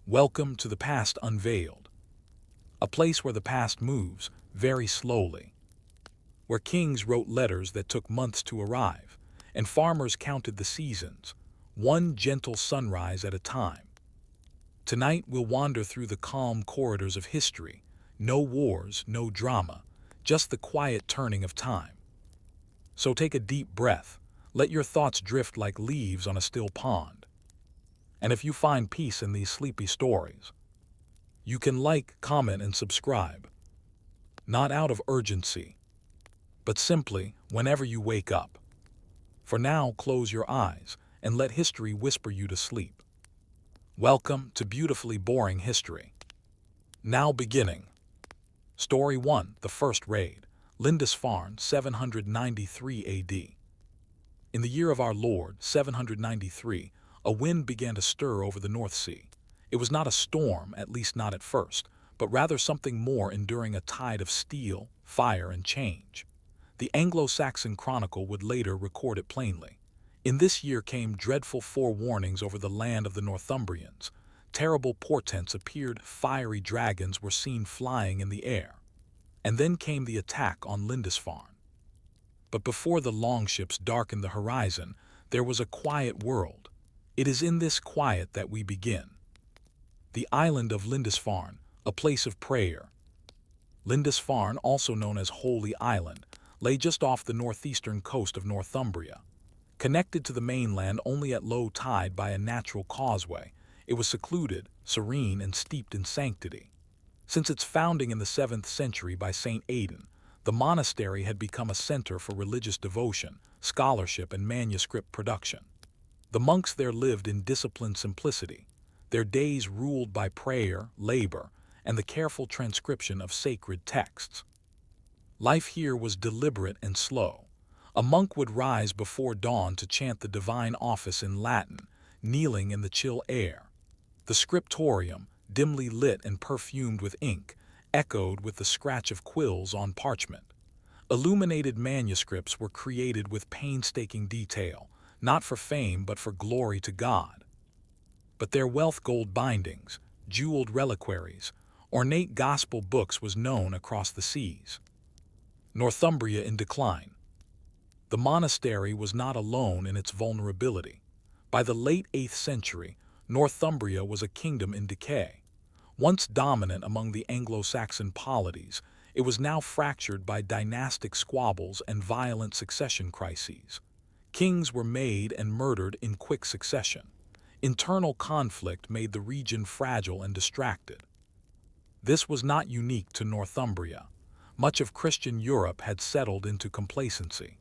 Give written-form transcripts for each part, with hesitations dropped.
Welcome to the past unveiled, a place where the past moves very slowly, where kings wrote letters that took months to arrive, and farmers counted the seasons, one gentle sunrise at a time. Tonight we'll wander through the calm corridors of history, no wars, no drama, just the quiet turning of time. So take a deep breath, let your thoughts drift like leaves on a still pond. And if you find peace in these sleepy stories, you can like, comment, and subscribe, not out of urgency, but simply whenever you wake up. For now, close your eyes and let history whisper you to sleep. Welcome to Beautifully Boring History. Now beginning. Story 1, The First Raid, Lindisfarne, 793 AD. In the year of our Lord, 793, a wind began to stir over the North Sea. It was not a storm, at least not at first, but rather something more enduring, a tide of steel, fire, and change. The Anglo-Saxon Chronicle would later record it plainly. In this year came dreadful forewarnings over the land of the Northumbrians. Terrible portents appeared, fiery dragons were seen flying in the air. And then came the attack on Lindisfarne. But before the longships darkened the horizon, there was a quiet world. It is in this quiet that we begin. The island of Lindisfarne, a place of prayer. Lindisfarne, also known as Holy Island, lay just off the northeastern coast of Northumbria. Connected to the mainland only at low tide by a natural causeway, it was secluded, serene, and steeped in sanctity. Since its founding in the 7th century by Saint Aidan, the monastery had become a center for religious devotion, scholarship, and manuscript production. The monks there lived in disciplined simplicity, their days ruled by prayer, labor, and the careful transcription of sacred texts. Life here was deliberate and slow. A monk would rise before dawn to chant the divine office in Latin, kneeling in the chill air. The scriptorium, dimly lit and perfumed with ink, echoed with the scratch of quills on parchment. Illuminated manuscripts were created with painstaking detail, not for fame but for glory to God. But their wealth, gold bindings, jeweled reliquaries, ornate gospel books was known across the seas. Northumbria in decline. The monastery was not alone in its vulnerability. By the late 8th century, Northumbria was a kingdom in decay. Once dominant among the Anglo-Saxon polities, it was now fractured by dynastic squabbles and violent succession crises. Kings were made and murdered in quick succession. Internal conflict made the region fragile and distracted. This was not unique to Northumbria. Much of Christian Europe had settled into complacency.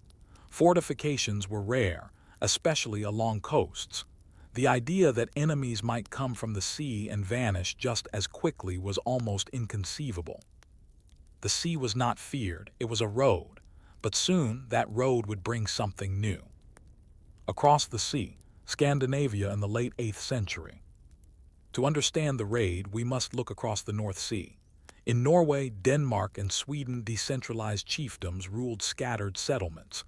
Fortifications were rare, especially along coasts. The idea that enemies might come from the sea and vanish just as quickly was almost inconceivable. The sea was not feared, it was a road, but soon that road would bring something new. Across the sea, Scandinavia in the late 8th century. To understand the raid, we must look across the North Sea. In Norway, Denmark, and Sweden, decentralized chiefdoms ruled scattered settlements.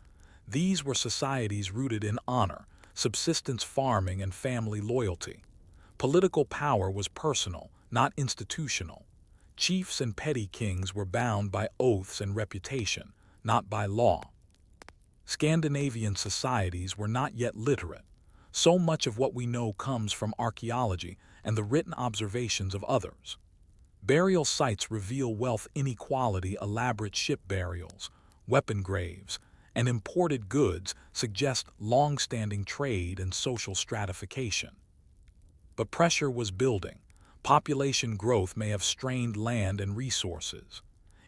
These were societies rooted in honor, subsistence farming, and family loyalty. Political power was personal, not institutional. Chiefs and petty kings were bound by oaths and reputation, not by law. Scandinavian societies were not yet literate. So much of what we know comes from archaeology and the written observations of others. Burial sites reveal wealth inequality, elaborate ship burials, weapon graves, and imported goods suggest long-standing trade and social stratification. But pressure was building. Population growth may have strained land and resources.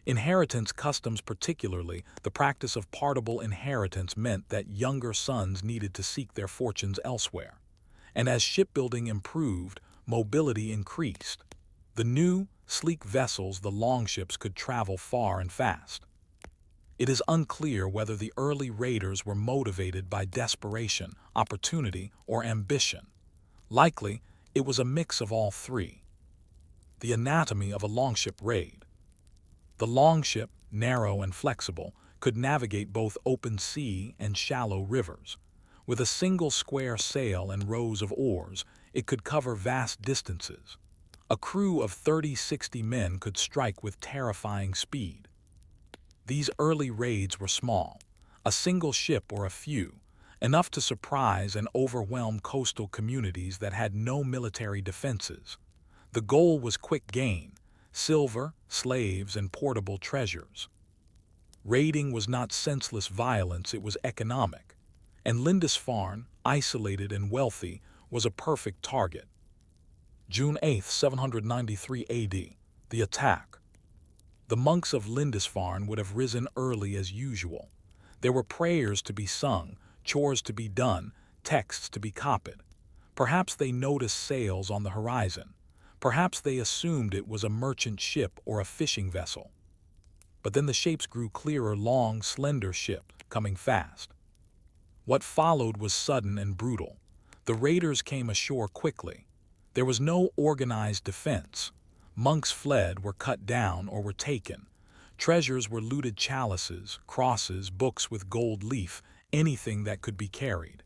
Inheritance customs, particularly the practice of partible inheritance, meant that younger sons needed to seek their fortunes elsewhere. And as shipbuilding improved, mobility increased. The new, sleek vessels, the longships, could travel far and fast. It is unclear whether the early raiders were motivated by desperation, opportunity, or ambition. Likely, it was a mix of all three. The anatomy of a longship raid. The longship, narrow and flexible, could navigate both open sea and shallow rivers. With a single square sail and rows of oars, it could cover vast distances. A crew of 30-60 men could strike with terrifying speed. These early raids were small, a single ship or a few, enough to surprise and overwhelm coastal communities that had no military defenses. The goal was quick gain: silver, slaves, and portable treasures. Raiding was not senseless violence, it was economic, and Lindisfarne, isolated and wealthy, was a perfect target. June 8, 793 AD, the attack. The monks of Lindisfarne would have risen early as usual. There were prayers to be sung, chores to be done, texts to be copied. Perhaps they noticed sails on the horizon. Perhaps they assumed it was a merchant ship or a fishing vessel. But then the shapes grew clearer: long, slender ships, coming fast. What followed was sudden and brutal. The raiders came ashore quickly. There was no organized defense. Monks fled, were cut down, or were taken. Treasures were looted: chalices, crosses, books with gold leaf, anything that could be carried.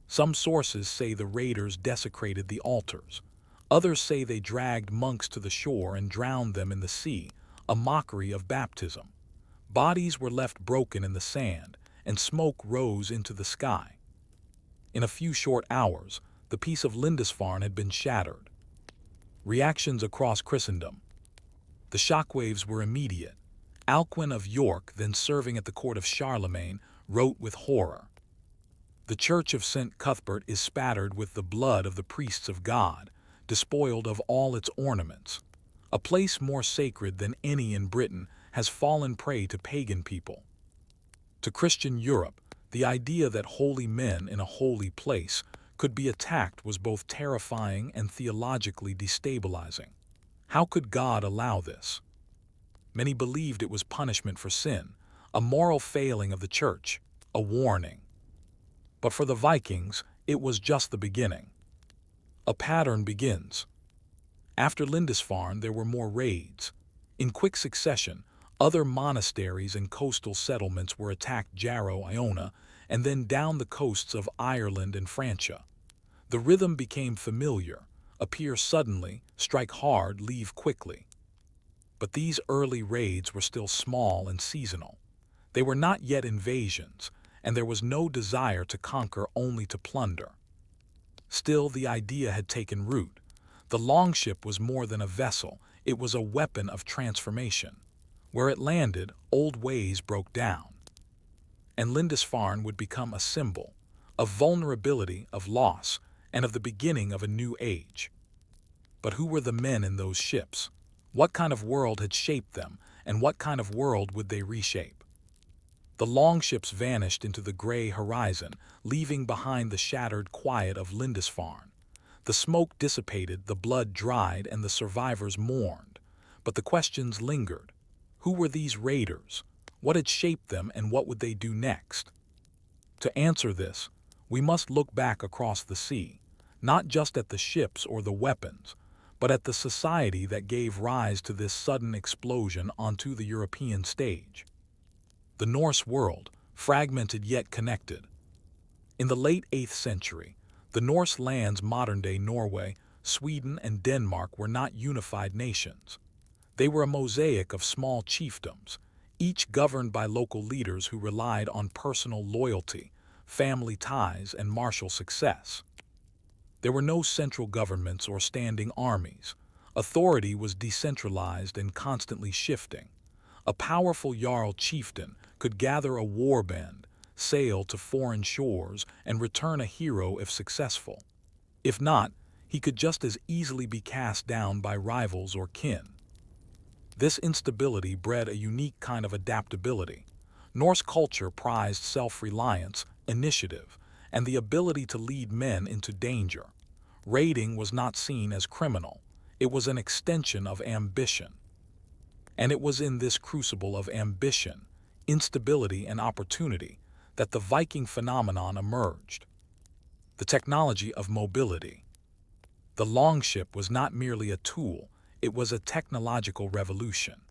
Some sources say the raiders desecrated the altars. Others say they dragged monks to the shore and drowned them in the sea, a mockery of baptism. Bodies were left broken in the sand, and smoke rose into the sky. In a few short hours, the peace of Lindisfarne had been shattered. Reactions across Christendom. The shockwaves were immediate. Alcuin of York, then serving at the court of Charlemagne, wrote with horror, "The church of St. Cuthbert is spattered with the blood of the priests of God, despoiled of all its ornaments. A place more sacred than any in Britain has fallen prey to pagan people." To Christian Europe, the idea that holy men in a holy place could be attacked was both terrifying and theologically destabilizing. How could God allow this? Many believed it was punishment for sin, a moral failing of the church, a warning. But for the Vikings, it was just the beginning. A pattern begins. After Lindisfarne, there were more raids. In quick succession, other monasteries and coastal settlements were attacked: Jarrow, Iona, and then down the coasts of Ireland and Francia. The rhythm became familiar: appear suddenly, strike hard, leave quickly. But these early raids were still small and seasonal. They were not yet invasions, and there was no desire to conquer, only to plunder. Still, the idea had taken root. The longship was more than a vessel, it was a weapon of transformation. Where it landed, old ways broke down. And Lindisfarne would become a symbol of vulnerability, of loss, and of the beginning of a new age. But who were the men in those ships? What kind of world had shaped them, and what kind of world would they reshape? The longships vanished into the gray horizon, leaving behind the shattered quiet of Lindisfarne. The smoke dissipated, the blood dried, and the survivors mourned. But the questions lingered. Who were these raiders? What had shaped them, and what would they do next? To answer this, we must look back across the sea, not just at the ships or the weapons, but at the society that gave rise to this sudden explosion onto the European stage. The Norse world, fragmented yet connected. In the late 8th century, the Norse lands, modern-day Norway, Sweden, and Denmark, were not unified nations. They were a mosaic of small chiefdoms, each governed by local leaders who relied on personal loyalty, family ties, and martial success. There were no central governments or standing armies. Authority was decentralized and constantly shifting. A powerful Jarl chieftain could gather a warband, sail to foreign shores, and return a hero if successful. If not, he could just as easily be cast down by rivals or kin. This instability bred a unique kind of adaptability. Norse culture prized self-reliance, initiative, and the ability to lead men into danger. Raiding was not seen as criminal. It was an extension of ambition. And it was in this crucible of ambition, instability, and opportunity that the Viking phenomenon emerged. The technology of mobility. The longship was not merely a tool, it was a technological revolution.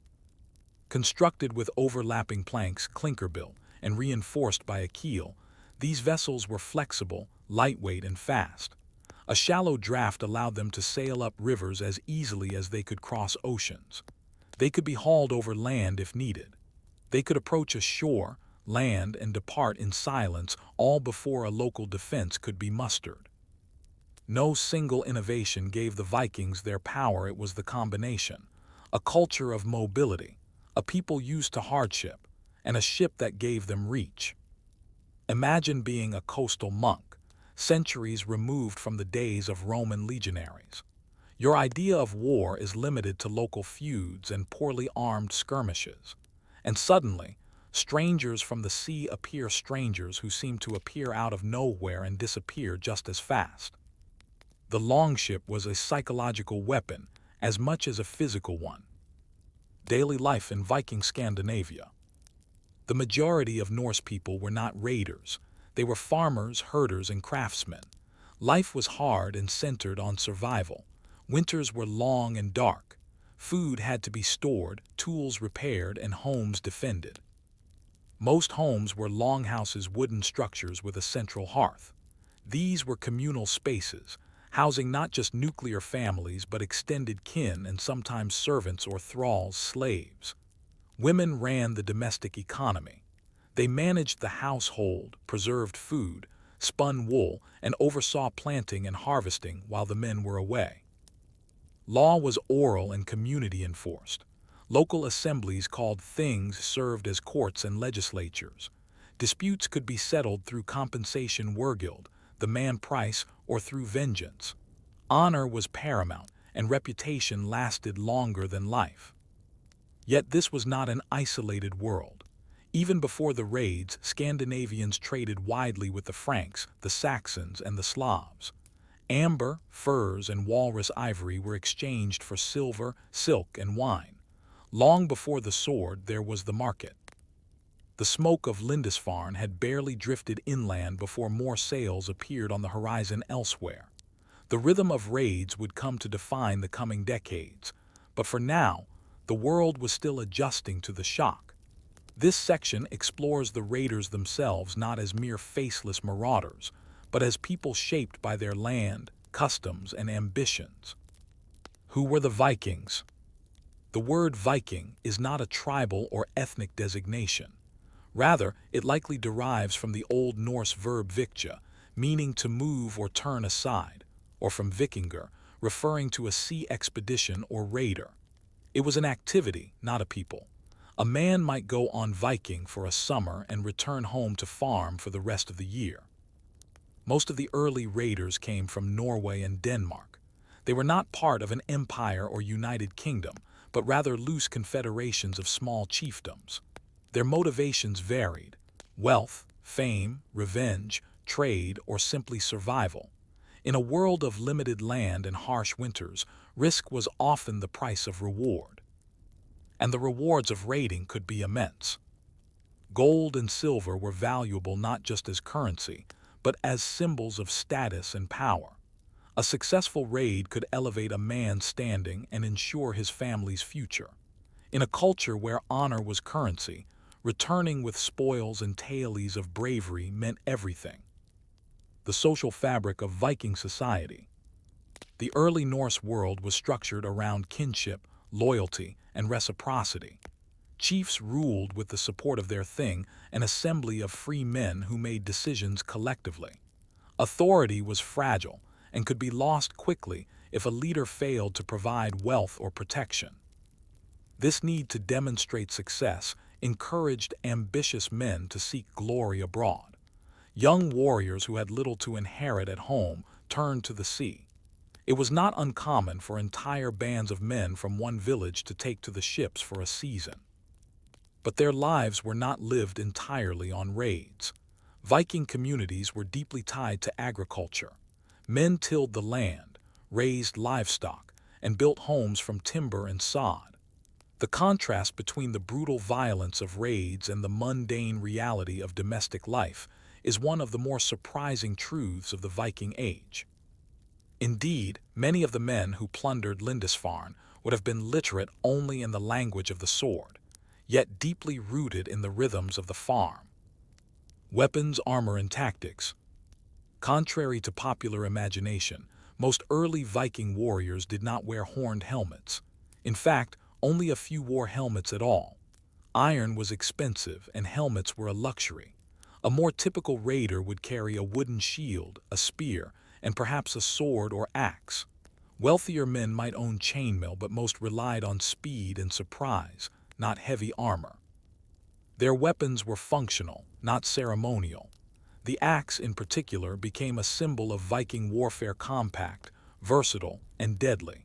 Constructed with overlapping planks, clinker-built, and reinforced by a keel, these vessels were flexible, lightweight, and fast. A shallow draft allowed them to sail up rivers as easily as they could cross oceans. They could be hauled over land if needed. They could approach a shore, land, and depart in silence, all before a local defense could be mustered. No single innovation gave the Vikings their power. It was the combination: a culture of mobility, a people used to hardship, and a ship that gave them reach. Imagine being a coastal monk, centuries removed from the days of Roman legionaries. Your idea of war is limited to local feuds and poorly armed skirmishes. And suddenly, strangers from the sea appear, strangers who seem to appear out of nowhere and disappear just as fast. The longship was a psychological weapon as much as a physical one. Daily life in Viking Scandinavia. The majority of Norse people were not raiders. They were farmers, herders, and craftsmen. Life was hard and centered on survival. Winters were long and dark. Food had to be stored, tools repaired, and homes defended. Most homes were longhouses, wooden structures with a central hearth. These were communal spaces, housing not just nuclear families but extended kin and sometimes servants or thralls, slaves. Women ran the domestic economy. They managed the household, preserved food, spun wool, and oversaw planting and harvesting while the men were away. Law was oral and community enforced. Local assemblies called things served as courts and legislatures. Disputes could be settled through compensation, wergild, the man price, or through vengeance. Honor was paramount, and reputation lasted longer than life. Yet this was not an isolated world. Even before the raids, Scandinavians traded widely with the Franks, the Saxons, and the Slavs. Amber, furs, and walrus ivory were exchanged for silver, silk, and wine. Long before the sword, there was the market. The smoke of Lindisfarne had barely drifted inland before more sails appeared on the horizon elsewhere. The rhythm of raids would come to define the coming decades, but for now, the world was still adjusting to the shock. This section explores the raiders themselves not as mere faceless marauders, but as people shaped by their land, customs, and ambitions. Who were the Vikings? The word Viking is not a tribal or ethnic designation. Rather, it likely derives from the Old Norse verb vikja, meaning to move or turn aside, or from vikingur, referring to a sea expedition or raider. It was an activity, not a people. A man might go on Viking for a summer and return home to farm for the rest of the year. Most of the early raiders came from Norway and Denmark. They were not part of an empire or united kingdom, but rather loose confederations of small chiefdoms. Their motivations varied: wealth, fame, revenge, trade, or simply survival. In a world of limited land and harsh winters, risk was often the price of reward. And the rewards of raiding could be immense. Gold and silver were valuable not just as currency, but as symbols of status and power. A successful raid could elevate a man's standing and ensure his family's future. In a culture where honor was currency, returning with spoils and tales of bravery meant everything. The social fabric of Viking society. The early Norse world was structured around kinship, loyalty, and reciprocity. Chiefs ruled with the support of their thing, an assembly of free men who made decisions collectively. Authority was fragile and could be lost quickly if a leader failed to provide wealth or protection. This need to demonstrate success encouraged ambitious men to seek glory abroad. Young warriors who had little to inherit at home turned to the sea. It was not uncommon for entire bands of men from one village to take to the ships for a season. But their lives were not lived entirely on raids. Viking communities were deeply tied to agriculture. Men tilled the land, raised livestock, and built homes from timber and sod. The contrast between the brutal violence of raids and the mundane reality of domestic life is one of the more surprising truths of the Viking Age. Indeed, many of the men who plundered Lindisfarne would have been literate only in the language of the sword, yet deeply rooted in the rhythms of the farm. Weapons, armor, and tactics. Contrary to popular imagination, Most early Viking warriors did not wear horned helmets. In fact, only a few wore helmets at all. Iron was expensive and helmets were a luxury. A more typical raider would carry a wooden shield, a spear, and perhaps a sword or axe. Wealthier men might own chainmail, but most relied on speed and surprise, not heavy armor. Their weapons were functional, not ceremonial. The axe, in particular, became a symbol of Viking warfare: compact, versatile, and deadly.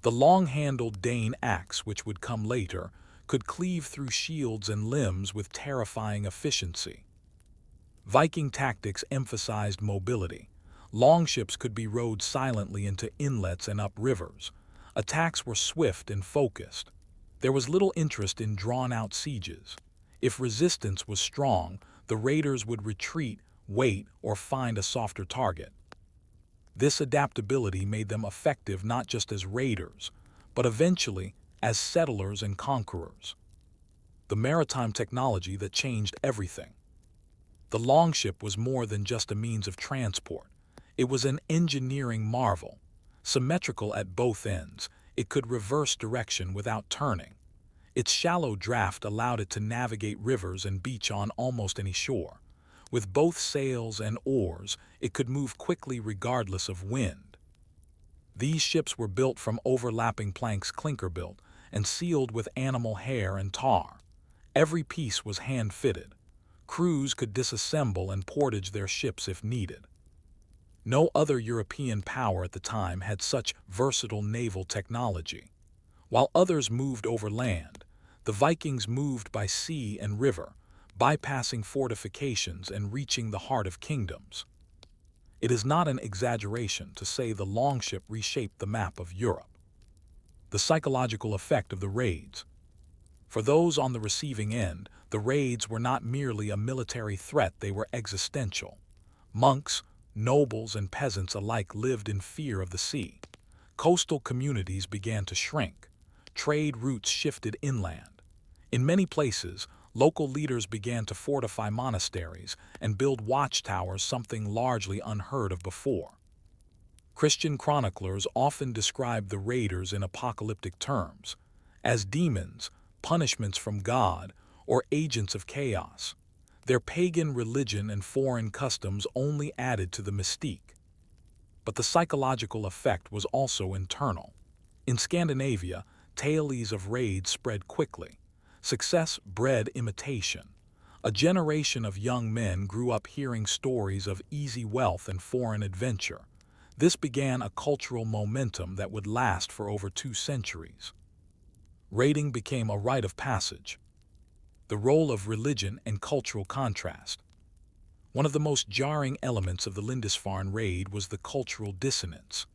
The long-handled Dane axe, which would come later, could cleave through shields and limbs with terrifying efficiency. Viking tactics emphasized mobility. Longships could be rowed silently into inlets and up rivers. Attacks were swift and focused. There was little interest in drawn-out sieges. If resistance was strong, the raiders would retreat, wait, or find a softer target. This adaptability made them effective not just as raiders, but eventually as settlers and conquerors. The maritime technology that changed everything. The longship was more than just a means of transport. It was an engineering marvel. Symmetrical at both ends, it could reverse direction without turning. Its shallow draft allowed it to navigate rivers and beach on almost any shore. With both sails and oars, it could move quickly regardless of wind. These ships were built from overlapping planks, clinker-built, and sealed with animal hair and tar. Every piece was hand-fitted. Crews could disassemble and portage their ships if needed. No other European power at the time had such versatile naval technology. While others moved over land, the Vikings moved by sea and river, bypassing fortifications and reaching the heart of kingdoms. It is not an exaggeration to say the longship reshaped the map of Europe. The psychological effect of the raids. For those on the receiving end, the raids were not merely a military threat, they were existential. Monks, nobles, and peasants alike lived in fear of the sea. Coastal communities began to shrink. Trade routes shifted inland. In many places, local leaders began to fortify monasteries and build watchtowers, something largely unheard of before. Christian chroniclers often described the raiders in apocalyptic terms, as demons, punishments from God, or agents of chaos. Their pagan religion and foreign customs only added to the mystique. But the psychological effect was also internal. In Scandinavia, tales of raids spread quickly. Success bred imitation. A generation of young men grew up hearing stories of easy wealth and foreign adventure. This began a cultural momentum that would last for over 2 centuries. Raiding became a rite of passage. The role of religion and cultural contrast. One of the most jarring elements of the Lindisfarne raid was the cultural dissonance.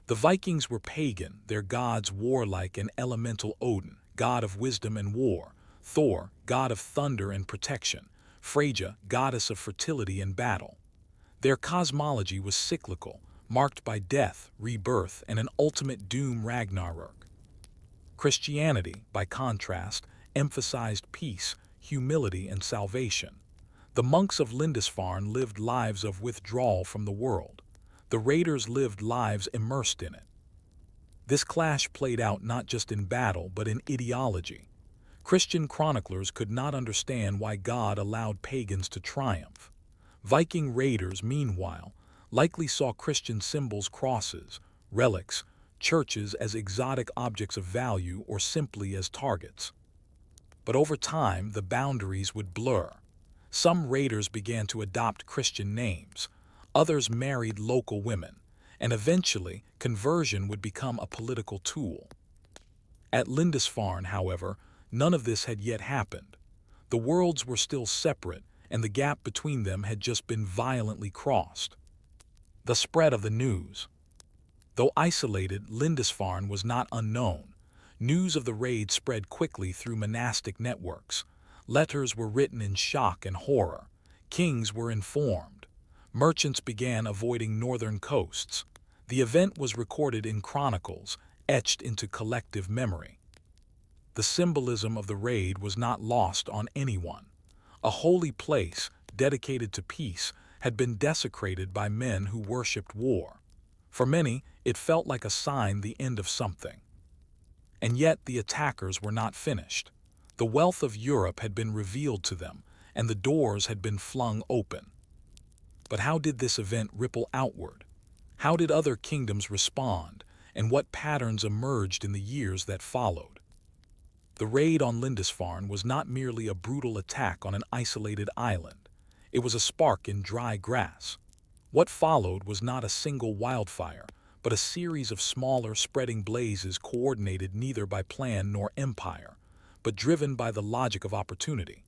The Vikings were pagan, their gods warlike and elemental: Odin, god of wisdom and war; Thor, god of thunder and protection; Freyja, goddess of fertility and battle. Their cosmology was cyclical, marked by death, rebirth, and an ultimate doom: Ragnarok. Christianity, by contrast, emphasized peace, humility, and salvation. The monks of Lindisfarne lived lives of withdrawal from the world. The raiders lived lives immersed in it. This clash played out not just in battle but in ideology. Christian chroniclers could not understand why God allowed pagans to triumph. Viking raiders, meanwhile, likely saw Christian symbols, crosses, relics, churches as exotic objects of value or simply as targets. But over time, the boundaries would blur. Some raiders began to adopt Christian names, others married local women, and eventually conversion would become a political tool. At Lindisfarne, however, none of this had yet happened. The worlds were still separate, and the gap between them had just been violently crossed. The spread of the news. Though isolated, Lindisfarne was not unknown. News of the raid spread quickly through monastic networks. Letters were written in shock and horror. Kings were informed. Merchants began avoiding northern coasts. The event was recorded in chronicles, etched into collective memory. The symbolism of the raid was not lost on anyone. A holy place, dedicated to peace, had been desecrated by men who worshipped war. For many, it felt like a sign the end of something. And yet the attackers were not finished. The wealth of Europe had been revealed to them, and the doors had been flung open. But how did this event ripple outward? How did other kingdoms respond, and what patterns emerged in the years that followed? The raid on Lindisfarne was not merely a brutal attack on an isolated island. It was a spark in dry grass. What followed was not a single wildfire, but a series of smaller, spreading blazes coordinated neither by plan nor empire, but driven by the logic of opportunity.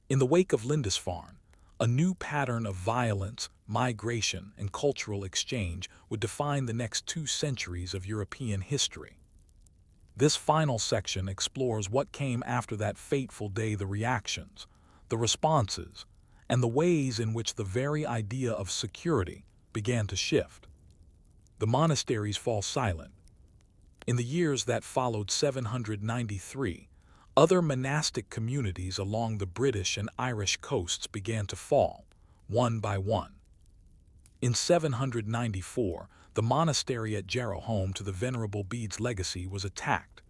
In the wake of Lindisfarne, a new pattern of violence, migration, and cultural exchange would define the next 2 centuries of European history. This final section explores what came after that fateful day, the reactions, the responses, and the ways in which the very idea of security began to shift. The monasteries fall silent. In the years that followed 793, other monastic communities along the British and Irish coasts began to fall, one by one. In 794, the monastery at Jarrow, home to the Venerable Bede's legacy, was attacked.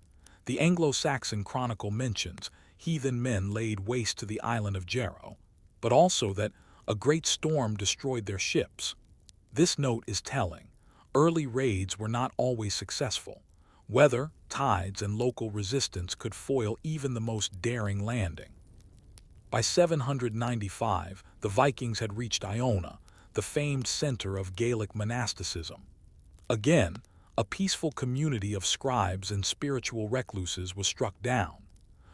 The Anglo-Saxon chronicle mentions heathen men laid waste to the island of Jarrow, but also that a great storm destroyed their ships. This note is telling. Early raids were not always successful. Weather, tides, and local resistance could foil even the most daring landing. By 795, the Vikings had reached Iona, the famed center of Gaelic monasticism. Again, a peaceful community of scribes and spiritual recluses was struck down.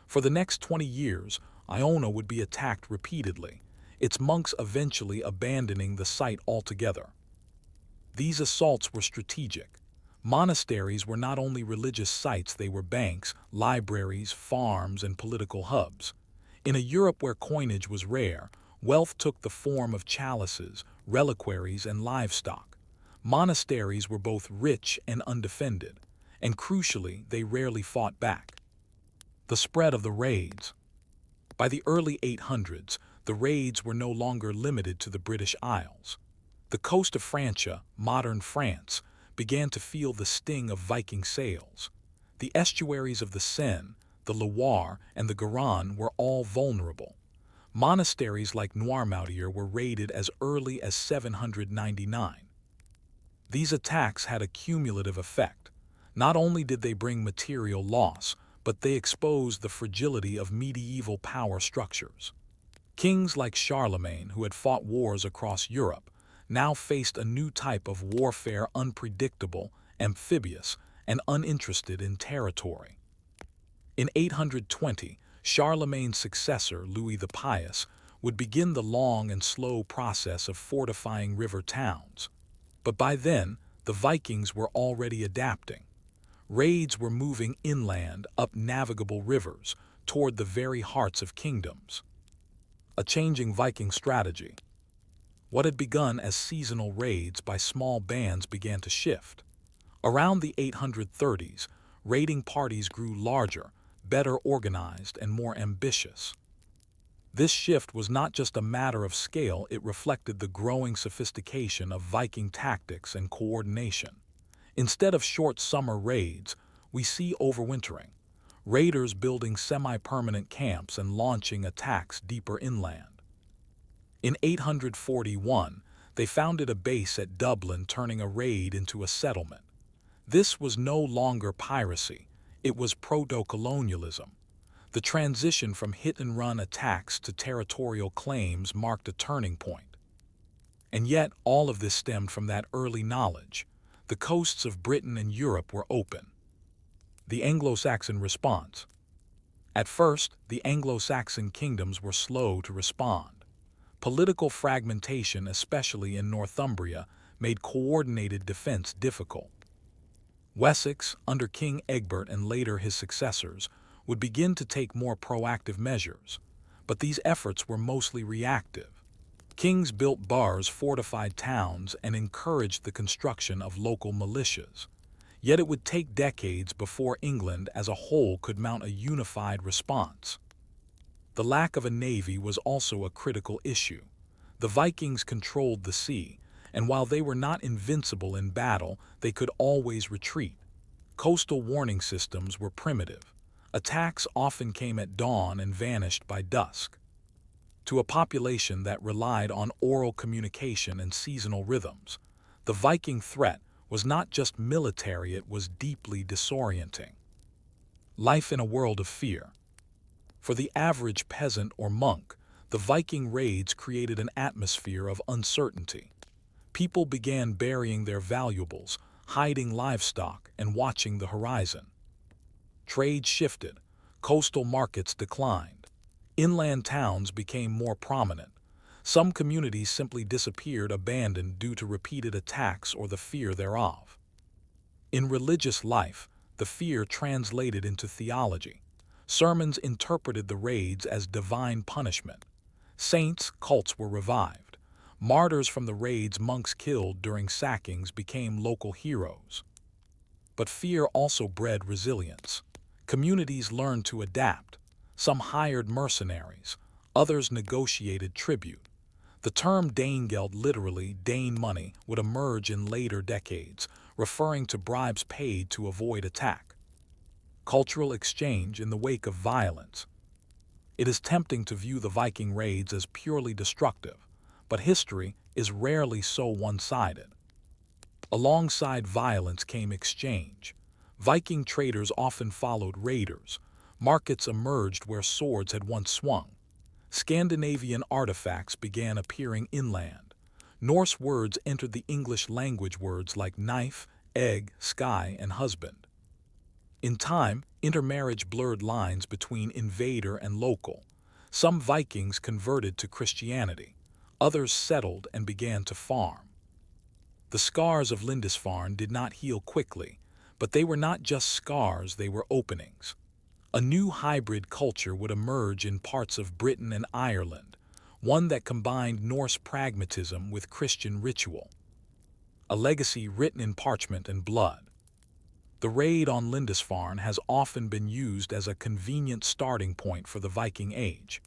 For the next 20 years, Iona would be attacked repeatedly, its monks eventually abandoning the site altogether. These assaults were strategic. Monasteries were not only religious sites, they were banks, libraries, farms, and political hubs. In a Europe where coinage was rare, wealth took the form of chalices, reliquaries, and livestock. Monasteries were both rich and undefended, and crucially, they rarely fought back. The spread of the raids. By the early 800s, the raids were no longer limited to the British Isles. The coast of Francia, modern France, began to feel the sting of Viking sails. The estuaries of the Seine, the Loire, and the Garonne were all vulnerable. Monasteries like Noirmoutier were raided as early as 799. These attacks had a cumulative effect. Not only did they bring material loss, but they exposed the fragility of medieval power structures. Kings like Charlemagne, who had fought wars across Europe, now faced a new type of warfare, unpredictable, amphibious, and uninterested in territory. In 820, Charlemagne's successor, Louis the Pious, would begin the long and slow process of fortifying river towns. But by then, the Vikings were already adapting. Raids were moving inland, up navigable rivers, toward the very hearts of kingdoms. A changing Viking strategy. What had begun as seasonal raids by small bands began to shift. Around the 830s, raiding parties grew larger, better organized, and more ambitious. This shift was not just a matter of scale, it reflected the growing sophistication of Viking tactics and coordination. Instead of short summer raids, we see overwintering, raiders building semi-permanent camps and launching attacks deeper inland. In 841, they founded a base at Dublin, turning a raid into a settlement. This was no longer piracy, it was proto-colonialism. The transition from hit-and-run attacks to territorial claims marked a turning point. And yet, all of this stemmed from that early knowledge. The coasts of Britain and Europe were open. The Anglo-Saxon response. At first, the Anglo-Saxon kingdoms were slow to respond. Political fragmentation, especially in Northumbria, made coordinated defense difficult. Wessex, under King Egbert and later his successors, would begin to take more proactive measures, but these efforts were mostly reactive. Kings built burghs, fortified towns, and encouraged the construction of local militias. Yet it would take decades before England as a whole could mount a unified response. The lack of a navy was also a critical issue. The Vikings controlled the sea, and while they were not invincible in battle, they could always retreat. Coastal warning systems were primitive. Attacks often came at dawn and vanished by dusk. To a population that relied on oral communication and seasonal rhythms, the Viking threat was not just military, it was deeply disorienting. Life in a world of fear. For the average peasant or monk, the Viking raids created an atmosphere of uncertainty. People began burying their valuables, hiding livestock, and watching the horizon. Trade shifted, coastal markets declined. Inland towns became more prominent. Some communities simply disappeared, abandoned due to repeated attacks or the fear thereof. In religious life, the fear translated into theology. Sermons interpreted the raids as divine punishment. Saints' cults were revived. Martyrs from the raids monks killed during sackings became local heroes. But fear also bred resilience. Communities learned to adapt. Some hired mercenaries, others negotiated tribute. The term Danegeld, literally Dane money, would emerge in later decades, referring to bribes paid to avoid attack. Cultural exchange in the wake of violence. It is tempting to view the Viking raids as purely destructive, but history is rarely so one-sided. Alongside violence came exchange. Viking traders often followed raiders. Markets emerged where swords had once swung. Scandinavian artifacts began appearing inland. Norse words entered the English language, words like knife, egg, sky, and husband. In time, intermarriage blurred lines between invader and local. Some Vikings converted to Christianity. Others settled and began to farm. The scars of Lindisfarne did not heal quickly, but they were not just scars, they were openings. A new hybrid culture would emerge in parts of Britain and Ireland, one that combined Norse pragmatism with Christian ritual. A legacy written in parchment and blood. The raid on Lindisfarne has often been used as a convenient starting point for the Viking Age.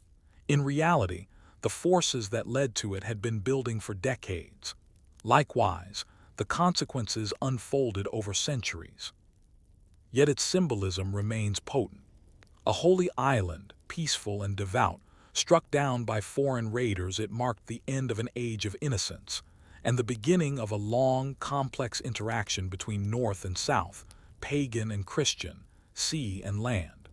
In reality, the forces that led to it had been building for decades. Likewise, the consequences unfolded over centuries. Yet its symbolism remains potent. A holy island, peaceful and devout, struck down by foreign raiders, it marked the end of an age of innocence and the beginning of a long, complex interaction between North and South, pagan and Christian, sea and land.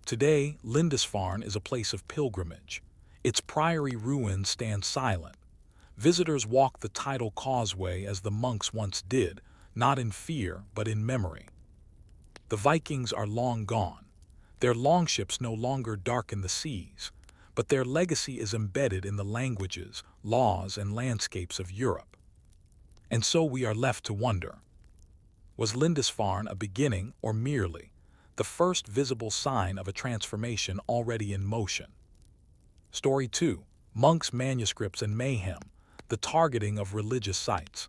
Today, Lindisfarne is a place of pilgrimage. Its priory ruins stand silent. Visitors walk the tidal causeway as the monks once did, not in fear but in memory. The Vikings are long gone. Their longships no longer darken the seas, but their legacy is embedded in the languages, laws, and landscapes of Europe. And so we are left to wonder, was Lindisfarne a beginning or merely the first visible sign of a transformation already in motion? Story 2. Monks, manuscripts, and mayhem, the targeting of religious sites.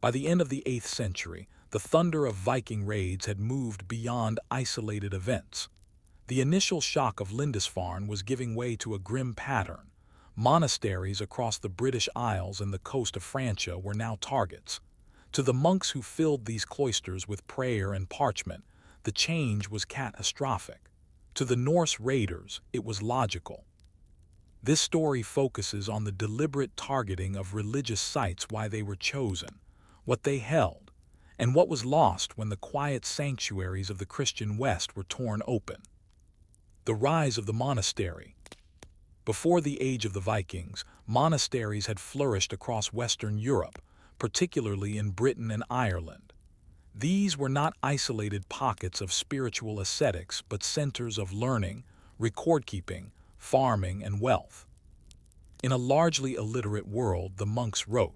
By the end of the 8th century, the thunder of Viking raids had moved beyond isolated events. The initial shock of Lindisfarne was giving way to a grim pattern. Monasteries across the British Isles and the coast of Francia were now targets. To the monks who filled these cloisters with prayer and parchment, the change was catastrophic. To the Norse raiders, it was logical. This story focuses on the deliberate targeting of religious sites, why they were chosen, what they held, and what was lost when the quiet sanctuaries of the Christian West were torn open. The rise of the monastery. Before the age of the Vikings, monasteries had flourished across Western Europe, particularly in Britain and Ireland. These were not isolated pockets of spiritual ascetics, but centers of learning, record-keeping, farming, and wealth. In a largely illiterate world, the monks wrote.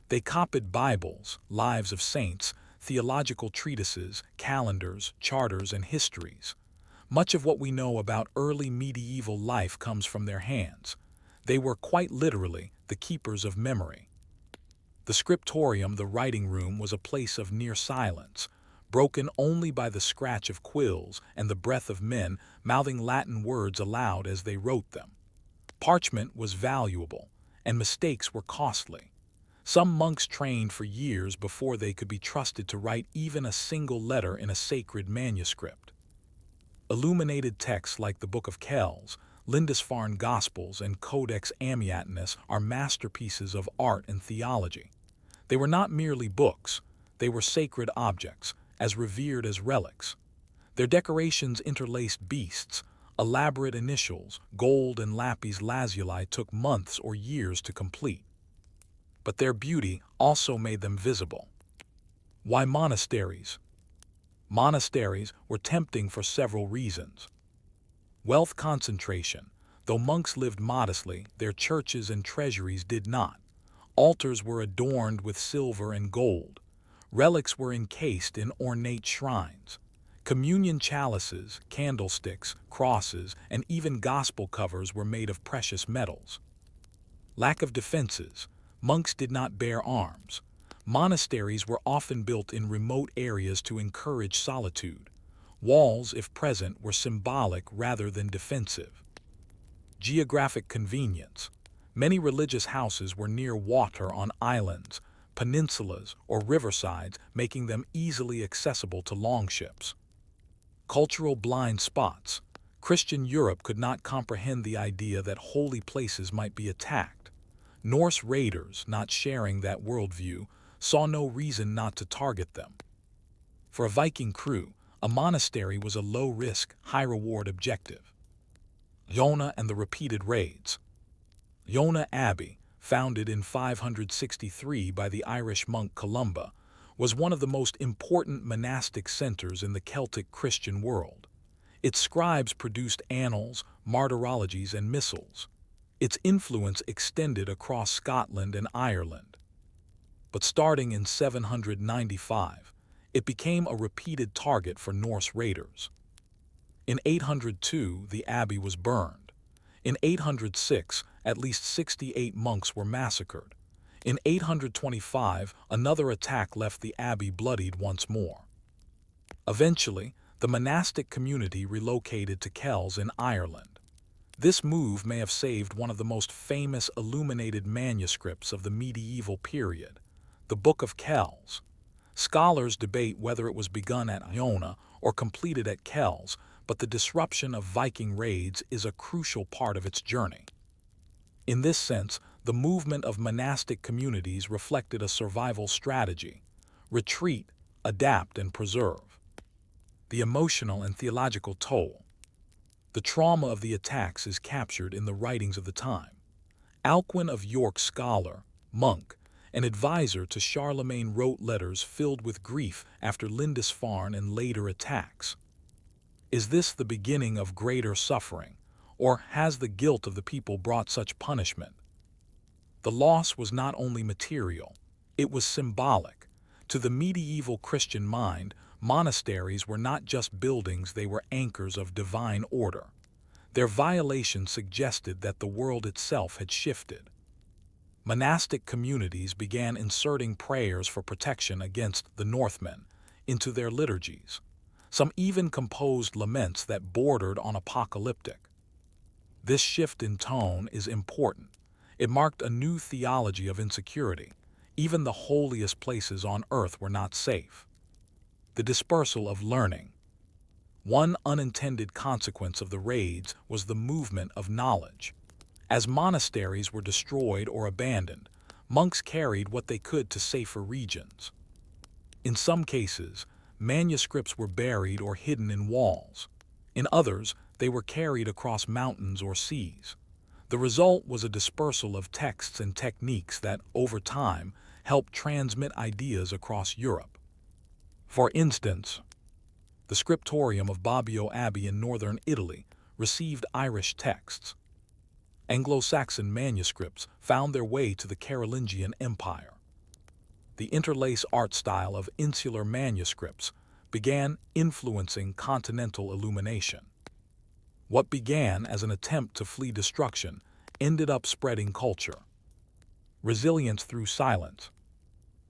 They copied Bibles, lives of saints, theological treatises, calendars, charters, and histories. Much of what we know about early medieval life comes from their hands. They were quite literally the keepers of memory. The scriptorium, the writing room, was a place of near silence, broken only by the scratch of quills and the breath of men mouthing Latin words aloud as they wrote them. Parchment was valuable, and mistakes were costly. Some monks trained for years before they could be trusted to write even a single letter in a sacred manuscript. Illuminated texts like the Book of Kells, Lindisfarne Gospels, and Codex Amiatinus are masterpieces of art and theology. They were not merely books, they were sacred objects, as revered as relics. Their decorations interlaced beasts, elaborate initials, gold and lapis lazuli took months or years to complete. But their beauty also made them visible. Why monasteries? Monasteries were tempting for several reasons. Wealth concentration. Though monks lived modestly, their churches and treasuries did not. Altars were adorned with silver and gold. Relics were encased in ornate shrines. Communion chalices, candlesticks, crosses, and even gospel covers were made of precious metals. Lack of defenses. Monks did not bear arms. Monasteries were often built in remote areas to encourage solitude. Walls, if present, were symbolic rather than defensive. Geographic convenience. Many religious houses were near water on islands, peninsulas, or riversides, making them easily accessible to longships. Cultural blind spots. Christian Europe could not comprehend the idea that holy places might be attacked. Norse raiders, not sharing that worldview, saw no reason not to target them. For a Viking crew, a monastery was a low-risk, high-reward objective. Iona and the repeated raids. Iona Abbey, founded in 563 by the Irish monk Columba, was one of the most important monastic centers in the Celtic Christian world. Its scribes produced annals, martyrologies, and missals. Its influence extended across Scotland and Ireland. But starting in 795, it became a repeated target for Norse raiders. In 802, the abbey was burned. In 806, at least 68 monks were massacred. In 825, another attack left the abbey bloodied once more. Eventually, the monastic community relocated to Kells in Ireland. This move may have saved one of the most famous illuminated manuscripts of the medieval period, the Book of Kells. Scholars debate whether it was begun at Iona or completed at Kells, but the disruption of Viking raids is a crucial part of its journey. In this sense, the movement of monastic communities reflected a survival strategy: retreat, adapt, and preserve. The emotional and theological toll. The trauma of the attacks is captured in the writings of the time. Alcuin of York, scholar, monk, and advisor to Charlemagne, wrote letters filled with grief after Lindisfarne and later attacks. Is this the beginning of greater suffering, or has the guilt of the people brought such punishment? The loss was not only material, it was symbolic. To the medieval Christian mind, monasteries were not just buildings, they were anchors of divine order. Their violation suggested that the world itself had shifted. Monastic communities began inserting prayers for protection against the Northmen into their liturgies. Some even composed laments that bordered on apocalyptic. This shift in tone is important. It marked a new theology of insecurity. Even the holiest places on earth were not safe. The dispersal of learning. One unintended consequence of the raids was the movement of knowledge. As monasteries were destroyed or abandoned, monks carried what they could to safer regions. In some cases, manuscripts were buried or hidden in walls. In others, they were carried across mountains or seas. The result was a dispersal of texts and techniques that, over time, helped transmit ideas across Europe. For instance, the scriptorium of Bobbio Abbey in northern Italy received Irish texts. Anglo-Saxon manuscripts found their way to the Carolingian Empire. The interlace art style of insular manuscripts began influencing continental illumination. What began as an attempt to flee destruction ended up spreading culture. Resilience through silence.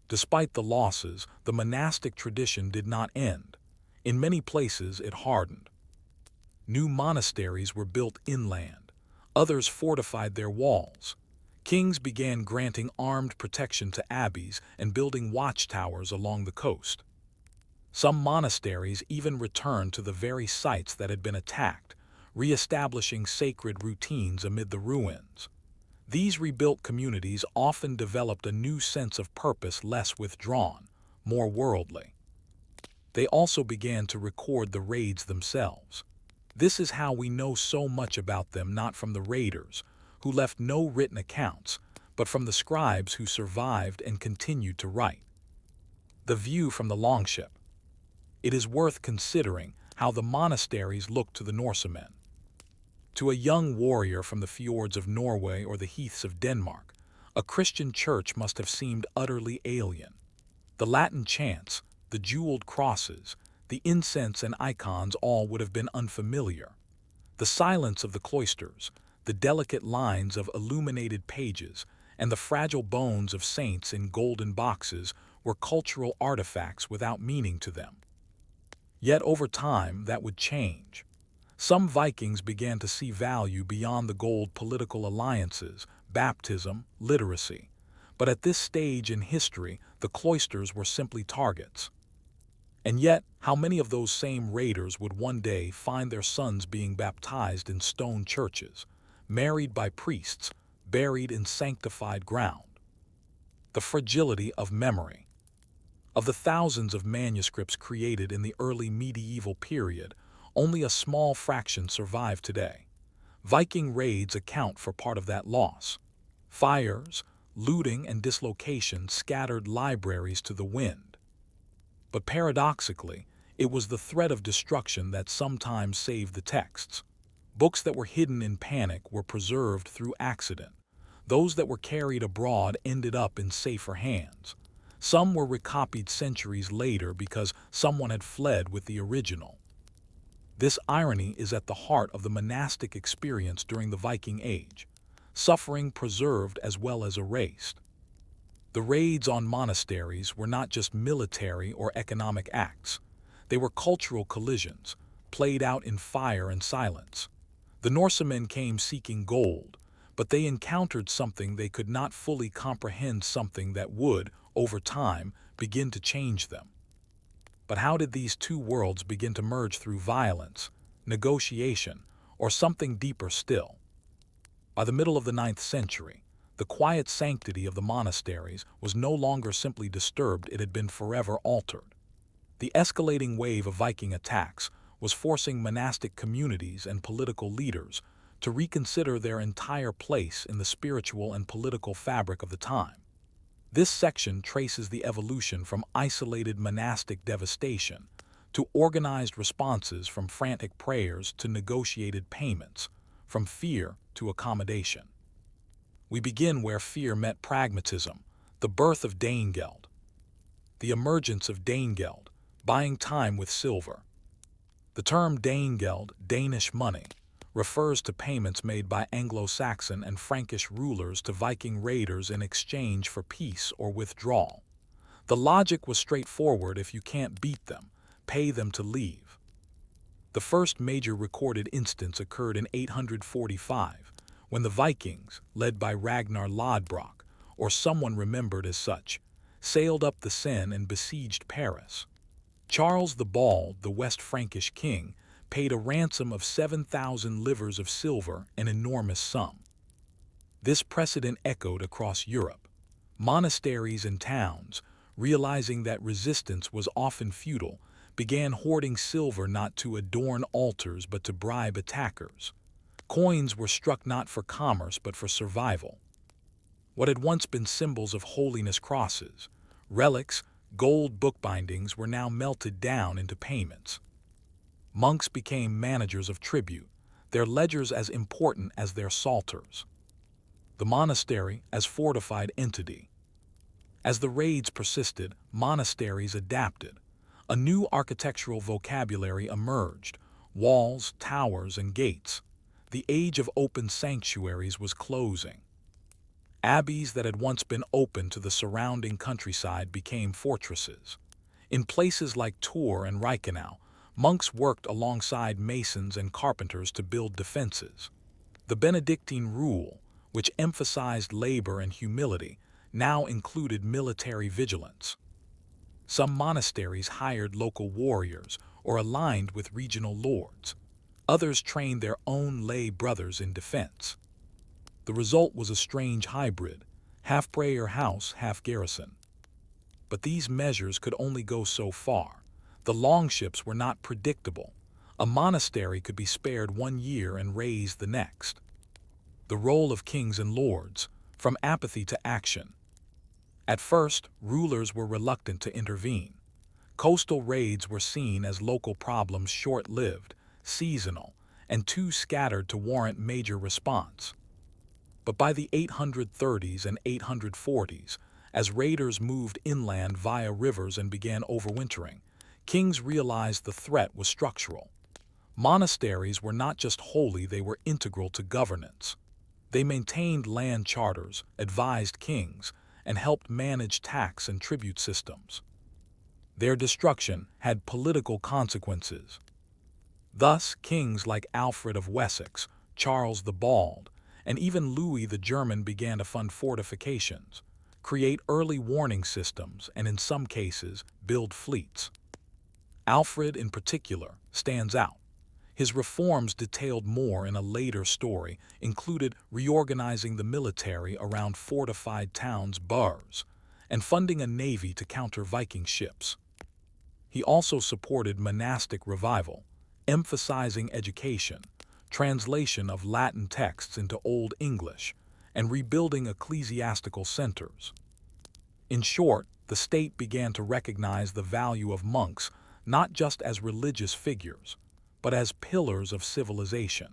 Despite the losses, the monastic tradition did not end. In many places, it hardened. New monasteries were built inland. Others fortified their walls. Kings began granting armed protection to abbeys and building watchtowers along the coast. Some monasteries even returned to the very sites that had been attacked, re-establishing sacred routines amid the ruins. These rebuilt communities often developed a new sense of purpose, less withdrawn, more worldly. They also began to record the raids themselves. This is how we know so much about them, not from the raiders, who left no written accounts, but from the scribes who survived and continued to write. The view from the longship. It is worth considering how the monasteries looked to the Norsemen. To a young warrior from the fjords of Norway or the heaths of Denmark, a Christian church must have seemed utterly alien. The Latin chants, the jeweled crosses, the incense and icons all would have been unfamiliar. The silence of the cloisters, the delicate lines of illuminated pages, and the fragile bones of saints in golden boxes were cultural artifacts without meaning to them. Yet over time, that would change. Some Vikings began to see value beyond the gold: political alliances, baptism, literacy. But at this stage in history, the cloisters were simply targets. And yet, how many of those same raiders would one day find their sons being baptized in stone churches, married by priests, buried in sanctified ground? The fragility of memory. Of the thousands of manuscripts created in the early medieval period, only a small fraction survive today. Viking raids account for part of that loss. Fires, looting, and dislocation scattered libraries to the wind. But paradoxically, it was the threat of destruction that sometimes saved the texts. Books that were hidden in panic were preserved through accident. Those that were carried abroad ended up in safer hands. Some were recopied centuries later because someone had fled with the original. This irony is at the heart of the monastic experience during the Viking Age, suffering preserved as well as erased. The raids on monasteries were not just military or economic acts. They were cultural collisions, played out in fire and silence. The Norsemen came seeking gold, but they encountered something they could not fully comprehend, something that would, over time, begin to change them. But how did these two worlds begin to merge? Through violence, negotiation, or something deeper still? By the middle of the 9th century, the quiet sanctity of the monasteries was no longer simply disturbed, it had been forever altered. The escalating wave of Viking attacks was forcing monastic communities and political leaders to reconsider their entire place in the spiritual and political fabric of the time. This section traces the evolution from isolated monastic devastation to organized responses, from frantic prayers to negotiated payments, from fear to accommodation. We begin where fear met pragmatism, the birth of Danegeld. The emergence of Danegeld, buying time with silver. The term Danegeld, Danish money, refers to payments made by Anglo-Saxon and Frankish rulers to Viking raiders in exchange for peace or withdrawal. The logic was straightforward: if you can't beat them, pay them to leave. The first major recorded instance occurred in 845, when the Vikings, led by Ragnar Lodbrok, or someone remembered as such, sailed up the Seine and besieged Paris. Charles the Bald, the West Frankish king, paid a ransom of 7,000 livres of silver, an enormous sum. This precedent echoed across Europe. Monasteries and towns, realizing that resistance was often futile, began hoarding silver, not to adorn altars but to bribe attackers. Coins were struck not for commerce but for survival. What had once been symbols of holiness, crosses, relics, gold bookbindings, were now melted down into payments. Monks became managers of tribute, their ledgers as important as their psalters. The monastery as fortified entity. As the raids persisted, monasteries adapted. A new architectural vocabulary emerged: walls, towers, and gates. The age of open sanctuaries was closing. Abbeys that had once been open to the surrounding countryside became fortresses. In places like Tours and Reichenau, monks worked alongside masons and carpenters to build defenses. The Benedictine rule, which emphasized labor and humility, now included military vigilance. Some monasteries hired local warriors or aligned with regional lords. Others trained their own lay brothers in defense. The result was a strange hybrid, half prayer house, half garrison. But these measures could only go so far. The longships were not predictable. A monastery could be spared 1 year and razed the next. The role of kings and lords, from apathy to action. At first, rulers were reluctant to intervene. Coastal raids were seen as local problems, short-lived, seasonal, and too scattered to warrant major response. But by the 830s and 840s, as raiders moved inland via rivers and began overwintering, kings realized the threat was structural. Monasteries were not just holy, they were integral to governance. They maintained land charters, advised kings, and helped manage tax and tribute systems. Their destruction had political consequences. Thus, kings like Alfred of Wessex, Charles the Bald, and even Louis the German began to fund fortifications, create early warning systems, and in some cases, build fleets. Alfred, in particular, stands out. His reforms, detailed more in a later story, included reorganizing the military around fortified towns, burhs, and funding a navy to counter Viking ships. He also supported monastic revival, emphasizing education, translation of Latin texts into Old English, and rebuilding ecclesiastical centers. In short, the state began to recognize the value of monks not just as religious figures, but as pillars of civilization.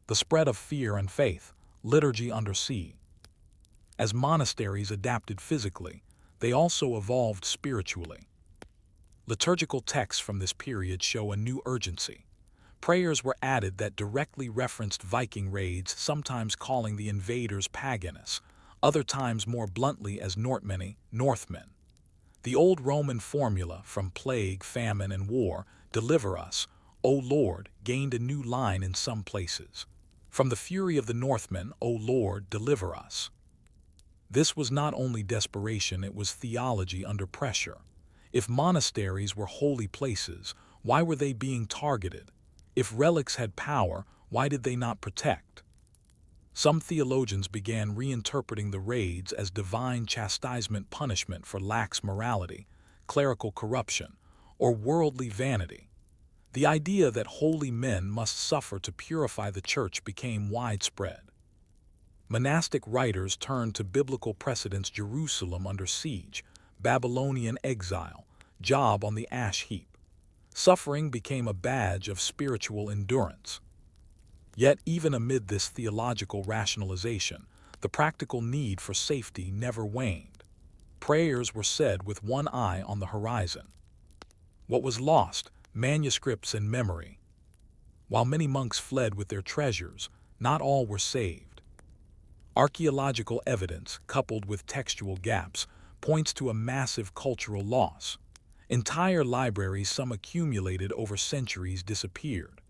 The spread of fear and faith, liturgy under sea. As monasteries adapted physically, they also evolved spiritually. Liturgical texts from this period show a new urgency. Prayers were added that directly referenced Viking raids, sometimes calling the invaders paganists, other times more bluntly as Nortmeni, Northmen. The old Roman formula from plague, famine, and war, deliver us, O Lord, gained a new line in some places. From the fury of the Northmen, O Lord, deliver us. This was not only desperation, it was theology under pressure. If monasteries were holy places, why were they being targeted? If relics had power, why did they not protect? Some theologians began reinterpreting the raids as divine chastisement, punishment for lax morality, clerical corruption, or worldly vanity. The idea that holy men must suffer to purify the church became widespread. Monastic writers turned to biblical precedents: Jerusalem under siege, Babylonian exile, Job on the ash heap. Suffering became a badge of spiritual endurance. Yet, even amid this theological rationalization, the practical need for safety never waned. Prayers were said with one eye on the horizon. What was lost? Manuscripts and memory. While many monks fled with their treasures, not all were saved. Archaeological evidence, coupled with textual gaps, points to a massive cultural loss. Entire libraries, some accumulated over centuries, disappeared.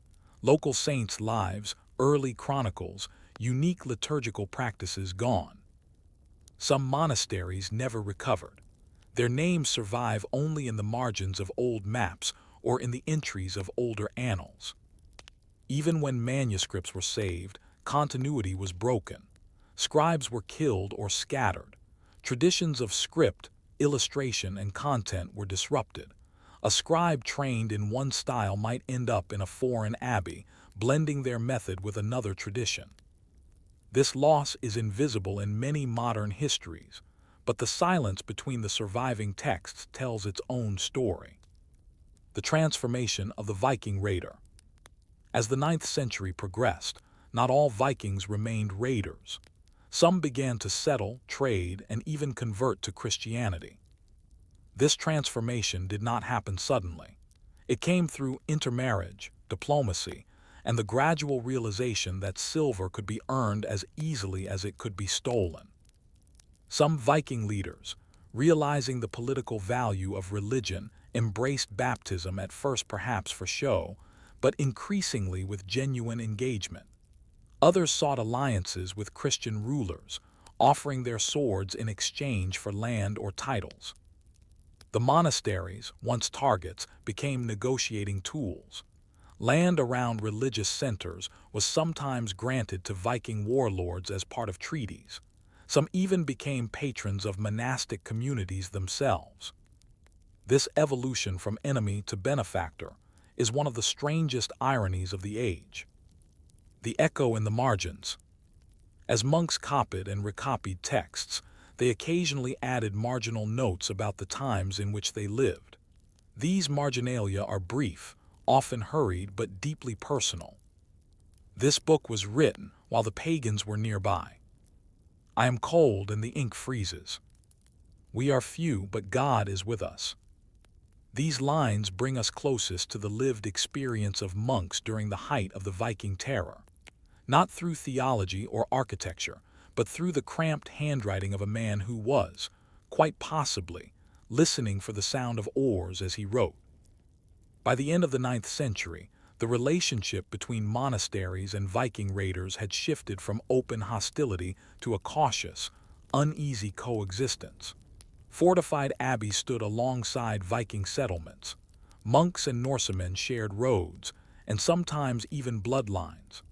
Local saints' lives, early chronicles, unique liturgical practices gone. Some monasteries never recovered. Their names survive only in the margins of old maps or in the entries of older annals. Even when manuscripts were saved, continuity was broken. Scribes were killed or scattered. Traditions of script, illustration, and content were disrupted. A scribe trained in one style might end up in a foreign abbey, blending their method with another tradition. This loss is invisible in many modern histories, but the silence between the surviving texts tells its own story. The transformation of the Viking raider. As the 9th century progressed, not all Vikings remained raiders. Some began to settle, trade, and even convert to Christianity. This transformation did not happen suddenly. It came through intermarriage, diplomacy, and the gradual realization that silver could be earned as easily as it could be stolen. Some Viking leaders, realizing the political value of religion, embraced baptism, at first perhaps for show, but increasingly with genuine engagement. Others sought alliances with Christian rulers, offering their swords in exchange for land or titles. The monasteries, once targets, became negotiating tools. Land around religious centers was sometimes granted to Viking warlords as part of treaties. Some even became patrons of monastic communities themselves. This evolution from enemy to benefactor is one of the strangest ironies of the age. The echo in the margins. As monks copied and recopied texts, they occasionally added marginal notes about the times in which they lived. These marginalia are brief, often hurried but deeply personal. This book was written while the pagans were nearby. I am cold and the ink freezes. We are few, but God is with us. These lines bring us closest to the lived experience of monks during the height of the Viking terror, not through theology or architecture, but through the cramped handwriting of a man who was, quite possibly, listening for the sound of oars as he wrote. By the end of the 9th century, the relationship between monasteries and Viking raiders had shifted from open hostility to a cautious, uneasy coexistence. Fortified abbeys stood alongside Viking settlements. Monks and Norsemen shared roads, and sometimes even bloodlines.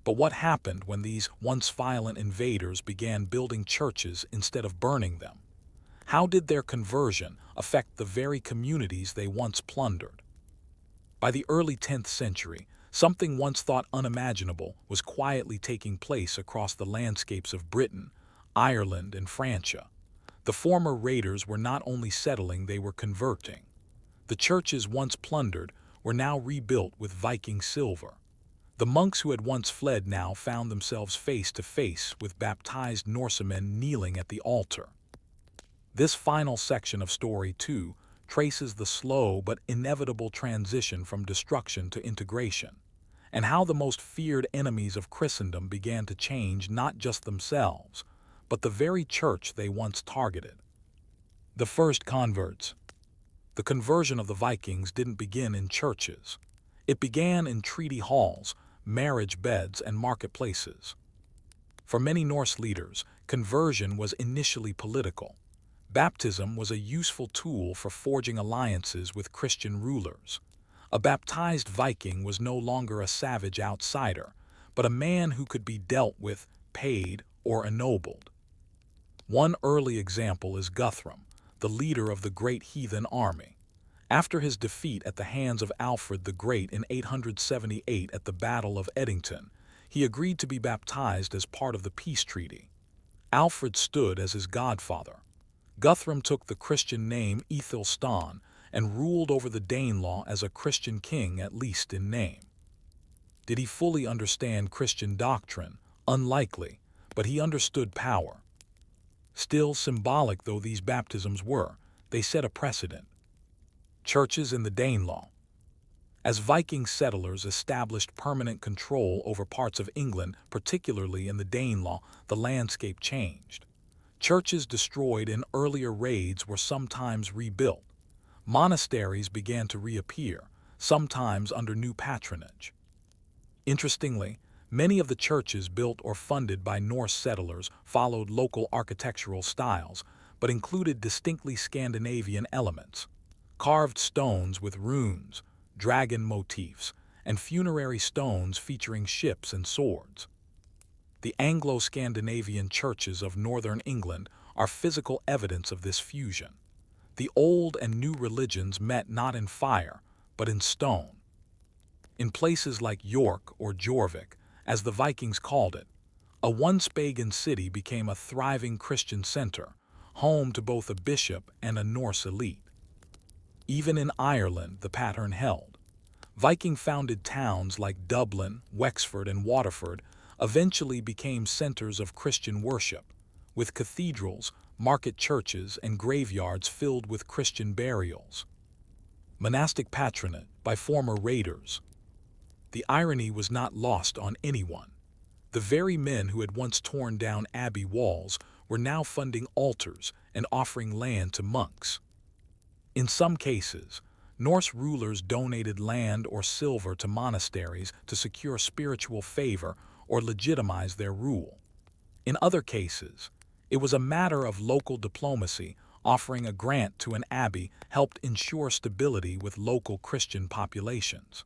But what happened when these once violent invaders began building churches instead of burning them? How did their conversion affect the very communities they once plundered? By the early 10th century, something once thought unimaginable was quietly taking place across the landscapes of Britain, Ireland, and Francia. The former raiders were not only settling, they were converting. The churches once plundered were now rebuilt with Viking silver. The monks who had once fled now found themselves face to face with baptized Norsemen kneeling at the altar. This final section of Story 2 traces the slow but inevitable transition from destruction to integration, and how the most feared enemies of Christendom began to change not just themselves, but the very church they once targeted. The first converts. The conversion of the Vikings didn't begin in churches. It began in treaty halls, marriage beds, and marketplaces. For many Norse leaders, conversion was initially political. Baptism was a useful tool for forging alliances with Christian rulers. A baptized Viking was no longer a savage outsider, but a man who could be dealt with, paid, or ennobled. One early example is Guthrum, the leader of the great heathen army. After his defeat at the hands of Alfred the Great in 878 at the Battle of Edington, he agreed to be baptized as part of the peace treaty. Alfred stood as his godfather. Guthrum took the Christian name Ethelstan and ruled over the Danelaw as a Christian king, at least in name. Did he fully understand Christian doctrine? Unlikely, but he understood power. Still, symbolic though these baptisms were, they set a precedent. Churches in the Danelaw. As Viking settlers established permanent control over parts of England, particularly in the Danelaw, the landscape changed. Churches destroyed in earlier raids were sometimes rebuilt. Monasteries began to reappear, sometimes under new patronage. Interestingly, many of the churches built or funded by Norse settlers followed local architectural styles, but included distinctly Scandinavian elements. Carved stones with runes, dragon motifs, and funerary stones featuring ships and swords. The Anglo-Scandinavian churches of northern England are physical evidence of this fusion. The old and new religions met not in fire, but in stone. In places like York or Jorvik, as the Vikings called it, a once pagan city became a thriving Christian center, home to both a bishop and a Norse elite. Even in Ireland, the pattern held. Viking-founded towns like Dublin, Wexford, and Waterford eventually became centers of Christian worship, with cathedrals, market churches, and graveyards filled with Christian burials. Monastic patronage by former raiders. The irony was not lost on anyone. The very men who had once torn down abbey walls were now funding altars and offering land to monks. In some cases, Norse rulers donated land or silver to monasteries to secure spiritual favor or legitimize their rule. In other cases, it was a matter of local diplomacy. Offering a grant to an abbey helped ensure stability with local Christian populations.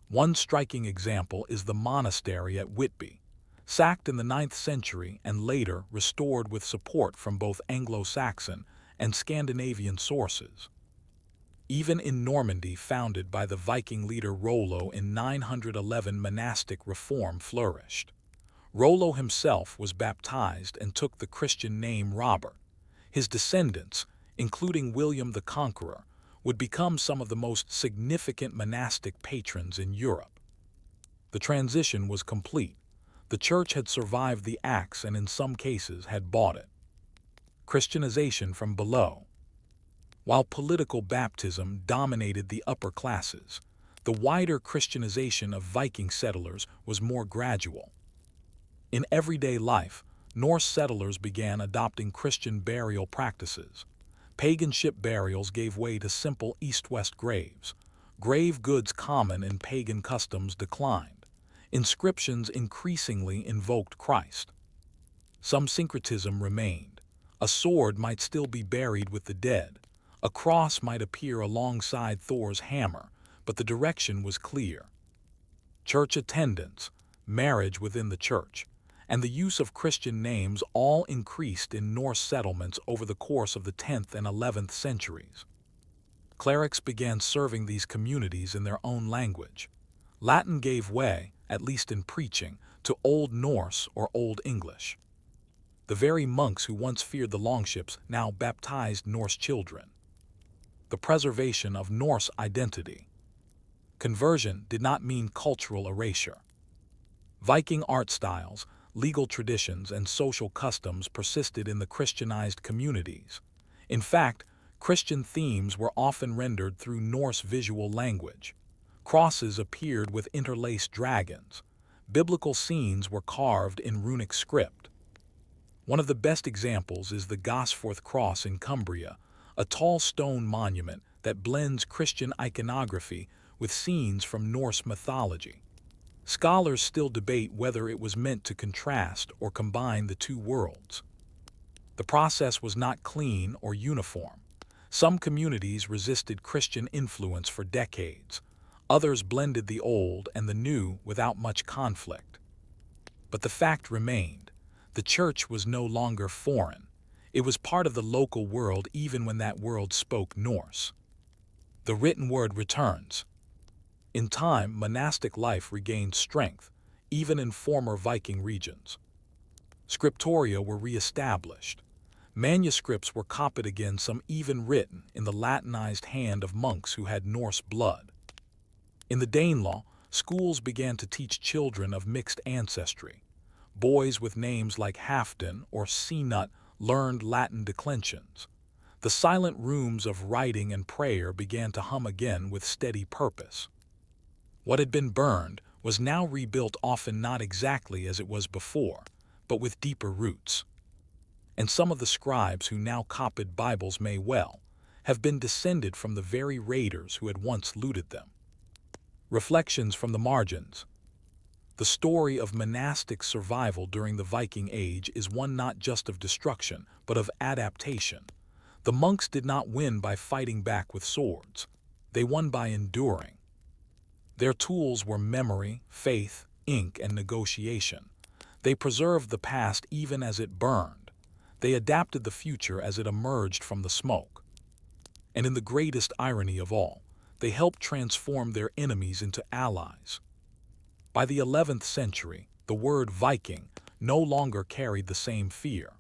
One striking example is the monastery at Whitby, sacked in the 9th century and later restored with support from both Anglo-Saxon and Scandinavian sources. Even in Normandy, founded by the Viking leader Rollo in 911, monastic reform flourished. Rollo himself was baptized and took the Christian name Robert. His descendants, including William the Conqueror, would become some of the most significant monastic patrons in Europe. The transition was complete. The church had survived the axe and in some cases had bought it. Christianization from below. While political baptism dominated the upper classes, the wider Christianization of Viking settlers was more gradual. In everyday life, Norse settlers began adopting Christian burial practices. Pagan ship burials gave way to simple east-west graves. Grave goods common in pagan customs declined. Inscriptions increasingly invoked Christ. Some syncretism remained. A sword might still be buried with the dead. A cross might appear alongside Thor's hammer, but the direction was clear. Church attendance, marriage within the church, and the use of Christian names all increased in Norse settlements over the course of the 10th and 11th centuries. Clerics began serving these communities in their own language. Latin gave way, at least in preaching, to Old Norse or Old English. The very monks who once feared the longships now baptized Norse children. The preservation of Norse identity. Conversion did not mean cultural erasure. Viking art styles, legal traditions, and social customs persisted in the Christianized communities. In fact, Christian themes were often rendered through Norse visual language. Crosses appeared with interlaced dragons. Biblical scenes were carved in runic script. One of the best examples is the Gosforth Cross in Cumbria, a tall stone monument that blends Christian iconography with scenes from Norse mythology. Scholars still debate whether it was meant to contrast or combine the two worlds. The process was not clean or uniform. Some communities resisted Christian influence for decades. Others blended the old and the new without much conflict. But the fact remained: the church was no longer foreign. It was part of the local world even when that world spoke Norse. The written word returns. In time, monastic life regained strength, even in former Viking regions. Scriptoria were re-established. Manuscripts were copied again, some even written in the Latinized hand of monks who had Norse blood. In the Danelaw, schools began to teach children of mixed ancestry. Boys with names like Halfdan or Seanut learned Latin declensions. The silent rooms of writing and prayer began to hum again with steady purpose. What had been burned was now rebuilt, often not exactly as it was before, but with deeper roots. And some of the scribes who now copied Bibles may well have been descended from the very raiders who had once looted them. Reflections from the margins. The story of monastic survival during the Viking Age is one not just of destruction, but of adaptation. The monks did not win by fighting back with swords. They won by enduring. Their tools were memory, faith, ink, and negotiation. They preserved the past even as it burned. They adapted the future as it emerged from the smoke. And in the greatest irony of all, they helped transform their enemies into allies. By the 11th century, the word Viking no longer carried the same fear.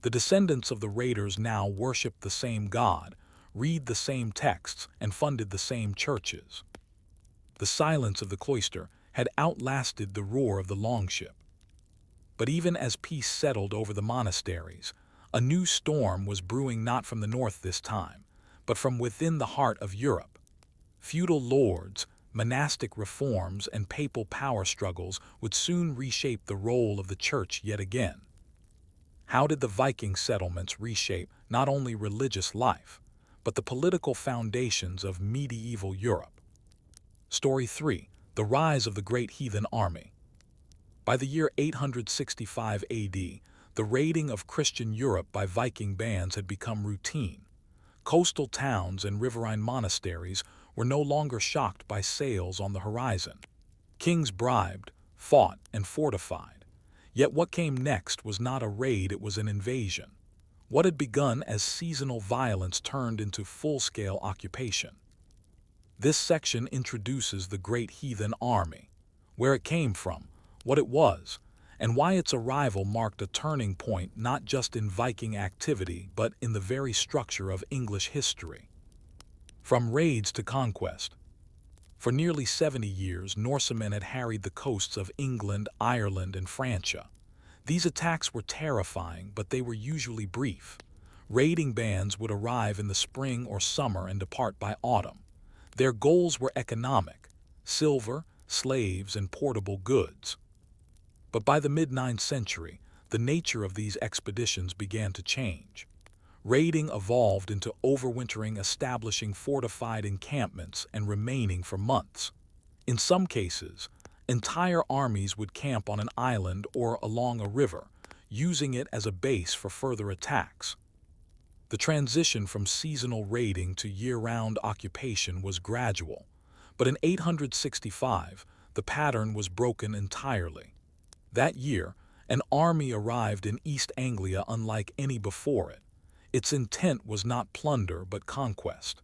The descendants of the raiders now worshipped the same god, read the same texts, and funded the same churches. The silence of the cloister had outlasted the roar of the longship. But even as peace settled over the monasteries, a new storm was brewing, not from the north this time, but from within the heart of Europe. Feudal lords, monastic reforms, and papal power struggles would soon reshape the role of the church yet again. How did the Viking settlements reshape not only religious life, but the political foundations of medieval Europe? Story 3. The Rise of the Great Heathen Army. By the year 865 AD, the raiding of Christian Europe by Viking bands had become routine. Coastal towns and riverine monasteries were no longer shocked by sails on the horizon. Kings bribed, fought, and fortified. Yet what came next was not a raid, it was an invasion. What had begun as seasonal violence turned into full-scale occupation. This section introduces the Great Heathen Army, where it came from, what it was, and why its arrival marked a turning point not just in Viking activity but in the very structure of English history. From raids to conquest. For nearly 70 years, Norsemen had harried the coasts of England, Ireland, and Francia. These attacks were terrifying, but they were usually brief. Raiding bands would arrive in the spring or summer and depart by autumn. Their goals were economic: silver, slaves, and portable goods. But by the mid-9th century, the nature of these expeditions began to change. Raiding evolved into overwintering, establishing fortified encampments, and remaining for months. In some cases, entire armies would camp on an island or along a river, using it as a base for further attacks. The transition from seasonal raiding to year-round occupation was gradual, but in 865, the pattern was broken entirely. That year, an army arrived in East Anglia unlike any before it. Its intent was not plunder but conquest.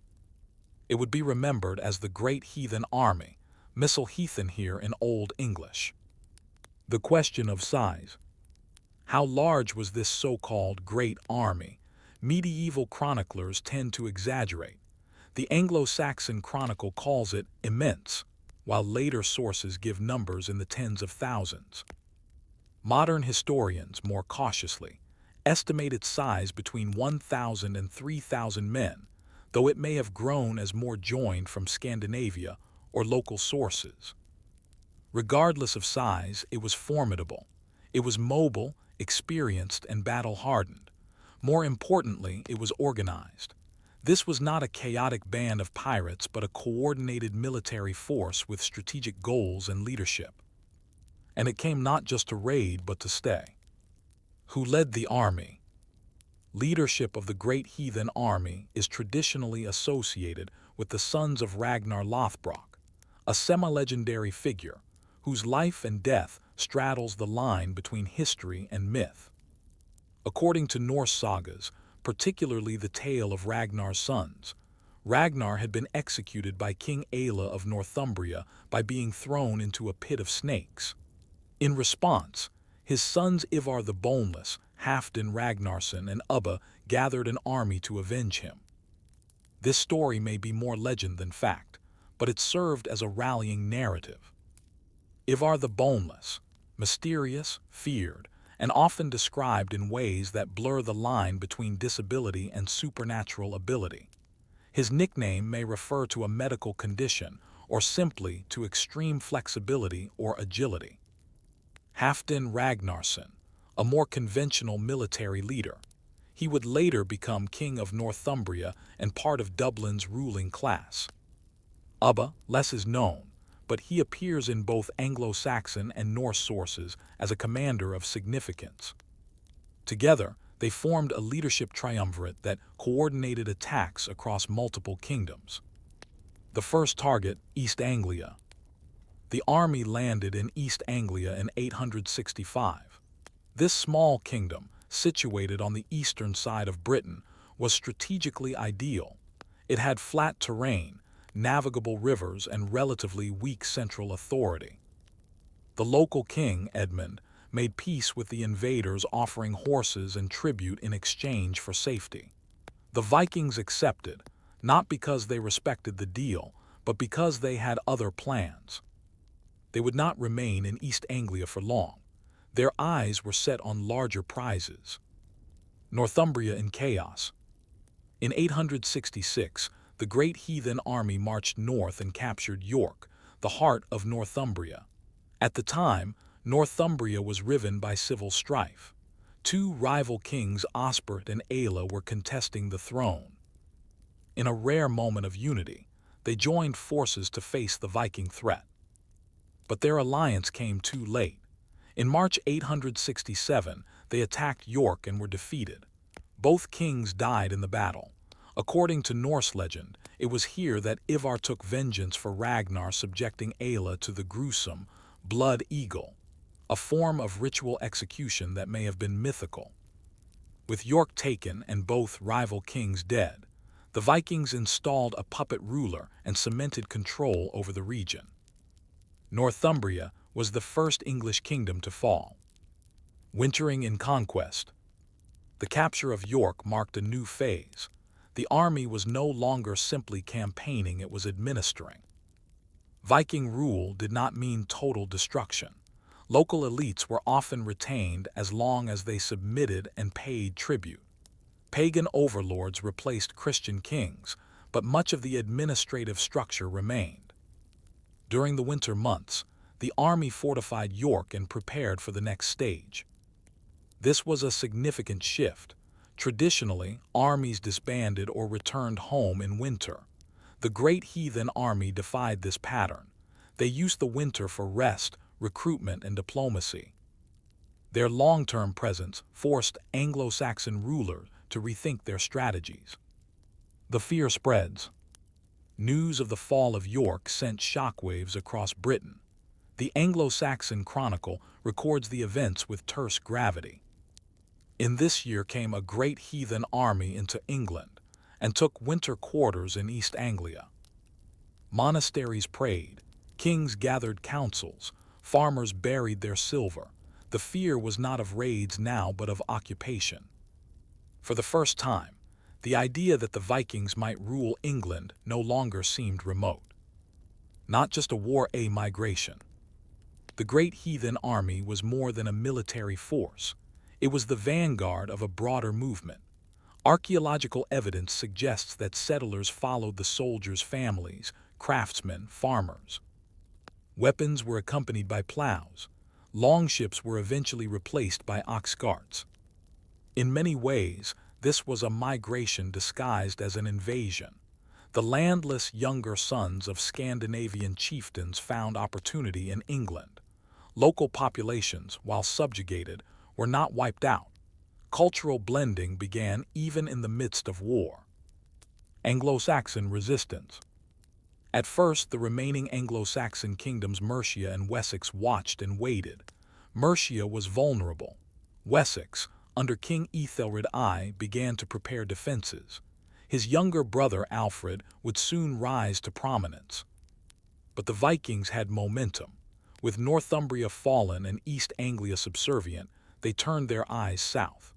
It would be remembered as the Great Heathen Army, Misselheathen here in Old English. The question of size. How large was this so-called Great Army? Medieval chroniclers tend to exaggerate. The Anglo-Saxon Chronicle calls it immense, while later sources give numbers in the tens of thousands. Modern historians, more cautiously, estimate its size between 1,000 and 3,000 men, though it may have grown as more joined from Scandinavia or local sources. Regardless of size, it was formidable. It was mobile, experienced, and battle-hardened. More importantly, it was organized. This was not a chaotic band of pirates but a coordinated military force with strategic goals and leadership. And it came not just to raid but to stay. Who led the army? Leadership of the Great Heathen Army is traditionally associated with the sons of Ragnar Lothbrok, a semi-legendary figure whose life and death straddles the line between history and myth. According to Norse sagas, particularly the tale of Ragnar's sons, Ragnar had been executed by King Aelle of Northumbria by being thrown into a pit of snakes. In response, his sons Ivar the Boneless, Halfdan Ragnarsson, and Ubba gathered an army to avenge him. This story may be more legend than fact, but it served as a rallying narrative. Ivar the Boneless, mysterious, feared, and often described in ways that blur the line between disability and supernatural ability. His nickname may refer to a medical condition or simply to extreme flexibility or agility. Halfdan Ragnarsson, a more conventional military leader. He would later become King of Northumbria and part of Dublin's ruling class. Ubba, less is known, but he appears in both Anglo-Saxon and Norse sources as a commander of significance. Together, they formed a leadership triumvirate that coordinated attacks across multiple kingdoms. The first target, East Anglia. The army landed in East Anglia in 865. This small kingdom, situated on the eastern side of Britain, was strategically ideal. It had flat terrain, navigable rivers, and relatively weak central authority. The local king, Edmund, made peace with the invaders, offering horses and tribute in exchange for safety. The Vikings accepted, not because they respected the deal, but because they had other plans. They would not remain in East Anglia for long. Their eyes were set on larger prizes. Northumbria in chaos. In 866, the Great Heathen Army marched north and captured York, the heart of Northumbria. At the time, Northumbria was riven by civil strife. Two rival kings, Osbert and Aelle, were contesting the throne. In a rare moment of unity, they joined forces to face the Viking threat. But their alliance came too late. In March 867, they attacked York and were defeated. Both kings died in the battle. According to Norse legend, it was here that Ivar took vengeance for Ragnar subjecting Aela to the gruesome blood eagle, a form of ritual execution that may have been mythical. With York taken and both rival kings dead, the Vikings installed a puppet ruler and cemented control over the region. Northumbria was the first English kingdom to fall. Wintering in conquest. The capture of York marked a new phase. The army was no longer simply campaigning, it was administering. Viking rule did not mean total destruction. Local elites were often retained as long as they submitted and paid tribute. Pagan overlords replaced Christian kings, but much of the administrative structure remained. During the winter months, the army fortified York and prepared for the next stage. This was a significant shift. Traditionally, armies disbanded or returned home in winter. The great heathen army defied this pattern. They used the winter for rest, recruitment, and diplomacy. Their long-term presence forced Anglo-Saxon rulers to rethink their strategies. The fear spreads. News of the fall of York sent shockwaves across Britain. The Anglo-Saxon Chronicle records the events with terse gravity. In this year came a great heathen army into England and took winter quarters in East Anglia. Monasteries prayed, kings gathered councils, farmers buried their silver. The fear was not of raids now but of occupation. For the first time, the idea that the Vikings might rule England no longer seemed remote. Not just a war, a migration. The great heathen army was more than a military force. It was the vanguard of a broader movement. Archaeological evidence suggests that settlers followed the soldiers' families, craftsmen, farmers. Weapons were accompanied by plows. Longships were eventually replaced by ox carts. In many ways, this was a migration disguised as an invasion. The landless younger sons of Scandinavian chieftains found opportunity in England. Local populations, while subjugated, were not wiped out. Cultural blending began even in the midst of war. Anglo-Saxon resistance. At first, the remaining Anglo-Saxon kingdoms Mercia and Wessex watched and waited. Mercia was vulnerable. Wessex, under King Ethelred I, began to prepare defenses. His younger brother Alfred would soon rise to prominence. But the Vikings had momentum. With Northumbria fallen and East Anglia subservient, they turned their eyes south.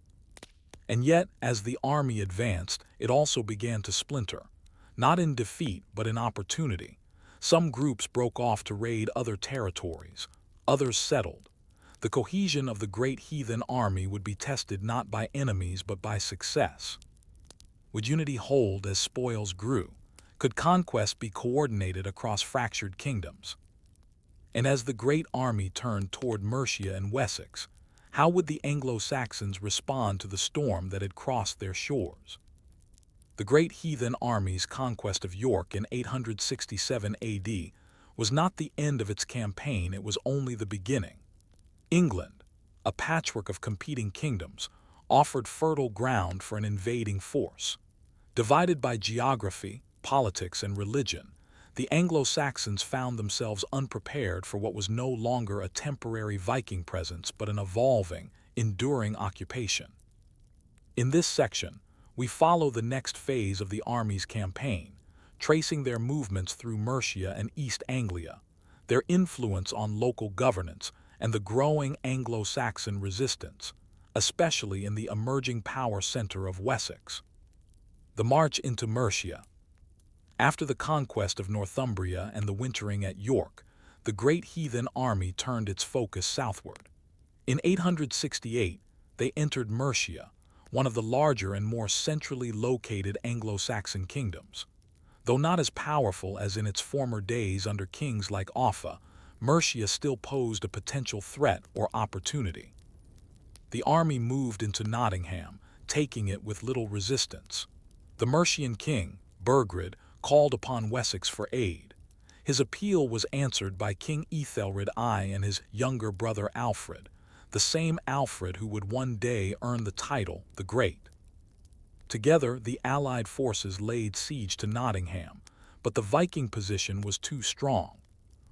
And yet, as the army advanced, it also began to splinter. Not in defeat, but in opportunity. Some groups broke off to raid other territories. Others settled. The cohesion of the great heathen army would be tested not by enemies but by success. Would unity hold as spoils grew? Could conquest be coordinated across fractured kingdoms? And as the great army turned toward Mercia and Wessex, how would the Anglo-Saxons respond to the storm that had crossed their shores? The great heathen army's conquest of York in 867 AD was not the end of its campaign, it was only the beginning. England, a patchwork of competing kingdoms, offered fertile ground for an invading force. Divided by geography, politics, and religion, the Anglo-Saxons found themselves unprepared for what was no longer a temporary Viking presence but an evolving, enduring occupation. In this section, we follow the next phase of the army's campaign, tracing their movements through Mercia and East Anglia, their influence on local governance, and the growing Anglo-Saxon resistance, especially in the emerging power center of Wessex. The march into Mercia. After the conquest of Northumbria and the wintering at York, the great heathen army turned its focus southward. In 868, they entered Mercia, one of the larger and more centrally located Anglo-Saxon kingdoms. Though not as powerful as in its former days under kings like Offa, Mercia still posed a potential threat or opportunity. The army moved into Nottingham, taking it with little resistance. The Mercian king, Burgred, called upon Wessex for aid. His appeal was answered by King Ethelred I and his younger brother Alfred, the same Alfred who would one day earn the title the Great. Together, the allied forces laid siege to Nottingham, but the Viking position was too strong.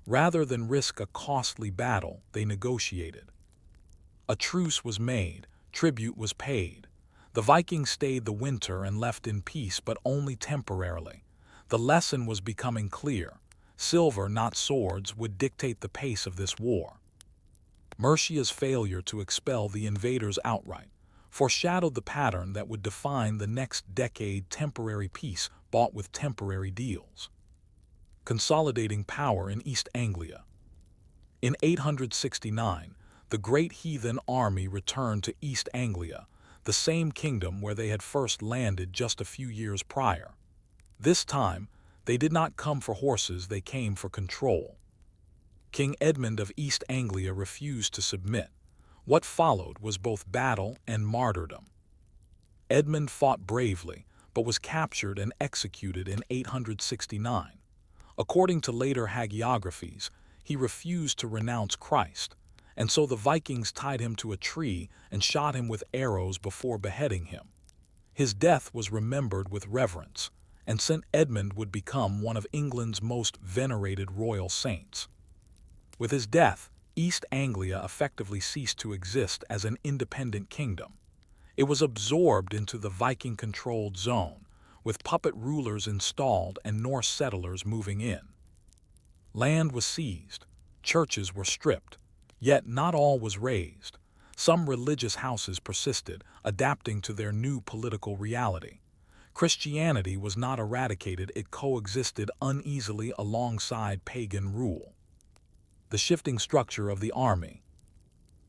Rather than risk a costly battle, they negotiated. A truce was made, tribute was paid. The Vikings stayed the winter and left in peace, but only temporarily. The lesson was becoming clear. Silver, not swords, would dictate the pace of this war. Mercia's failure to expel the invaders outright foreshadowed the pattern that would define the next decade: temporary peace bought with temporary deals. Consolidating power in East Anglia. In 869, the great heathen army returned to East Anglia, the same kingdom where they had first landed just a few years prior. This time, they did not come for horses, they came for control. King Edmund of East Anglia refused to submit. What followed was both battle and martyrdom. Edmund fought bravely, but was captured and executed in 869. According to later hagiographies, he refused to renounce Christ, and so the Vikings tied him to a tree and shot him with arrows before beheading him. His death was remembered with reverence, and St. Edmund would become one of England's most venerated royal saints. With his death, East Anglia effectively ceased to exist as an independent kingdom. It was absorbed into the Viking-controlled zone, with puppet rulers installed and Norse settlers moving in. Land was seized, churches were stripped, yet not all was razed. Some religious houses persisted, adapting to their new political reality. Christianity was not eradicated, it coexisted uneasily alongside pagan rule. The shifting structure of the army.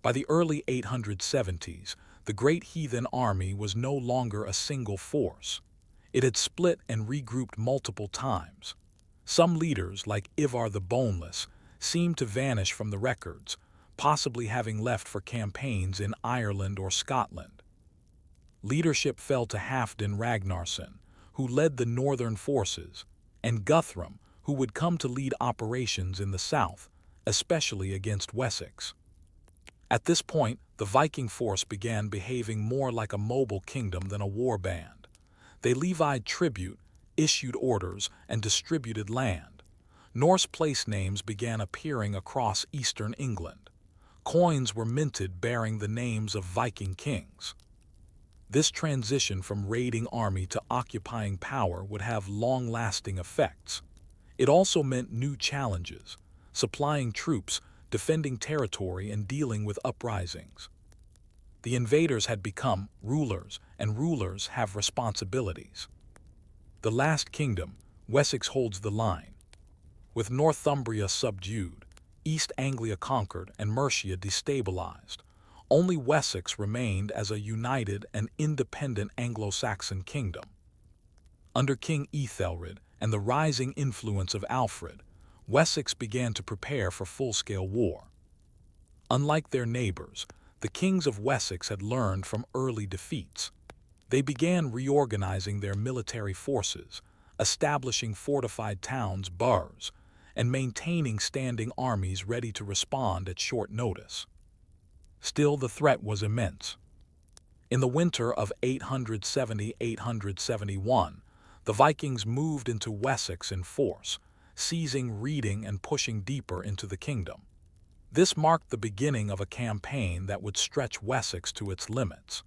By the early 870s, the great heathen army was no longer a single force. It had split and regrouped multiple times. Some leaders, like Ivar the Boneless, seemed to vanish from the records, possibly having left for campaigns in Ireland or Scotland. Leadership fell to Halfdan Ragnarsson, who led the northern forces, and Guthrum, who would come to lead operations in the south, especially against Wessex. At this point, the Viking force began behaving more like a mobile kingdom than a war band. They levied tribute, issued orders, and distributed land. Norse place names began appearing across eastern England. Coins were minted bearing the names of Viking kings. This transition from raiding army to occupying power would have long-lasting effects. It also meant new challenges: supplying troops, defending territory, and dealing with uprisings. The invaders had become rulers, and rulers have responsibilities. The last kingdom, Wessex, holds the line. With Northumbria subdued, East Anglia conquered, and Mercia destabilized, only Wessex remained as a united and independent Anglo-Saxon kingdom. Under King Ethelred and the rising influence of Alfred, Wessex began to prepare for full-scale war. Unlike their neighbors, the kings of Wessex had learned from early defeats. They began reorganizing their military forces, establishing fortified towns, boroughs, and maintaining standing armies ready to respond at short notice. Still, the threat was immense. In the winter of 870-871, the Vikings moved into Wessex in force, seizing Reading and pushing deeper into the kingdom. This marked the beginning of a campaign that would stretch Wessex to its limits.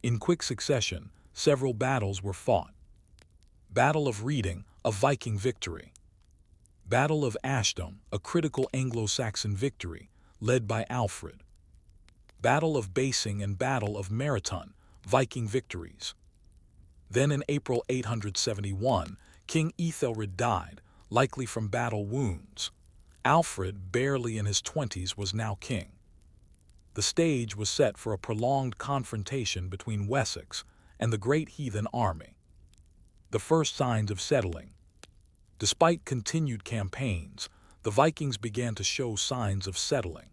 In quick succession, several battles were fought. Battle of Reading, a Viking victory. Battle of Ashdom, a critical Anglo-Saxon victory, led by Alfred. Battle of Basing and Battle of Meriton, Viking victories. Then in April 871, King Ethelred died, likely from battle wounds. Alfred, barely in his 20s, was now king. The stage was set for a prolonged confrontation between Wessex and the great heathen army. The first signs of settling. Despite continued campaigns, the Vikings began to show signs of settling.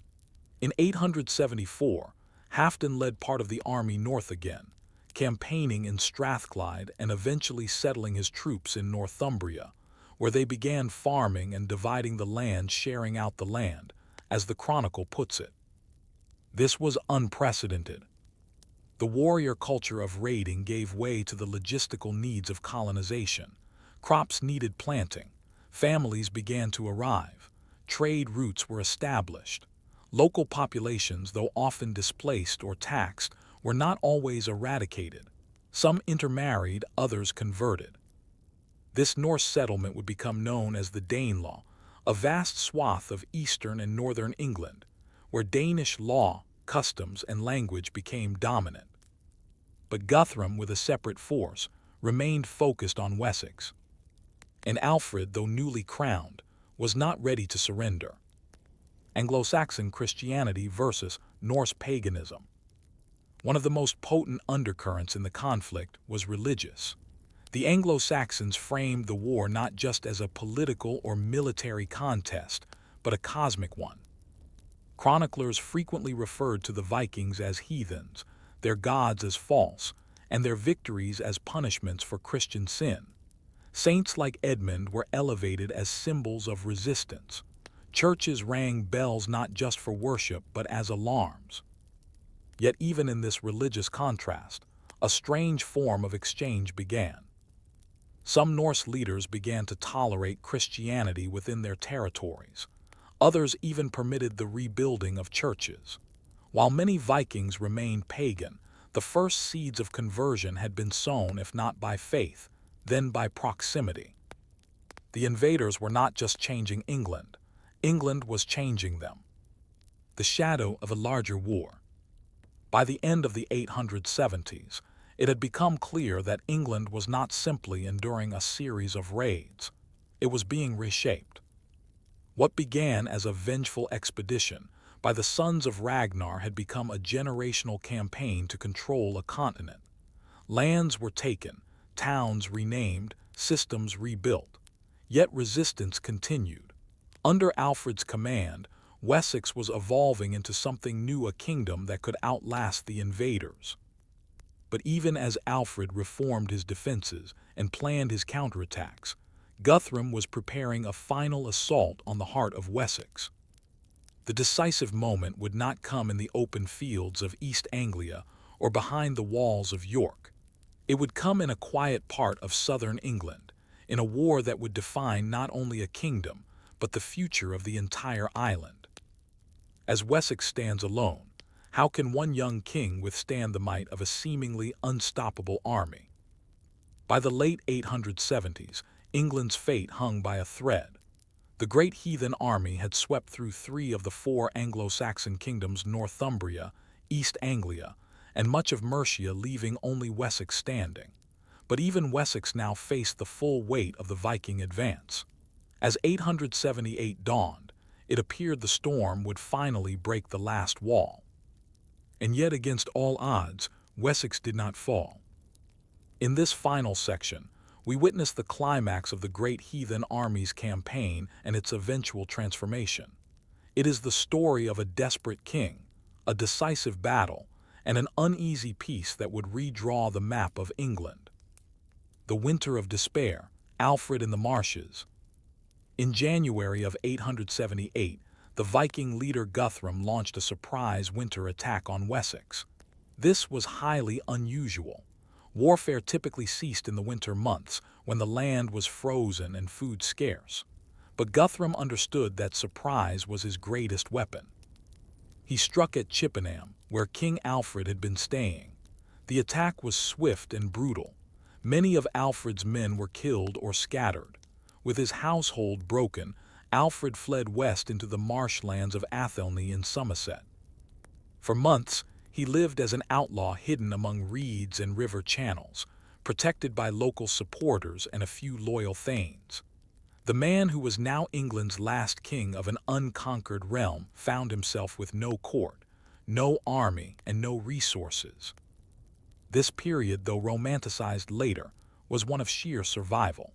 In 874, Halfdan led part of the army north again, campaigning in Strathclyde and eventually settling his troops in Northumbria, where they began farming and dividing the land, sharing out the land, as the chronicle puts it. This was unprecedented. The warrior culture of raiding gave way to the logistical needs of colonization. Crops needed planting, families began to arrive, trade routes were established. Local populations, though often displaced or taxed, were not always eradicated. Some intermarried, others converted. This Norse settlement would become known as the Danelaw, a vast swath of eastern and northern England, where Danish law, customs, and language became dominant. But Guthrum, with a separate force, remained focused on Wessex. And Alfred, though newly crowned, was not ready to surrender. Anglo-Saxon Christianity versus Norse paganism. One of the most potent undercurrents in the conflict was religious. The Anglo-Saxons framed the war not just as a political or military contest, but a cosmic one. Chroniclers frequently referred to the Vikings as heathens, their gods as false, and their victories as punishments for Christian sin. Saints like Edmund were elevated as symbols of resistance. Churches rang bells not just for worship but as alarms. Yet even in this religious contrast, a strange form of exchange began. Some Norse leaders began to tolerate Christianity within their territories. Others even permitted the rebuilding of churches. While many Vikings remained pagan, the first seeds of conversion had been sown, if not by faith, then by proximity. The invaders were not just changing England. England was changing them. The shadow of a larger war. By the end of the 870s, it had become clear that England was not simply enduring a series of raids. It was being reshaped. What began as a vengeful expedition by the sons of Ragnar had become a generational campaign to control a continent. Lands were taken, towns renamed, systems rebuilt. Yet resistance continued. Under Alfred's command, Wessex was evolving into something new, a kingdom that could outlast the invaders. But even as Alfred reformed his defenses and planned his counterattacks, Guthrum was preparing a final assault on the heart of Wessex. The decisive moment would not come in the open fields of East Anglia or behind the walls of York. It would come in a quiet part of southern England, in a war that would define not only a kingdom, but the future of the entire island. As Wessex stands alone, how can one young king withstand the might of a seemingly unstoppable army? By the late 870s, England's fate hung by a thread. The great heathen army had swept through 3 of the 4 Anglo-Saxon kingdoms, Northumbria, East Anglia, and much of Mercia, leaving only Wessex standing. But even Wessex now faced the full weight of the Viking advance. As 878 dawned, it appeared the storm would finally break the last wall. And yet, against all odds, Wessex did not fall. In this final section, we witness the climax of the great heathen army's campaign and its eventual transformation. It is the story of a desperate king, a decisive battle, and an uneasy peace that would redraw the map of England. The Winter of Despair, Alfred in the Marshes. In January of 878, the Viking leader Guthrum launched a surprise winter attack on Wessex. This was highly unusual. Warfare typically ceased in the winter months, when the land was frozen and food scarce. But Guthrum understood that surprise was his greatest weapon. He struck at Chippenham, where King Alfred had been staying. The attack was swift and brutal. Many of Alfred's men were killed or scattered. With his household broken, Alfred fled west into the marshlands of Athelney in Somerset. For months, he lived as an outlaw, hidden among reeds and river channels, protected by local supporters and a few loyal thanes. The man who was now England's last king of an unconquered realm found himself with no court, no army, and no resources. This period, though romanticized later, was one of sheer survival.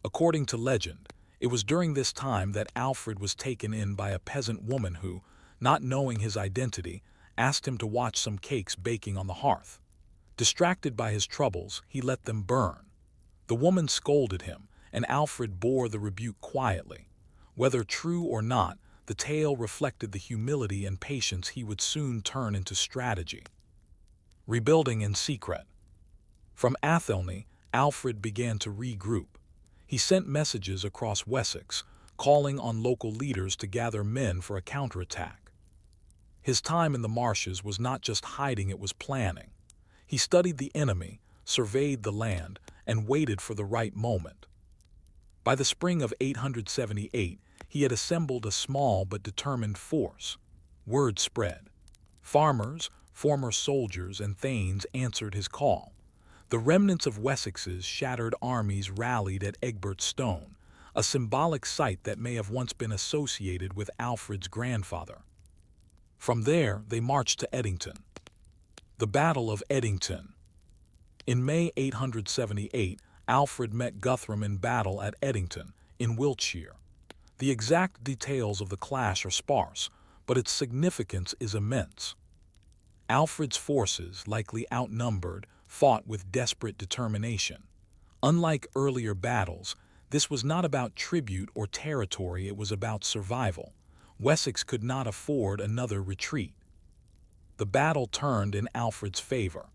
According to legend, it was during this time that Alfred was taken in by a peasant woman who, not knowing his identity, asked him to watch some cakes baking on the hearth. Distracted by his troubles, he let them burn. The woman scolded him, and Alfred bore the rebuke quietly. Whether true or not, the tale reflected the humility and patience he would soon turn into strategy. Rebuilding in secret. From Athelney, Alfred began to regroup. He sent messages across Wessex, calling on local leaders to gather men for a counterattack. His time in the marshes was not just hiding, it was planning. He studied the enemy, surveyed the land, and waited for the right moment. By the spring of 878, he had assembled a small but determined force. Word spread. Farmers, former soldiers, and thanes answered his call. The remnants of Wessex's shattered armies rallied at Egbert's Stone, a symbolic site that may have once been associated with Alfred's grandfather. From there, they marched to Edington. The Battle of Edington. In May 878, Alfred met Guthrum in battle at Edington, in Wiltshire. The exact details of the clash are sparse, but its significance is immense. Alfred's forces, likely outnumbered, fought with desperate determination. Unlike earlier battles, this was not about tribute or territory, it was about survival. Wessex could not afford another retreat. The battle turned in Alfred's favor.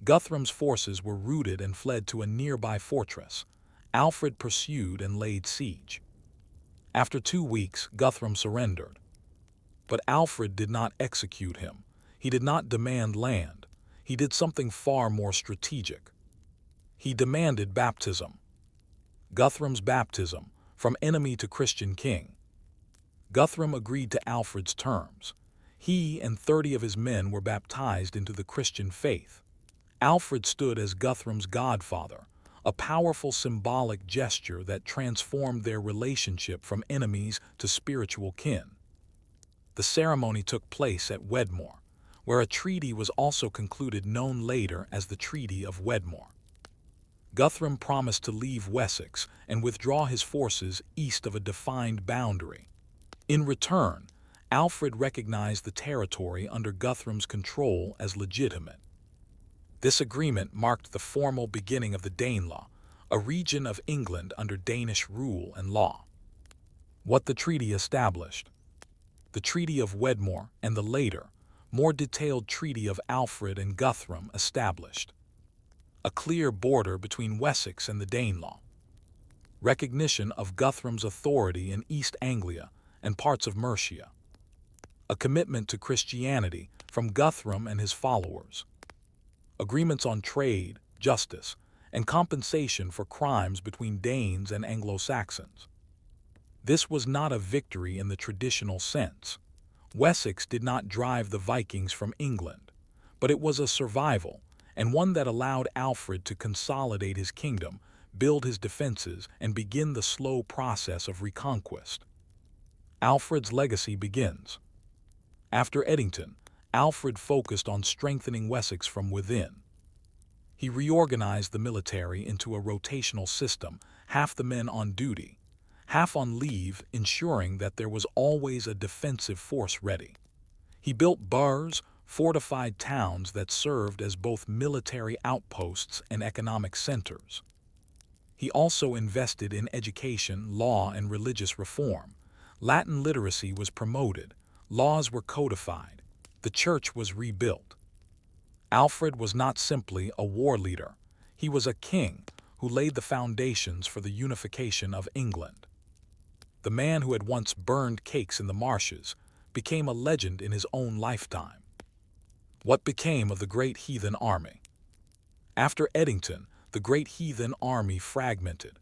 Guthrum's forces were routed and fled to a nearby fortress. Alfred pursued and laid siege. After 2 weeks, Guthrum surrendered. But Alfred did not execute him. He did not demand land. He did something far more strategic. He demanded baptism. Guthrum's baptism, from enemy to Christian king. Guthrum agreed to Alfred's terms. He and 30 of his men were baptized into the Christian faith. Alfred stood as Guthrum's godfather, a powerful symbolic gesture that transformed their relationship from enemies to spiritual kin. The ceremony took place at Wedmore, where a treaty was also concluded known later as the Treaty of Wedmore. Guthrum promised to leave Wessex and withdraw his forces east of a defined boundary. In return, Alfred recognized the territory under Guthrum's control as legitimate. This agreement marked the formal beginning of the Danelaw, a region of England under Danish rule and law. What the treaty established. The Treaty of Wedmore and the later, more detailed Treaty of Alfred and Guthrum established a clear border between Wessex and the Danelaw. Recognition of Guthrum's authority in East Anglia and parts of Mercia. A commitment to Christianity from Guthrum and his followers. Agreements on trade, justice, and compensation for crimes between Danes and Anglo-Saxons. This was not a victory in the traditional sense. Wessex did not drive the Vikings from England, but it was a survival, and one that allowed Alfred to consolidate his kingdom, build his defenses, and begin the slow process of reconquest. Alfred's legacy begins. After Edington, Alfred focused on strengthening Wessex from within. He reorganized the military into a rotational system, half the men on duty, half on leave, ensuring that there was always a defensive force ready. He built burghs, fortified towns that served as both military outposts and economic centers. He also invested in education, law, and religious reform. Latin literacy was promoted, laws were codified, the church was rebuilt. Alfred was not simply a war leader, he was a king who laid the foundations for the unification of England. The man who had once burned cakes in the marshes became a legend in his own lifetime. What became of the great heathen army? After Edington, the great heathen army fragmented.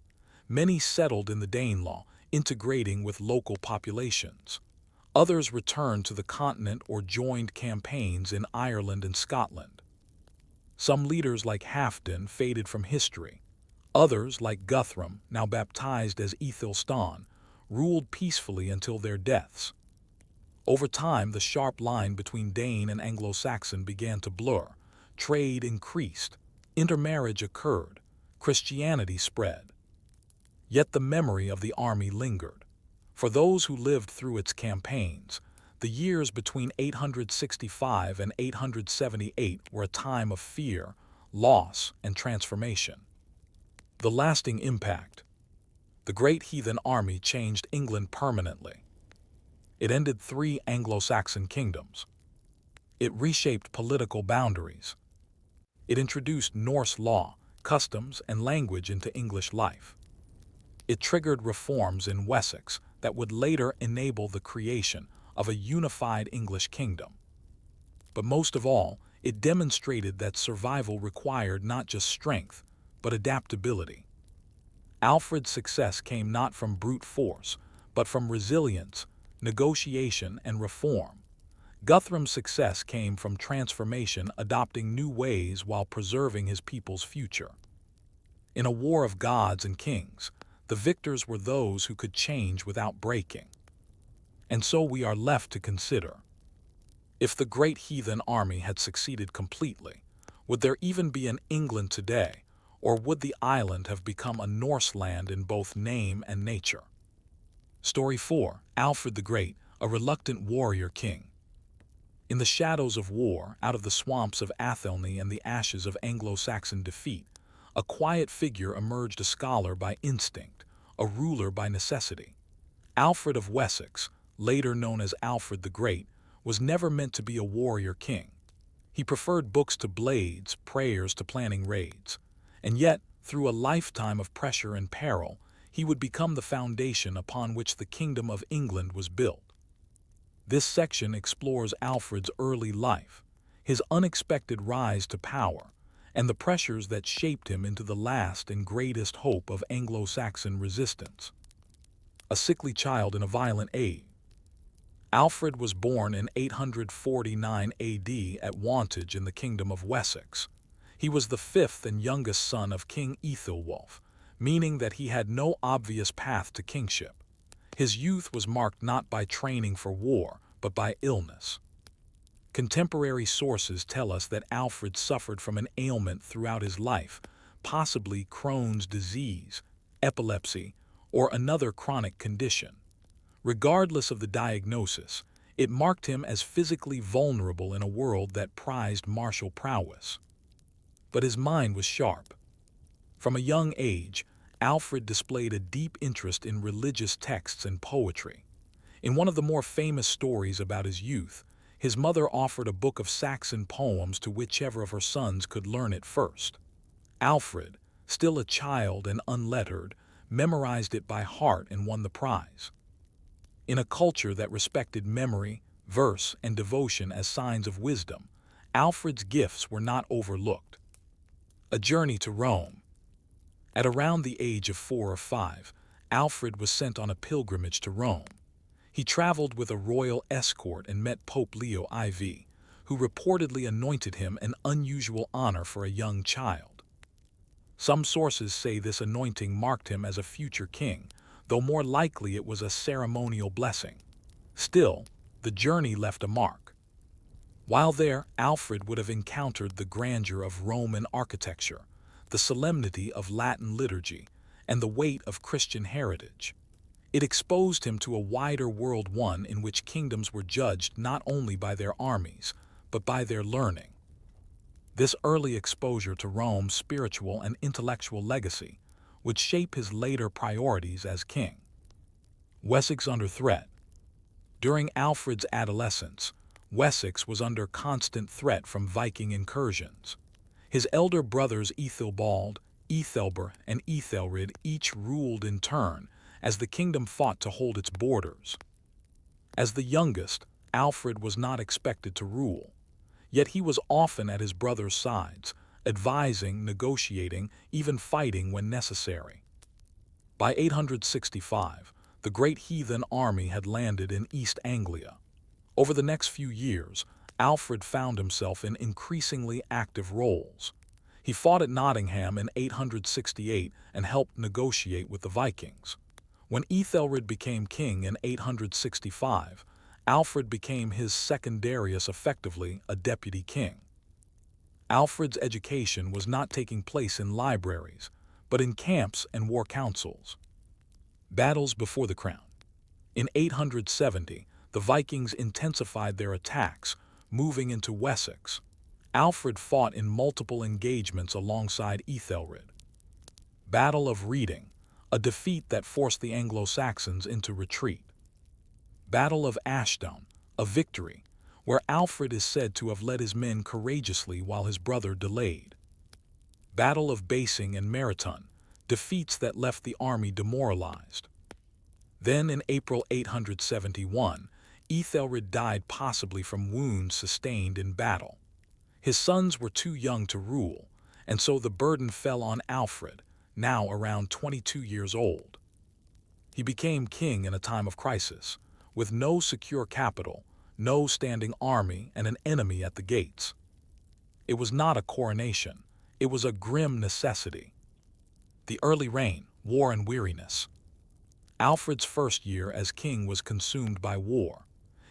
Many settled in the Danelaw, integrating with local populations. Others returned to the continent or joined campaigns in Ireland and Scotland. Some leaders like Halfdan faded from history. Others, like Guthrum, now baptized as Aethelstan, ruled peacefully until their deaths. Over time, the sharp line between Dane and Anglo-Saxon began to blur. Trade increased, intermarriage occurred, Christianity spread. Yet the memory of the army lingered. For those who lived through its campaigns, the years between 865 and 878 were a time of fear, loss, and transformation. The lasting impact. The great heathen army changed England permanently. It ended 3 Anglo-Saxon kingdoms. It reshaped political boundaries. It introduced Norse law, customs, and language into English life. It triggered reforms in Wessex that would later enable the creation of a unified English kingdom. But most of all, it demonstrated that survival required not just strength, but adaptability. Alfred's success came not from brute force, but from resilience, negotiation, and reform. Guthrum's success came from transformation, adopting new ways while preserving his people's future. In a war of gods and kings, the victors were those who could change without breaking. And so we are left to consider, if the great heathen army had succeeded completely, would there even be an England today, or would the island have become a Norse land in both name and nature? Story 4. Alfred the Great, a reluctant warrior king. In the shadows of war, out of the swamps of Athelney and the ashes of Anglo-Saxon defeat, a quiet figure emerged, a scholar by instinct, a ruler by necessity. Alfred of Wessex, later known as Alfred the Great, was never meant to be a warrior king. He preferred books to blades, prayers to planning raids. And yet, through a lifetime of pressure and peril, he would become the foundation upon which the Kingdom of England was built. This section explores Alfred's early life, his unexpected rise to power, and the pressures that shaped him into the last and greatest hope of Anglo-Saxon resistance. A sickly child in a violent age. Alfred was born in 849 AD at Wantage in the Kingdom of Wessex. He was the 5th and youngest son of King Ethelwulf, meaning that he had no obvious path to kingship. His youth was marked not by training for war, but by illness. Contemporary sources tell us that Alfred suffered from an ailment throughout his life, possibly Crohn's disease, epilepsy, or another chronic condition. Regardless of the diagnosis, it marked him as physically vulnerable in a world that prized martial prowess. But his mind was sharp. From a young age, Alfred displayed a deep interest in religious texts and poetry. In one of the more famous stories about his youth, his mother offered a book of Saxon poems to whichever of her sons could learn it first. Alfred, still a child and unlettered, memorized it by heart and won the prize. In a culture that respected memory, verse, and devotion as signs of wisdom, Alfred's gifts were not overlooked. A journey to Rome. At around the age of 4 or 5, Alfred was sent on a pilgrimage to Rome. He traveled with a royal escort and met Pope Leo IV, who reportedly anointed him an unusual honor for a young child. Some sources say this anointing marked him as a future king, though more likely it was a ceremonial blessing. Still, the journey left a mark. While there, Alfred would have encountered the grandeur of Roman architecture, the solemnity of Latin liturgy, and the weight of Christian heritage. It exposed him to a wider world, one in which kingdoms were judged not only by their armies, but by their learning. This early exposure to Rome's spiritual and intellectual legacy would shape his later priorities as king. Wessex under threat. During Alfred's adolescence, Wessex was under constant threat from Viking incursions. His elder brothers Ethelbald, Ethelber, and Ethelred each ruled in turn as the kingdom fought to hold its borders. As the youngest, Alfred was not expected to rule, yet he was often at his brothers' sides, advising, negotiating, even fighting when necessary. By 865, the great heathen army had landed in East Anglia. Over the next few years, Alfred found himself in increasingly active roles. He fought at Nottingham in 868 and helped negotiate with the Vikings. When Ethelred became king in 865, Alfred became his secondarius, effectively a deputy king. Alfred's education was not taking place in libraries, but in camps and war councils. Battles before the crown. In 870, the Vikings intensified their attacks, moving into Wessex. Alfred fought in multiple engagements alongside Ethelred. Battle of Reading, a defeat that forced the Anglo-Saxons into retreat. Battle of Ashdown, a victory, where Alfred is said to have led his men courageously while his brother delayed. Battle of Basing and Meriton, defeats that left the army demoralized. Then in April 871, Ethelred died possibly from wounds sustained in battle. His sons were too young to rule, and so the burden fell on Alfred, now around 22 years old. He became king in a time of crisis, with no secure capital, no standing army, and an enemy at the gates. It was not a coronation, it was a grim necessity. The early reign, war and weariness. Alfred's first year as king was consumed by war.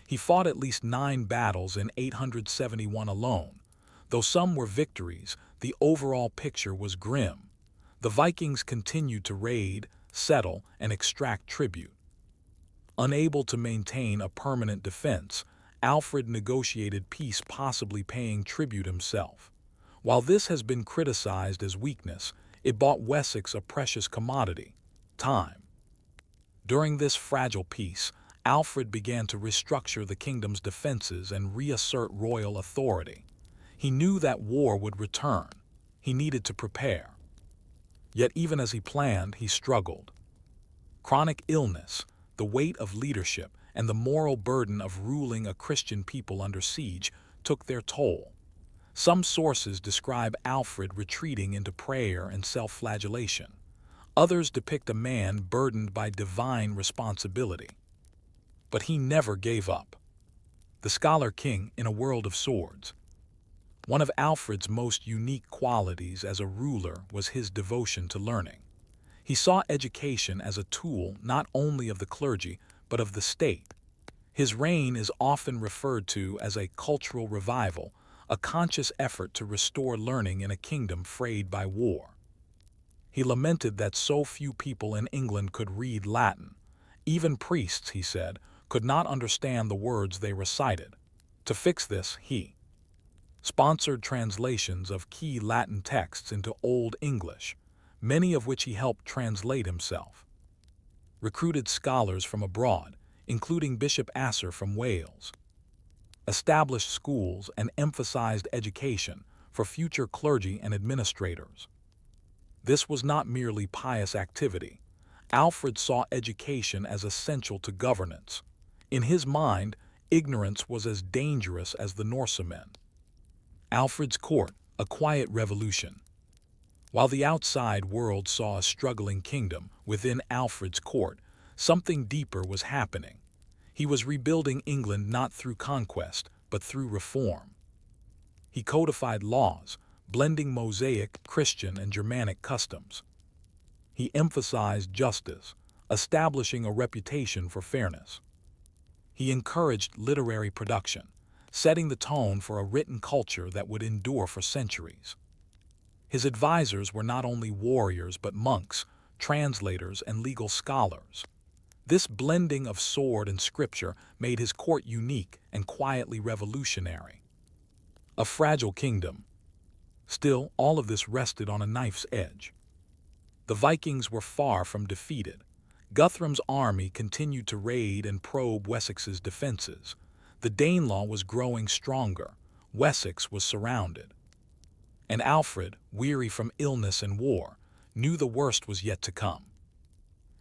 He fought at least 9 battles in 871 alone. Though some were victories, the overall picture was grim. The Vikings continued to raid, settle, and extract tribute. Unable to maintain a permanent defense, Alfred negotiated peace, possibly paying tribute himself. While this has been criticized as weakness, it bought Wessex a precious commodity: time. During this fragile peace, Alfred began to restructure the kingdom's defenses and reassert royal authority. He knew that war would return. He needed to prepare. Yet even as he planned, he struggled. Chronic illness, the weight of leadership, and the moral burden of ruling a Christian people under siege took their toll. Some sources describe Alfred retreating into prayer and self-flagellation. Others depict a man burdened by divine responsibility. But he never gave up. The scholar king in a world of swords. One of Alfred's most unique qualities as a ruler was his devotion to learning. He saw education as a tool not only of the clergy, but of the state. His reign is often referred to as a cultural revival, a conscious effort to restore learning in a kingdom frayed by war. He lamented that so few people in England could read Latin. Even priests, he said, could not understand the words they recited. To fix this, he sponsored translations of key Latin texts into Old English, many of which he helped translate himself. Recruited scholars from abroad, including Bishop Asser from Wales. Established schools and emphasized education for future clergy and administrators. This was not merely pious activity. Alfred saw education as essential to governance. In his mind, ignorance was as dangerous as the Norsemen. Alfred's court, a quiet revolution. While the outside world saw a struggling kingdom, within Alfred's court, something deeper was happening. He was rebuilding England not through conquest, but through reform. He codified laws, blending Mosaic, Christian, and Germanic customs. He emphasized justice, establishing a reputation for fairness. He encouraged literary production, setting the tone for a written culture that would endure for centuries. His advisors were not only warriors but monks, translators, and legal scholars. This blending of sword and scripture made his court unique and quietly revolutionary. A fragile kingdom. Still, all of this rested on a knife's edge. The Vikings were far from defeated. Guthrum's army continued to raid and probe Wessex's defenses. The Danelaw was growing stronger. Wessex was surrounded. And Alfred, weary from illness and war, knew the worst was yet to come.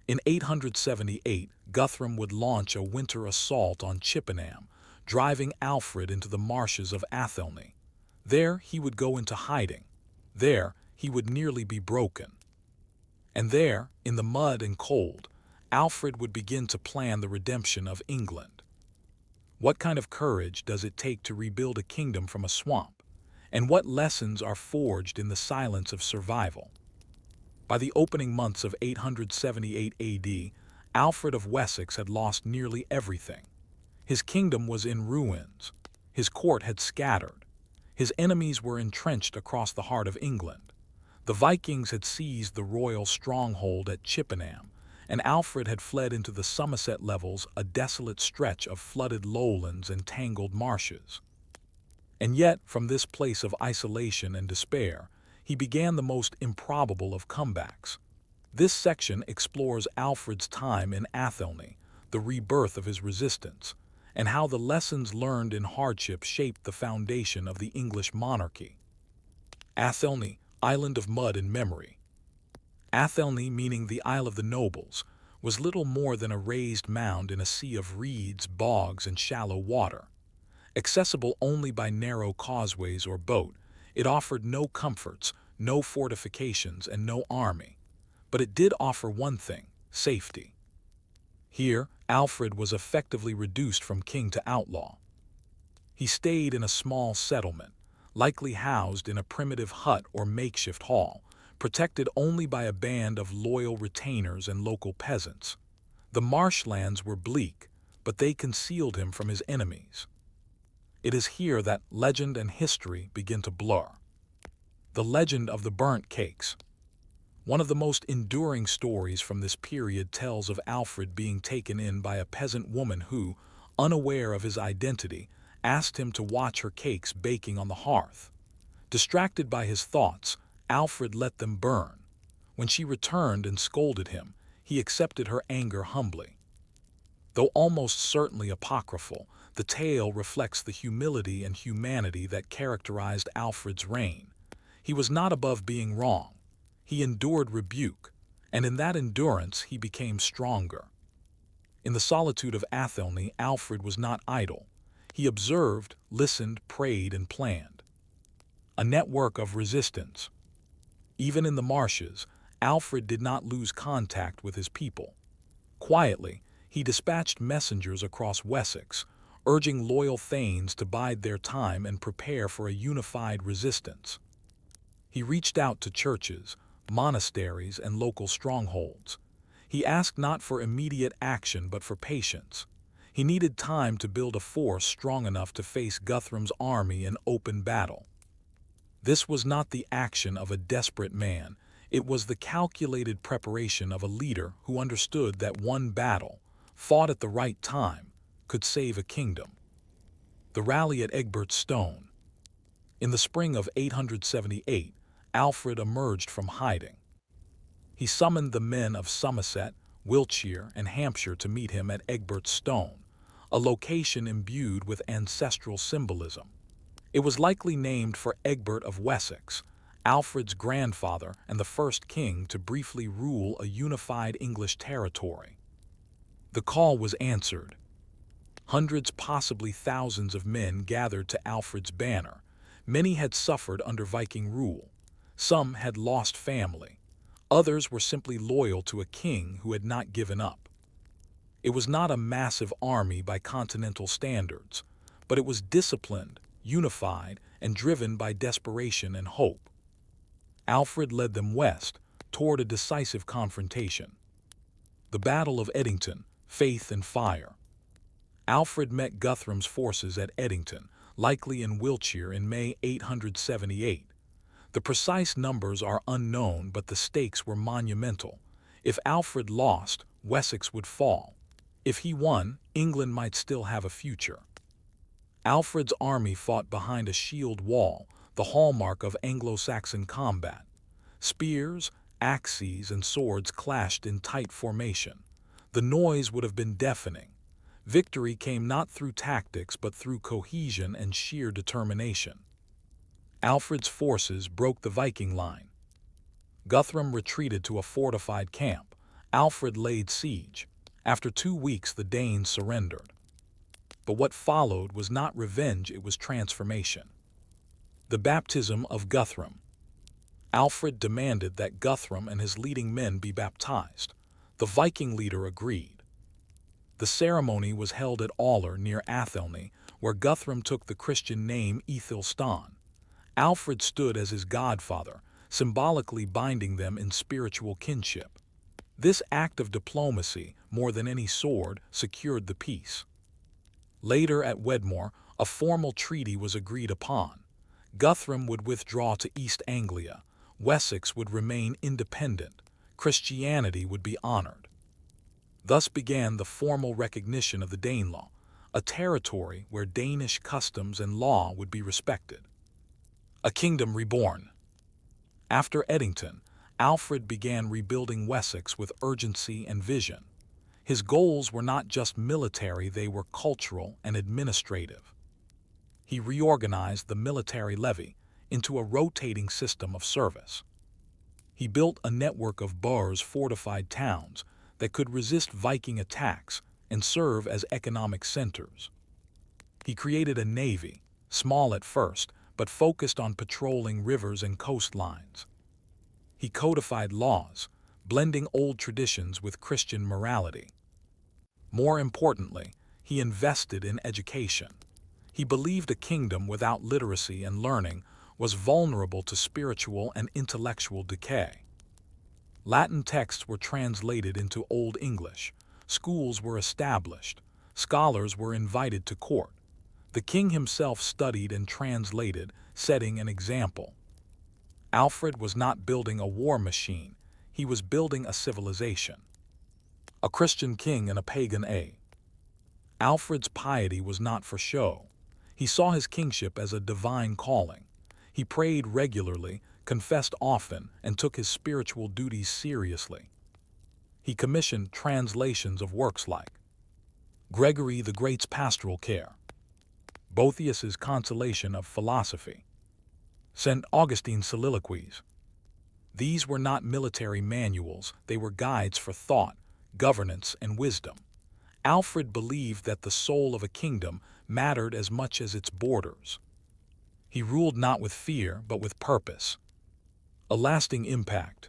In 878, Guthrum would launch a winter assault on Chippenham, driving Alfred into the marshes of Athelney. There he would go into hiding. There he would nearly be broken. And there, in the mud and cold, Alfred would begin to plan the redemption of England. What kind of courage does it take to rebuild a kingdom from a swamp? And what lessons are forged in the silence of survival? By the opening months of 878 AD, Alfred of Wessex had lost nearly everything. His kingdom was in ruins. His court had scattered. His enemies were entrenched across the heart of England. The Vikings had seized the royal stronghold at Chippenham, and Alfred had fled into the Somerset levels, a desolate stretch of flooded lowlands and tangled marshes. And yet, from this place of isolation and despair, he began the most improbable of comebacks. This section explores Alfred's time in Athelney, the rebirth of his resistance, and how the lessons learned in hardship shaped the foundation of the English monarchy. Athelney, Island of Mud and Memory. Athelney, meaning the Isle of the Nobles, was little more than a raised mound in a sea of reeds, bogs, and shallow water. Accessible only by narrow causeways or boat, it offered no comforts, no fortifications, and no army. But it did offer one thing: safety. Here, Alfred was effectively reduced from king to outlaw. He stayed in a small settlement, likely housed in a primitive hut or makeshift hall, protected only by a band of loyal retainers and local peasants. The marshlands were bleak, but they concealed him from his enemies. It is here that legend and history begin to blur. The legend of the burnt cakes. One of the most enduring stories from this period tells of Alfred being taken in by a peasant woman who, unaware of his identity, asked him to watch her cakes baking on the hearth. Distracted by his thoughts, Alfred let them burn. When she returned and scolded him, he accepted her anger humbly. Though almost certainly apocryphal, the tale reflects the humility and humanity that characterized Alfred's reign. He was not above being wrong. He endured rebuke, and in that endurance he became stronger. In the solitude of Athelney, Alfred was not idle. He observed, listened, prayed, and planned. A network of resistance. Even in the marshes, Alfred did not lose contact with his people. Quietly, he dispatched messengers across Wessex, urging loyal thanes to bide their time and prepare for a unified resistance. He reached out to churches, monasteries, and local strongholds. He asked not for immediate action but for patience. He needed time to build a force strong enough to face Guthrum's army in open battle. This was not the action of a desperate man. It was the calculated preparation of a leader who understood that one battle, fought at the right time, could save a kingdom. The rally at Egbert's Stone. In the spring of 878, Alfred emerged from hiding. He summoned the men of Somerset, Wiltshire, and Hampshire to meet him at Egbert's Stone, a location imbued with ancestral symbolism. It was likely named for Egbert of Wessex, Alfred's grandfather and the first king to briefly rule a unified English territory. The call was answered. Hundreds, possibly thousands of men gathered to Alfred's banner. Many had suffered under Viking rule. Some had lost family. Others were simply loyal to a king who had not given up. It was not a massive army by continental standards, but it was disciplined, unified, and driven by desperation and hope. Alfred led them west, toward a decisive confrontation. The Battle of Edington, Faith and Fire. Alfred met Guthrum's forces at Edington, likely in Wiltshire, in May 878. The precise numbers are unknown, but the stakes were monumental. If Alfred lost, Wessex would fall. If he won, England might still have a future. Alfred's army fought behind a shield wall, the hallmark of Anglo-Saxon combat. Spears, axes, and swords clashed in tight formation. The noise would have been deafening. Victory came not through tactics but through cohesion and sheer determination. Alfred's forces broke the Viking line. Guthrum retreated to a fortified camp. Alfred laid siege. After 2 weeks, the Danes surrendered. But what followed was not revenge, it was transformation. The baptism of Guthrum. Alfred demanded that Guthrum and his leading men be baptized. The Viking leader agreed. The ceremony was held at Aller near Athelney, where Guthrum took the Christian name Ethelstan. Alfred stood as his godfather, symbolically binding them in spiritual kinship. This act of diplomacy, more than any sword, secured the peace. Later at Wedmore, a formal treaty was agreed upon. Guthrum would withdraw to East Anglia. Wessex would remain independent. Christianity would be honored. Thus began the formal recognition of the Danelaw, a territory where Danish customs and law would be respected. A kingdom reborn. After Edington, Alfred began rebuilding Wessex with urgency and vision. His goals were not just military, they were cultural and administrative. He reorganized the military levy into a rotating system of service. He built a network of burhs, fortified towns, that could resist Viking attacks and serve as economic centers. He created a navy, small at first, but focused on patrolling rivers and coastlines. He codified laws, blending old traditions with Christian morality. More importantly, he invested in education. He believed a kingdom without literacy and learning was vulnerable to spiritual and intellectual decay. Latin texts were translated into Old English, schools were established, scholars were invited to court. The king himself studied and translated, setting an example. Alfred was not building a war machine, he was building a civilization. A Christian king and a pagan age. Alfred's piety was not for show. He saw his kingship as a divine calling. He prayed regularly, confessed often, and took his spiritual duties seriously. He commissioned translations of works like Gregory the Great's Pastoral Care, Boethius's Consolation of Philosophy, St. Augustine's Soliloquies. These were not military manuals, they were guides for thought, governance, and wisdom. Alfred believed that the soul of a kingdom mattered as much as its borders. He ruled not with fear, but with purpose. A lasting impact.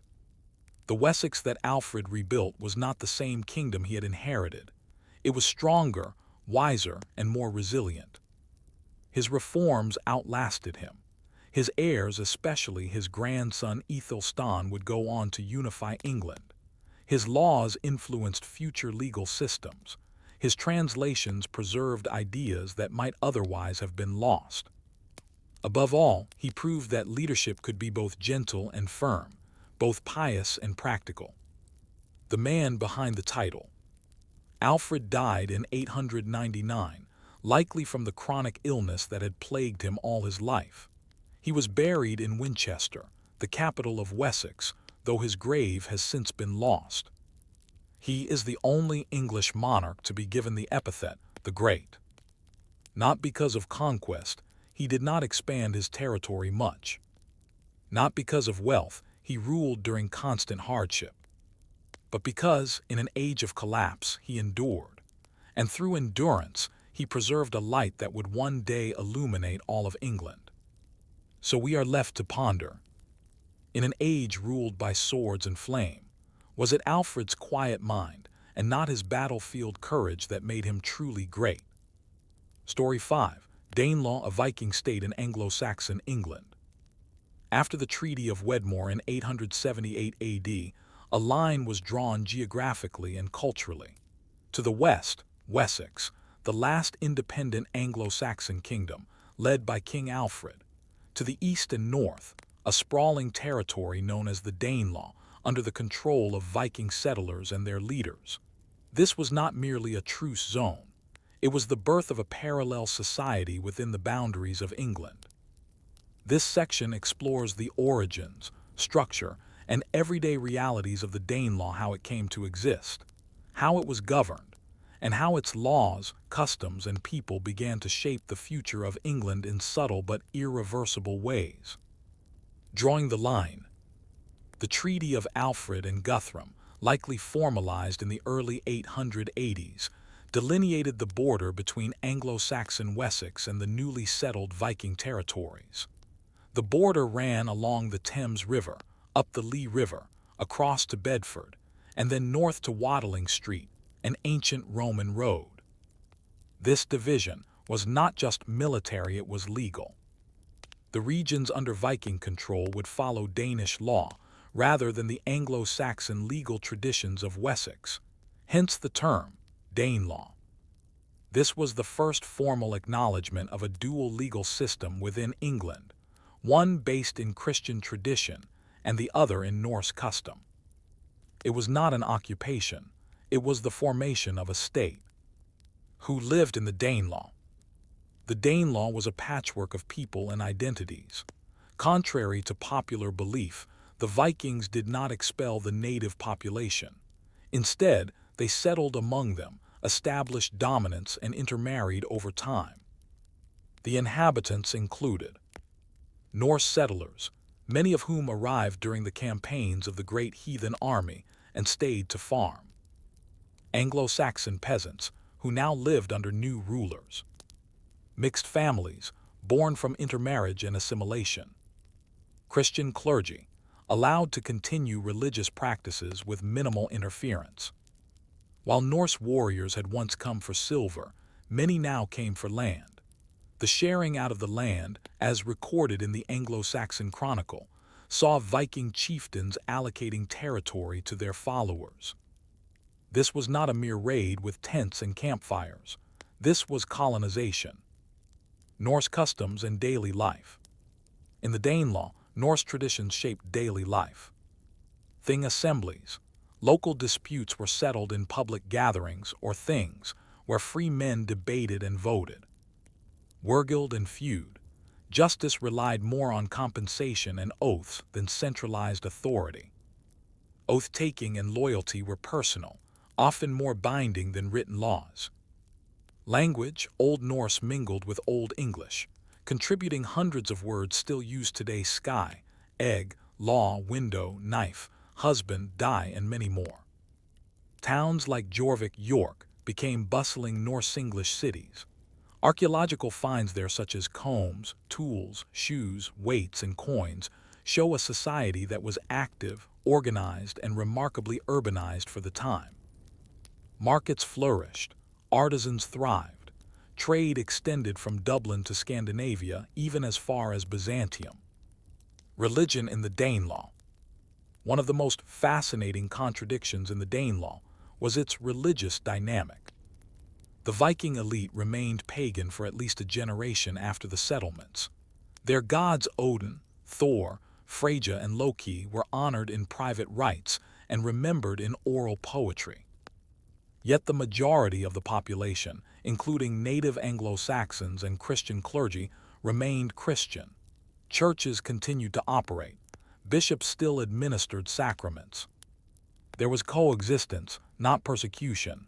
The Wessex that Alfred rebuilt was not the same kingdom he had inherited. It was stronger, wiser, and more resilient. His reforms outlasted him. His heirs, especially his grandson Ethelstan, would go on to unify England. His laws influenced future legal systems. His translations preserved ideas that might otherwise have been lost. Above all, he proved that leadership could be both gentle and firm, both pious and practical. The man behind the title. Alfred died in 899, likely from the chronic illness that had plagued him all his life. He was buried in Winchester, the capital of Wessex, though his grave has since been lost. He is the only English monarch to be given the epithet, the Great. Not because of conquest, he did not expand his territory much. Not because of wealth, he ruled during constant hardship. But because, in an age of collapse, he endured. And through endurance, he preserved a light that would one day illuminate all of England. So we are left to ponder. In an age ruled by swords and flame, was it Alfred's quiet mind and not his battlefield courage that made him truly great? Story 5. Danelaw, a Viking state in Anglo-Saxon England. After the Treaty of Wedmore in 878 AD, a line was drawn geographically and culturally. To the west, Wessex, the last independent Anglo-Saxon kingdom, led by King Alfred. To the east and north, a sprawling territory known as the Danelaw, under the control of Viking settlers and their leaders. This was not merely a truce zone. It was the birth of a parallel society within the boundaries of England. This section explores the origins, structure, and everyday realities of the Danelaw, how it came to exist, how it was governed, and how its laws, customs, and people began to shape the future of England in subtle but irreversible ways. Drawing the line. The Treaty of Alfred and Guthrum, likely formalized in the early 880s, delineated the border between Anglo-Saxon Wessex and the newly settled Viking territories. The border ran along the Thames River, up the Lee River, across to Bedford, and then north to Watling Street, an ancient Roman road. This division was not just military, it was legal. The regions under Viking control would follow Danish law, rather than the Anglo-Saxon legal traditions of Wessex, hence the term, Danelaw. This was the first formal acknowledgement of a dual legal system within England, one based in Christian tradition and the other in Norse custom. It was not an occupation, it was the formation of a state. Who lived in the Danelaw? The Danelaw was a patchwork of people and identities. Contrary to popular belief, the Vikings did not expel the native population. Instead, they settled among them, established dominance, and intermarried over time. The inhabitants included Norse settlers, many of whom arrived during the campaigns of the Great Heathen Army and stayed to farm. Anglo-Saxon peasants, who now lived under new rulers. Mixed families, born from intermarriage and assimilation. Christian clergy, allowed to continue religious practices with minimal interference. While Norse warriors had once come for silver, many now came for land. The sharing out of the land, as recorded in the Anglo-Saxon Chronicle, saw Viking chieftains allocating territory to their followers. This was not a mere raid with tents and campfires. This was colonization. Norse customs and daily life. In the Danelaw, Norse traditions shaped daily life. Thing assemblies. Local disputes were settled in public gatherings or things, where free men debated and voted. Wergild and feud. Justice relied more on compensation and oaths than centralized authority. Oath-taking and loyalty were personal, often more binding than written laws. Language, Old Norse mingled with Old English, contributing hundreds of words still used today: sky, egg, law, window, knife, husband, die, and many more. Towns like Jorvik, York, became bustling Norse-English cities. Archaeological finds there, such as combs, tools, shoes, weights, and coins, show a society that was active, organized, and remarkably urbanized for the time. Markets flourished, artisans thrived, trade extended from Dublin to Scandinavia, even as far as Byzantium. Religion in the Danelaw. One of the most fascinating contradictions in the Danelaw was its religious dynamic. The Viking elite remained pagan for at least a generation after the settlements. Their gods Odin, Thor, Freyja, and Loki were honored in private rites and remembered in oral poetry. Yet the majority of the population, including native Anglo-Saxons and Christian clergy, remained Christian. Churches continued to operate. Bishops still administered sacraments. There was coexistence, not persecution.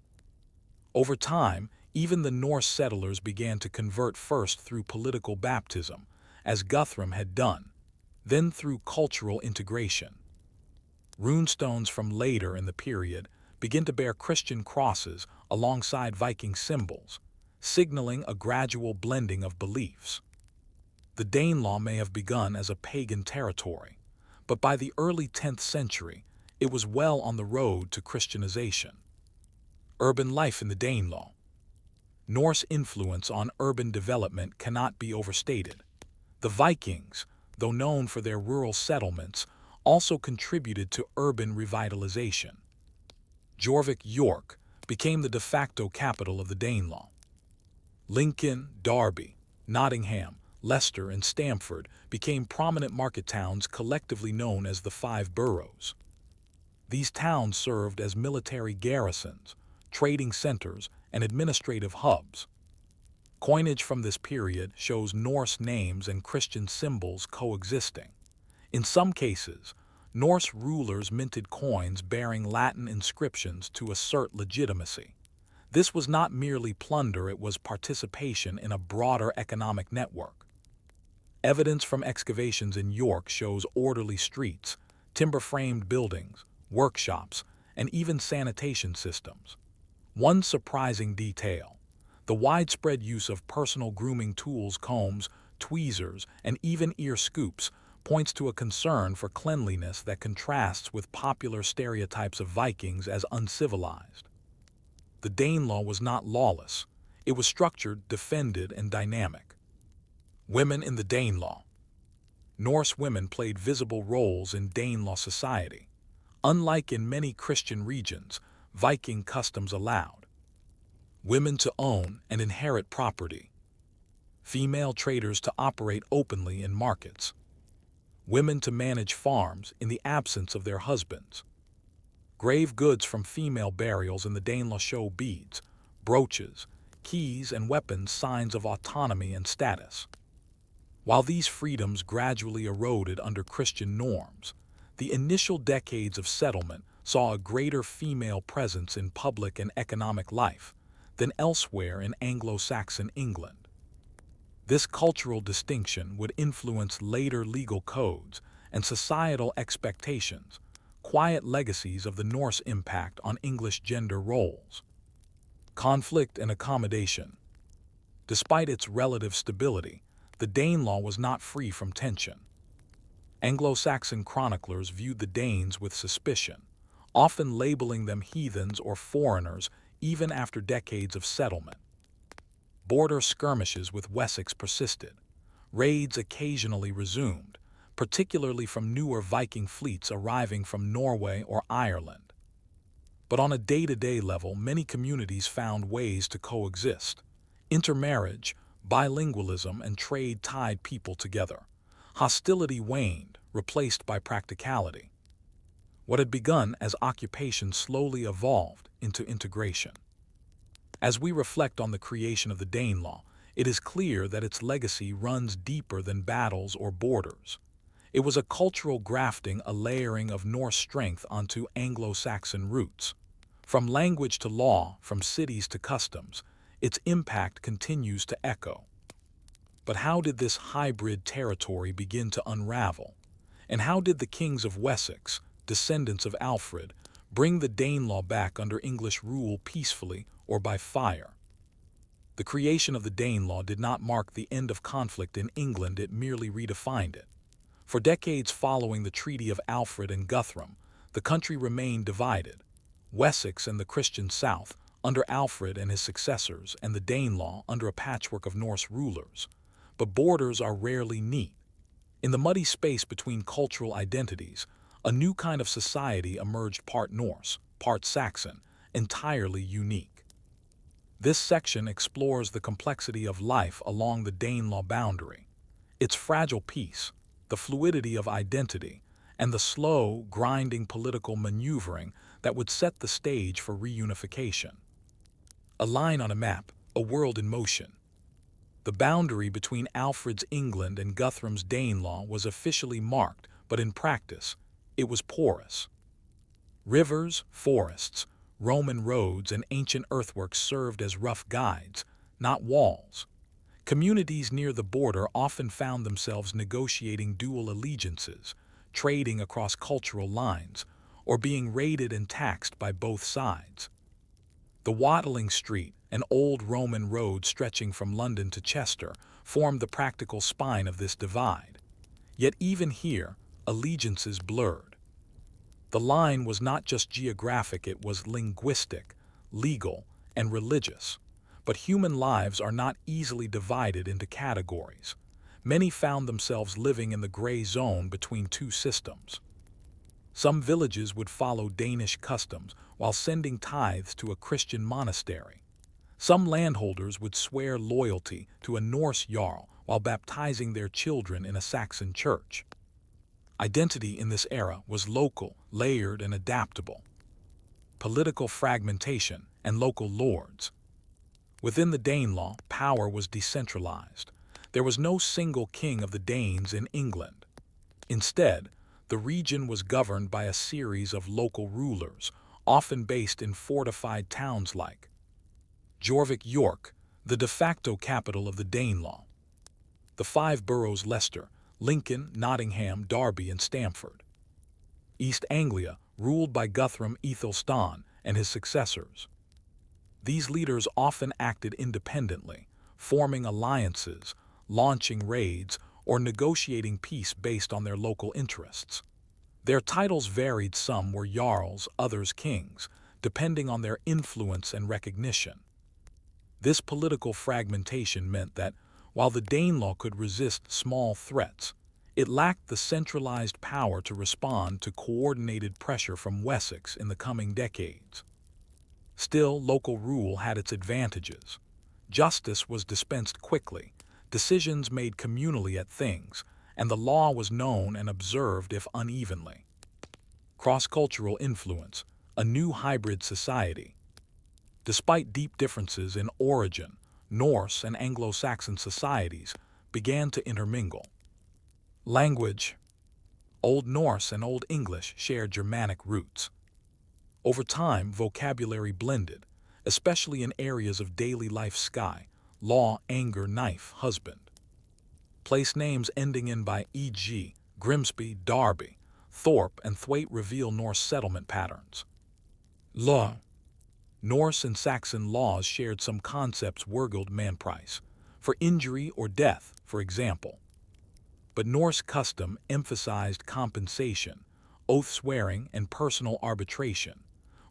Over time, even the Norse settlers began to convert, first through political baptism, as Guthrum had done, then through cultural integration. Runestones from later in the period begin to bear Christian crosses alongside Viking symbols, signaling a gradual blending of beliefs. The Danelaw may have begun as a pagan territory, but by the early 10th century, it was well on the road to Christianization. Urban life in the Danelaw. Norse influence on urban development cannot be overstated. The Vikings, though known for their rural settlements, also contributed to urban revitalization. Jorvik, York, became the de facto capital of the Danelaw. Lincoln, Derby, Nottingham, Leicester, and Stamford became prominent market towns collectively known as the Five Boroughs. These towns served as military garrisons, trading centers, and administrative hubs. Coinage from this period shows Norse names and Christian symbols coexisting. In some cases, Norse rulers minted coins bearing Latin inscriptions to assert legitimacy. This was not merely plunder, it was participation in a broader economic network. Evidence from excavations in York shows orderly streets, timber-framed buildings, workshops, and even sanitation systems. One surprising detail: the widespread use of personal grooming tools, combs, tweezers, and even ear scoops, points to a concern for cleanliness that contrasts with popular stereotypes of Vikings as uncivilized. The Danelaw was not lawless. It was structured, defended, and dynamic. Women in the Danelaw. Norse women played visible roles in Danelaw society. Unlike in many Christian regions, Viking customs allowed women to own and inherit property, female traders to operate openly in markets, women to manage farms in the absence of their husbands. Grave goods from female burials in the Danelaw show beads, brooches, keys, and weapons, signs of autonomy and status. While these freedoms gradually eroded under Christian norms, The initial decades of settlement saw a greater female presence in public and economic life than elsewhere in Anglo-Saxon England. This cultural distinction would influence later legal codes and societal expectations, quiet legacies of the Norse impact on English gender roles. Conflict and accommodation. Despite its relative stability, the Danelaw was not free from tension. Anglo-Saxon chroniclers viewed the Danes with suspicion, often labeling them heathens or foreigners even after decades of settlement. Border skirmishes with Wessex persisted. Raids occasionally resumed, particularly from newer Viking fleets arriving from Norway or Ireland. But on a day-to-day level, many communities found ways to coexist. Intermarriage, bilingualism, and trade tied people together. Hostility waned, replaced by practicality. What had begun as occupation slowly evolved into integration. As we reflect on the creation of the Danelaw, it is clear that its legacy runs deeper than battles or borders. It was a cultural grafting, a layering of Norse strength onto Anglo-Saxon roots. From language to law, from cities to customs, its impact continues to echo. But how did this hybrid territory begin to unravel? And how did the kings of Wessex, descendants of Alfred, bring the Danelaw back under English rule peacefully or by fire? The creation of the Danelaw did not mark the end of conflict in England, it merely redefined it. For decades following the Treaty of Alfred and Guthrum, the country remained divided. Wessex and the Christian South under Alfred and his successors, and the Danelaw under a patchwork of Norse rulers. But borders are rarely neat. In the muddy space between cultural identities, a new kind of society emerged, part Norse, part Saxon, entirely unique. This section explores the complexity of life along the Danelaw boundary, its fragile peace, the fluidity of identity, and the slow, grinding political maneuvering that would set the stage for reunification. A line on a map, a world in motion. The boundary between Alfred's England and Guthrum's Danelaw was officially marked, but in practice, it was porous. Rivers, forests, Roman roads, and ancient earthworks served as rough guides, not walls. Communities near the border often found themselves negotiating dual allegiances, trading across cultural lines, or being raided and taxed by both sides. The Watling Street, an old Roman road stretching from London to Chester, formed the practical spine of this divide. Yet even here, allegiances blurred. The line was not just geographic, it was linguistic, legal, and religious. But human lives are not easily divided into categories. Many found themselves living in the gray zone between two systems. Some villages would follow Danish customs while sending tithes to a Christian monastery. Some landholders would swear loyalty to a Norse jarl while baptizing their children in a Saxon church. Identity in this era was local, layered, and adaptable. Political fragmentation and local lords. Within the Danelaw, power was decentralized. There was no single king of the Danes in England. Instead, the region was governed by a series of local rulers, often based in fortified towns like Jorvik, York, the de facto capital of the Danelaw. The five boroughs Leicester, Lincoln, Nottingham, Derby, and Stamford. East Anglia, ruled by Guthrum Ethelstan and his successors. These leaders often acted independently, forming alliances, launching raids, or negotiating peace based on their local interests. Their titles varied, some were jarls, others kings, depending on their influence and recognition. This political fragmentation meant that, while the Danelaw could resist small threats, it lacked the centralized power to respond to coordinated pressure from Wessex in the coming decades. Still, local rule had its advantages. Justice was dispensed quickly, decisions made communally at things, and the law was known and observed if unevenly. Cross-cultural influence, a new hybrid society. Despite deep differences in origin, Norse and Anglo-Saxon societies began to intermingle. Language. Old Norse and Old English shared Germanic roots. Over time, vocabulary blended, especially in areas of daily life: sky, law, anger, knife, husband. Place names ending in by e.g., Grimsby, Derby, Thorpe, and Thwaite reveal Norse settlement patterns. Law. Norse and Saxon laws shared some concepts: wergild, manprice, for injury or death, for example. But Norse custom emphasized compensation, oath-swearing, and personal arbitration,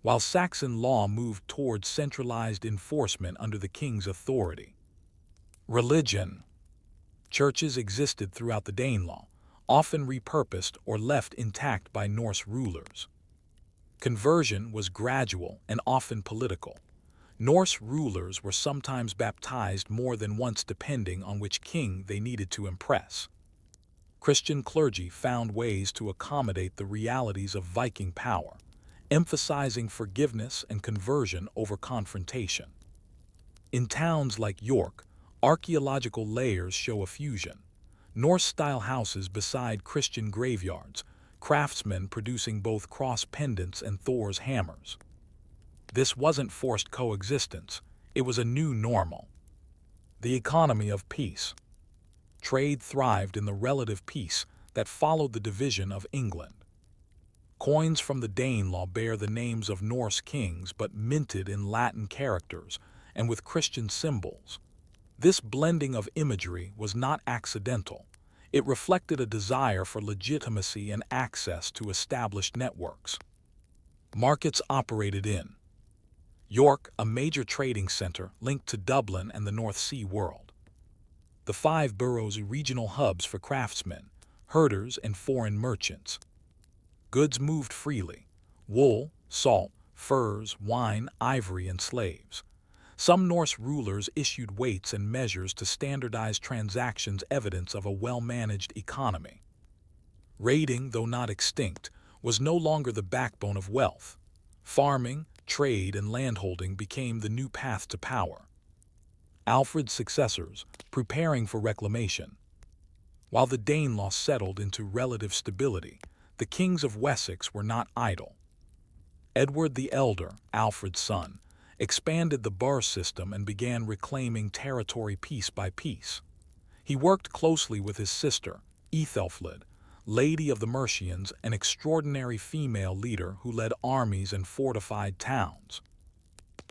while Saxon law moved towards centralized enforcement under the king's authority. Religion. Churches existed throughout the Danelaw, often repurposed or left intact by Norse rulers. Conversion was gradual and often political. Norse rulers were sometimes baptized more than once depending on which king they needed to impress. Christian clergy found ways to accommodate the realities of Viking power, emphasizing forgiveness and conversion over confrontation. In towns like York, archaeological layers show a fusion: Norse-style houses beside Christian graveyards, craftsmen producing both cross pendants and Thor's hammers. This wasn't forced coexistence, it was a new normal. The economy of peace. Trade thrived in the relative peace that followed the division of England. Coins from the Danelaw bear the names of Norse kings but minted in Latin characters and with Christian symbols. This blending of imagery was not accidental. It reflected a desire for legitimacy and access to established networks. Markets operated in York, a major trading center linked to Dublin and the North Sea world. The 5 boroughs, regional hubs for craftsmen, herders, and foreign merchants. Goods moved freely: wool, salt, furs, wine, ivory, and slaves. Some Norse rulers issued weights and measures to standardize transactions, evidence of a well-managed economy. Raiding, though not extinct, was no longer the backbone of wealth. Farming, trade, and landholding became the new path to power. Alfred's successors, preparing for reclamation. While the Danelaw settled into relative stability, the kings of Wessex were not idle. Edward the Elder, Alfred's son, expanded the burgh system and began reclaiming territory piece by piece. He worked closely with his sister, Ethelfled, Lady of the Mercians, an extraordinary female leader who led armies and fortified towns.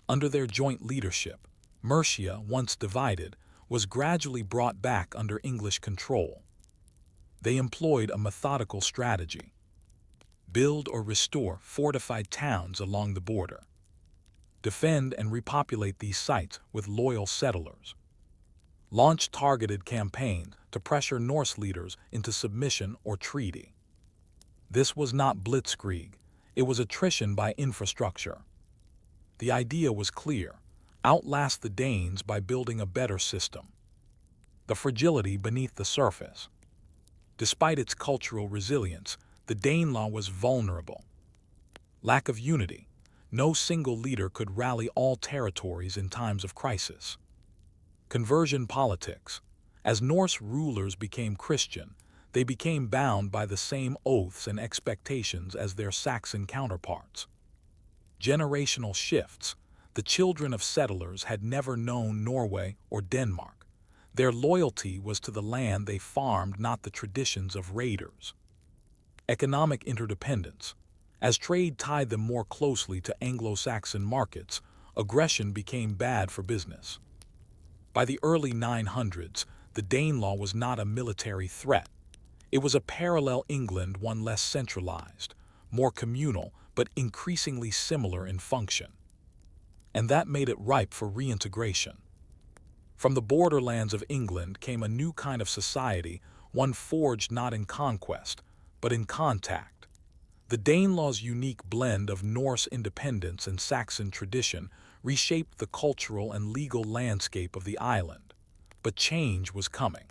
Under their joint leadership, Mercia, once divided, was gradually brought back under English control. They employed a methodical strategy: build or restore fortified towns along the border. Defend and repopulate these sites with loyal settlers. Launch targeted campaigns to pressure Norse leaders into submission or treaty. This was not blitzkrieg, it was attrition by infrastructure. The idea was clear: outlast the Danes by building a better system. The fragility beneath the surface. Despite its cultural resilience, the Danelaw was vulnerable. Lack of unity. No single leader could rally all territories in times of crisis. Conversion politics. As Norse rulers became Christian, they became bound by the same oaths and expectations as their Saxon counterparts. Generational shifts. The children of settlers had never known Norway or Denmark. Their loyalty was to the land they farmed, not the traditions of raiders. Economic interdependence. As trade tied them more closely to Anglo-Saxon markets, aggression became bad for business. By the early 900s, the Danelaw was not a military threat. It was a parallel England, one less centralized, more communal, but increasingly similar in function. And that made it ripe for reintegration. From the borderlands of England came a new kind of society, one forged not in conquest, but in contact. The Danelaw's unique blend of Norse independence and Saxon tradition reshaped the cultural and legal landscape of the island. But change was coming.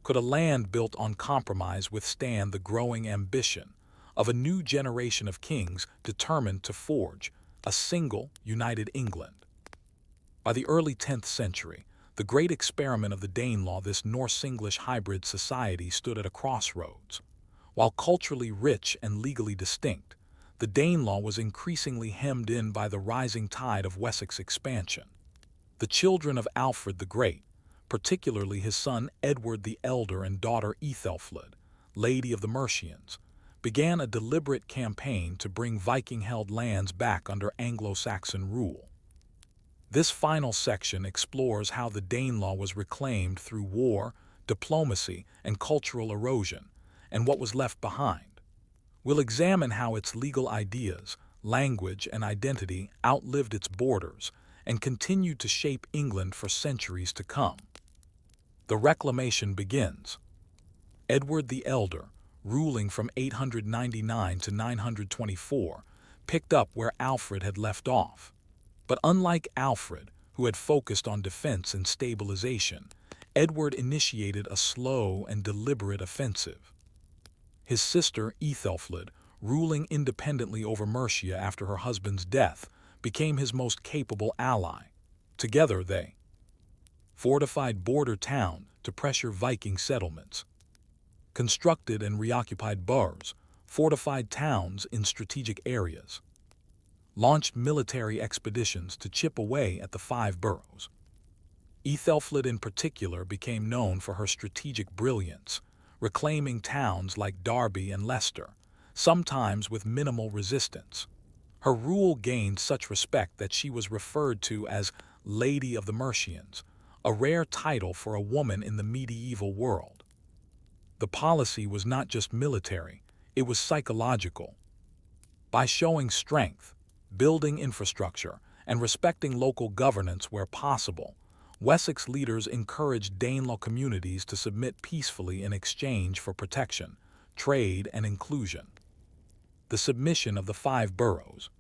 Could a land built on compromise withstand the growing ambition of a new generation of kings determined to forge a single, united England? By the early 10th century, the great experiment of the Danelaw, this Norse-English hybrid society, stood at a crossroads. While culturally rich and legally distinct, the Danelaw was increasingly hemmed in by the rising tide of Wessex expansion. The children of Alfred the Great, particularly his son Edward the Elder and daughter Ethelfled, Lady of the Mercians, began a deliberate campaign to bring Viking-held lands back under Anglo-Saxon rule. This final section explores how the Danelaw was reclaimed through war, diplomacy, and cultural erosion, and what was left behind. We'll examine how its legal ideas, language, and identity outlived its borders and continued to shape England for centuries to come. The reclamation begins. Edward the Elder, ruling from 899 to 924, picked up where Alfred had left off. But unlike Alfred, who had focused on defense and stabilization, Edward initiated a slow and deliberate offensive. His sister Ethelfled, ruling independently over Mercia after her husband's death, became his most capable ally. Together they fortified border towns to pressure Viking settlements, constructed and reoccupied boroughs, fortified towns in strategic areas, launched military expeditions to chip away at the five boroughs. Ethelfled in particular became known for her strategic brilliance, reclaiming towns like Derby and Leicester, sometimes with minimal resistance. Her rule gained such respect that she was referred to as Lady of the Mercians, a rare title for a woman in the medieval world. The policy was not just military, it was psychological. By showing strength, building infrastructure, and respecting local governance where possible, Wessex leaders encouraged Danelaw communities to submit peacefully in exchange for protection, trade, and inclusion. The submission of the five boroughs.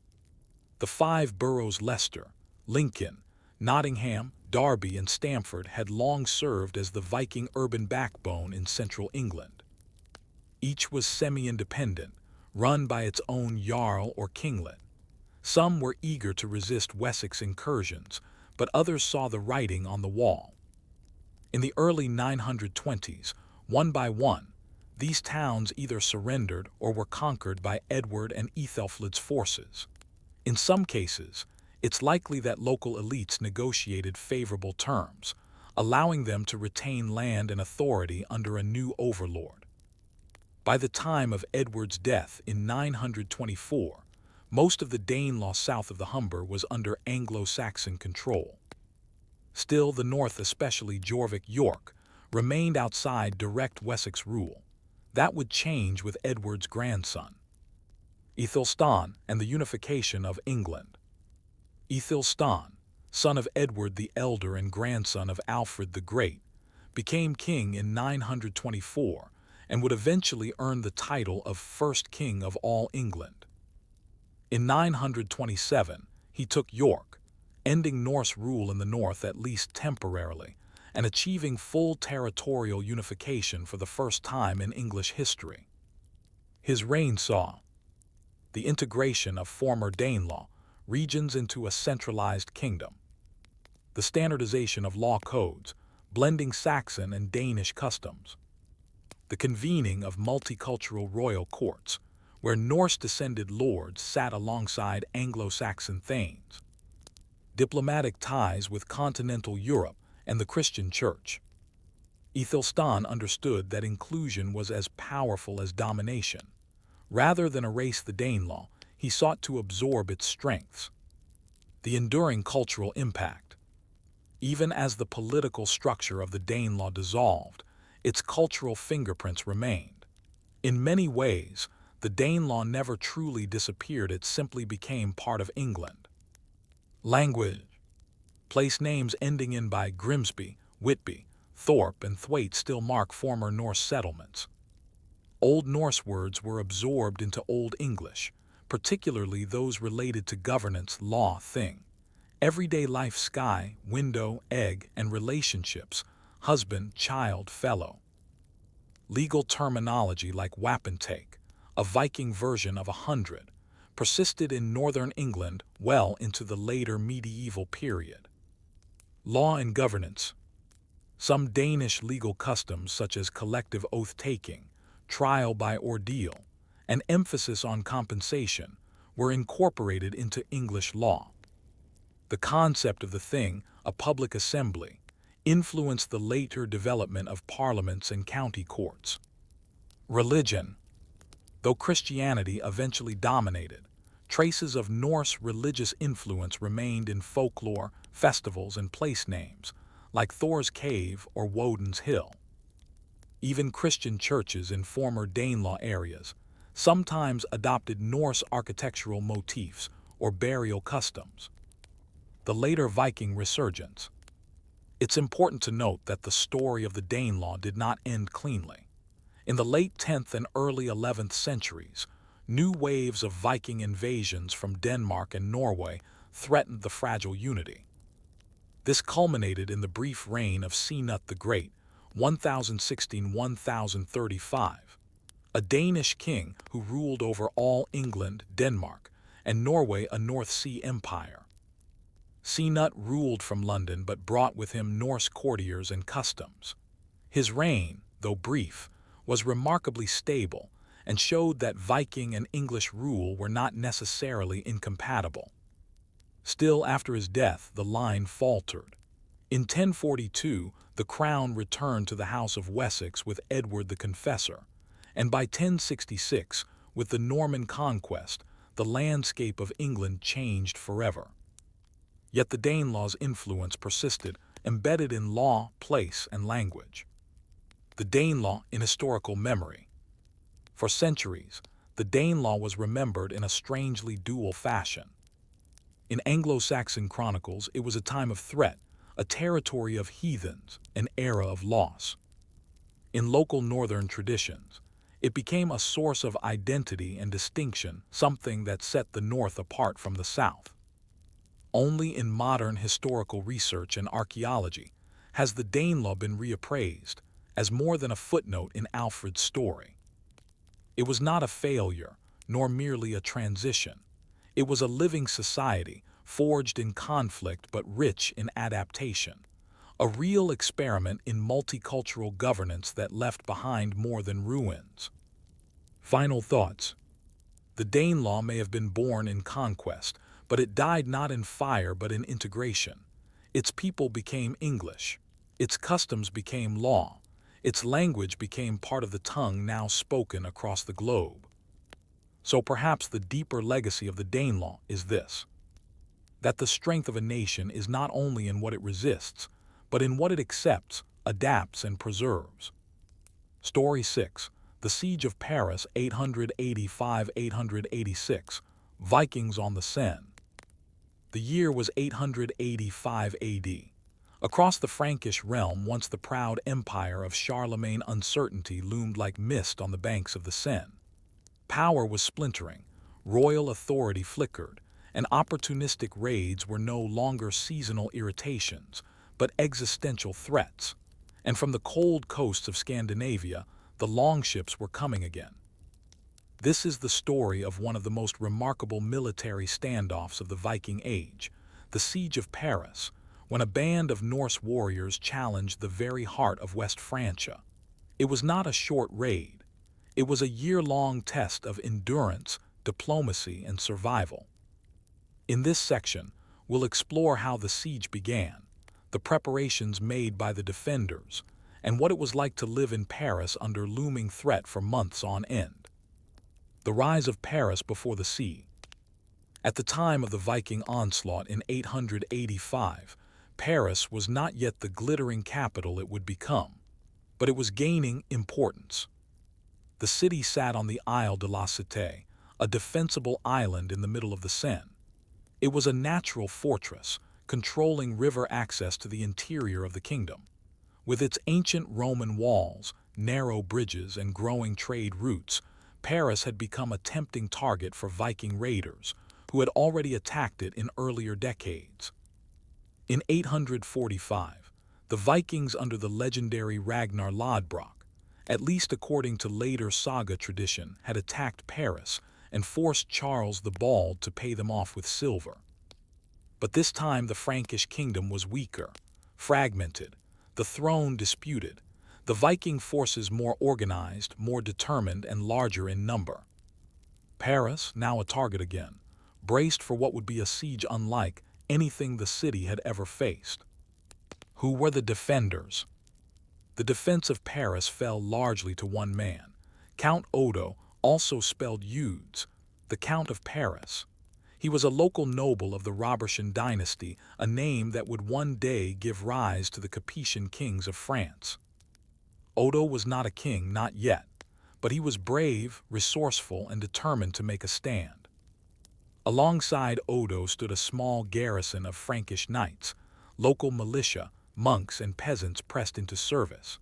The five boroughs Leicester, Lincoln, Nottingham, Derby, and Stamford had long served as the Viking urban backbone in central England. Each was semi-independent, run by its own jarl or kinglet. Some were eager to resist Wessex incursions, but others saw the writing on the wall. In the early 920s, one by one, these towns either surrendered or were conquered by Edward and Ethelfled's forces. In some cases, it's likely that local elites negotiated favorable terms, allowing them to retain land and authority under a new overlord. By the time of Edward's death in 924, most of the Danelaw south of the Humber was under Anglo-Saxon control. Still, the north, especially Jorvik York, remained outside direct Wessex rule. That would change with Edward's grandson, Aethelstan, and the unification of England. Aethelstan, son of Edward the Elder and grandson of Alfred the Great, became king in 924 and would eventually earn the title of first king of all England. In 927, he took York, ending Norse rule in the north at least temporarily, and achieving full territorial unification for the first time in English history. His reign saw the integration of former Danelaw regions into a centralized kingdom, the standardization of law codes, blending Saxon and Danish customs, the convening of multicultural royal courts, where Norse-descended lords sat alongside Anglo-Saxon thanes, diplomatic ties with continental Europe and the Christian Church. Aethelstan understood that inclusion was as powerful as domination. Rather than erase the Danelaw, he sought to absorb its strengths. The enduring cultural impact. Even as the political structure of the Danelaw dissolved, its cultural fingerprints remained. In many ways, the Danelaw never truly disappeared, it simply became part of England. Language. Place names ending in by Grimsby, Whitby, Thorpe, and Thwaite still mark former Norse settlements. Old Norse words were absorbed into Old English, particularly those related to governance, law, thing, everyday life, sky, window, egg, and relationships, husband, child, fellow. Legal terminology like wapentake, a Viking version of 100, persisted in northern England well into the later medieval period. Law and governance. Some Danish legal customs, such as collective oath-taking, trial by ordeal, and emphasis on compensation were incorporated into English law. The concept of the thing, a public assembly, influenced the later development of parliaments and county courts. Religion. Though Christianity eventually dominated, traces of Norse religious influence remained in folklore, festivals, and place names, like Thor's Cave or Woden's Hill. Even Christian churches in former Danelaw areas sometimes adopted Norse architectural motifs or burial customs. The later Viking resurgence. It's important to note that the story of the Danelaw did not end cleanly. In the late 10th and early 11th centuries, new waves of Viking invasions from Denmark and Norway threatened the fragile unity. This culminated in the brief reign of Cnut the Great, 1016–1035, a Danish king who ruled over all England, Denmark, and Norway, a North Sea empire. Cnut ruled from London but brought with him Norse courtiers and customs. His reign, though brief, was remarkably stable and showed that Viking and English rule were not necessarily incompatible. Still, after his death, the line faltered. In 1042, the crown returned to the House of Wessex with Edward the Confessor, and by 1066, with the Norman conquest, the landscape of England changed forever. Yet the Danelaw's influence persisted, embedded in law, place, and language. The Danelaw in historical memory. For centuries, the Danelaw was remembered in a strangely dual fashion. In Anglo-Saxon chronicles, it was a time of threat, a territory of heathens, an era of loss. In local northern traditions, it became a source of identity and distinction, something that set the North apart from the South. Only in modern historical research and archaeology has the Danelaw been reappraised as more than a footnote in Alfred's story. It was not a failure, nor merely a transition. It was a living society, forged in conflict but rich in adaptation, a real experiment in multicultural governance that left behind more than ruins. Final thoughts. The Danelaw may have been born in conquest, but it died not in fire but in integration. Its people became English. Its customs became law. Its language became part of the tongue now spoken across the globe. So perhaps the deeper legacy of the Danelaw is this: that the strength of a nation is not only in what it resists, but in what it accepts, adapts, and preserves. Story 6. The Siege of Paris, 885–886. Vikings on the Seine. The year was 885 AD. Across the Frankish realm, once the proud empire of Charlemagne, uncertainty loomed like mist on the banks of the Seine. Power was splintering, royal authority flickered, and opportunistic raids were no longer seasonal irritations, but existential threats. And from the cold coasts of Scandinavia, the longships were coming again. This is the story of one of the most remarkable military standoffs of the Viking Age, the Siege of Paris, when a band of Norse warriors challenged the very heart of West Francia. It was not a short raid. It was a year-long test of endurance, diplomacy, and survival. In this section, we'll explore how the siege began, the preparations made by the defenders, and what it was like to live in Paris under looming threat for months on end. The rise of Paris before the siege. At the time of the Viking onslaught in 885, Paris was not yet the glittering capital it would become, but it was gaining importance. The city sat on the Isle de la Cité, a defensible island in the middle of the Seine. It was a natural fortress, controlling river access to the interior of the kingdom. With its ancient Roman walls, narrow bridges, and growing trade routes, Paris had become a tempting target for Viking raiders, who had already attacked it in earlier decades. In 845, the Vikings under the legendary Ragnar Lodbrok, at least according to later saga tradition, had attacked Paris and forced Charles the Bald to pay them off with silver. But this time the Frankish kingdom was weaker, fragmented, the throne disputed. the Viking forces more organized, more determined, and larger in number. Paris, now a target again, braced for what would be a siege unlike anything the city had ever faced. Who were the defenders? The defense of Paris fell largely to one man, Count Odo, also spelled Eudes, the Count of Paris. He was a local noble of the Robertian dynasty, a name that would one day give rise to the Capetian kings of France. Odo was not a king, not yet, but he was brave, resourceful, and determined to make a stand. Alongside Odo stood a small garrison of Frankish knights, local militia, monks, and peasants pressed into service.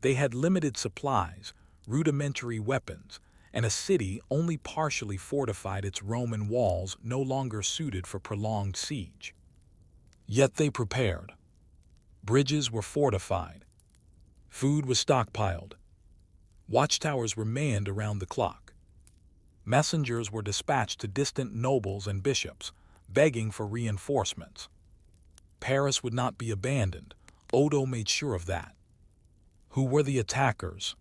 They had limited supplies, rudimentary weapons, and a city only partially fortified, its Roman walls no longer suited for prolonged siege. Yet they prepared. Bridges were fortified. Food was stockpiled. Watchtowers were manned around the clock. Messengers were dispatched to distant nobles and bishops, begging for reinforcements. Paris would not be abandoned. Odo made sure of that. Who were the attackers?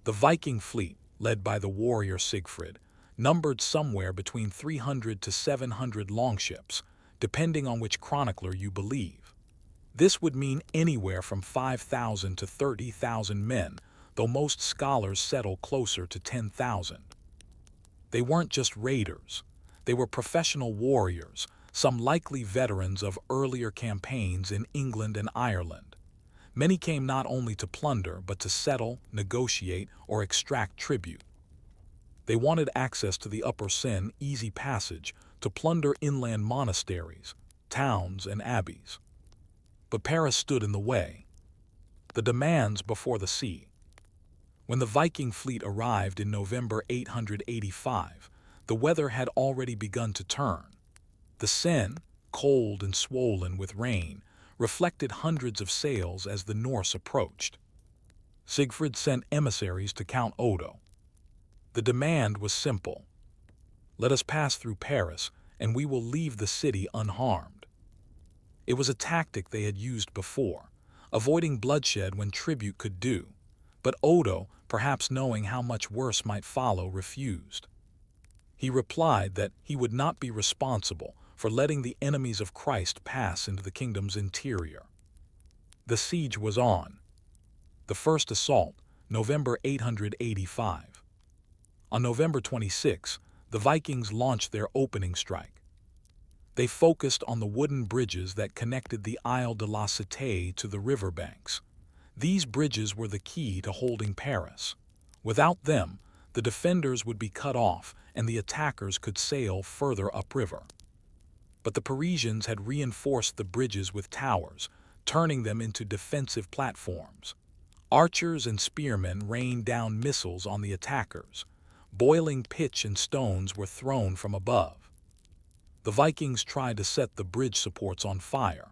The Viking fleet, led by the warrior Siegfried, numbered somewhere between 300 to 700 longships, depending on which chronicler you believe. This would mean anywhere from 5,000 to 30,000 men, though most scholars settle closer to 10,000. They weren't just raiders. They were professional warriors, some likely veterans of earlier campaigns in England and Ireland. Many came not only to plunder, but to settle, negotiate, or extract tribute. They wanted access to the Upper Seine, easy passage, to plunder inland monasteries, towns, and abbeys. But Paris stood in the way. The demands before the sea. When the Viking fleet arrived in November 885, the weather had already begun to turn. The Seine, cold and swollen with rain, reflected hundreds of sails as the Norse approached. Siegfried sent emissaries to Count Odo. The demand was simple. Let us pass through Paris, and we will leave the city unharmed. It was a tactic they had used before, avoiding bloodshed when tribute could do. But Odo, perhaps knowing how much worse might follow, refused. He replied that he would not be responsible for letting the enemies of Christ pass into the kingdom's interior. The siege was on. The first assault, November 885. On November 26, the Vikings launched their opening strike. They focused on the wooden bridges that connected the Isle de la Cité to the riverbanks. These bridges were the key to holding Paris. Without them, the defenders would be cut off and the attackers could sail further upriver. But the Parisians had reinforced the bridges with towers, turning them into defensive platforms. Archers and spearmen rained down missiles on the attackers. Boiling pitch and stones were thrown from above. The Vikings tried to set the bridge supports on fire.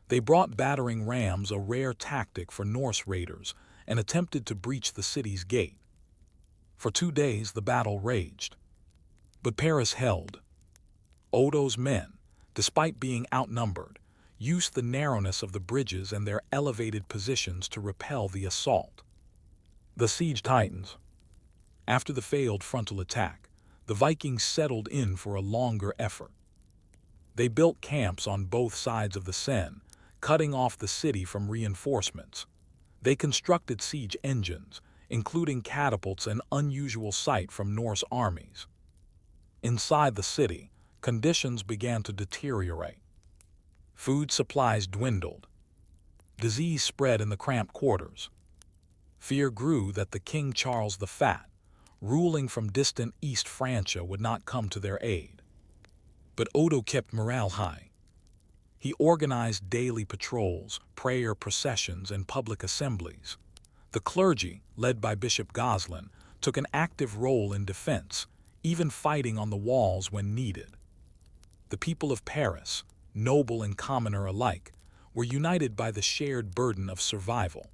They brought battering rams, a rare tactic for Norse raiders, and attempted to breach the city's gate. For 2 days the battle raged. But Paris held. Odo's men, despite being outnumbered, used the narrowness of the bridges and their elevated positions to repel the assault. The siege tightens. After the failed frontal attack, the Vikings settled in for a longer effort. They built camps on both sides of the Seine, cutting off the city from reinforcements. They constructed siege engines, including catapults, an unusual sight from Norse armies. Inside the city, conditions began to deteriorate. Food supplies dwindled. Disease spread in the cramped quarters. Fear grew that the King Charles the Fat, ruling from distant East Francia, would not come to their aid. But Odo kept morale high. He organized daily patrols, prayer processions, and public assemblies. The clergy, led by Bishop Goslin, took an active role in defense, even fighting on the walls when needed. The people of Paris, noble and commoner alike, were united by the shared burden of survival.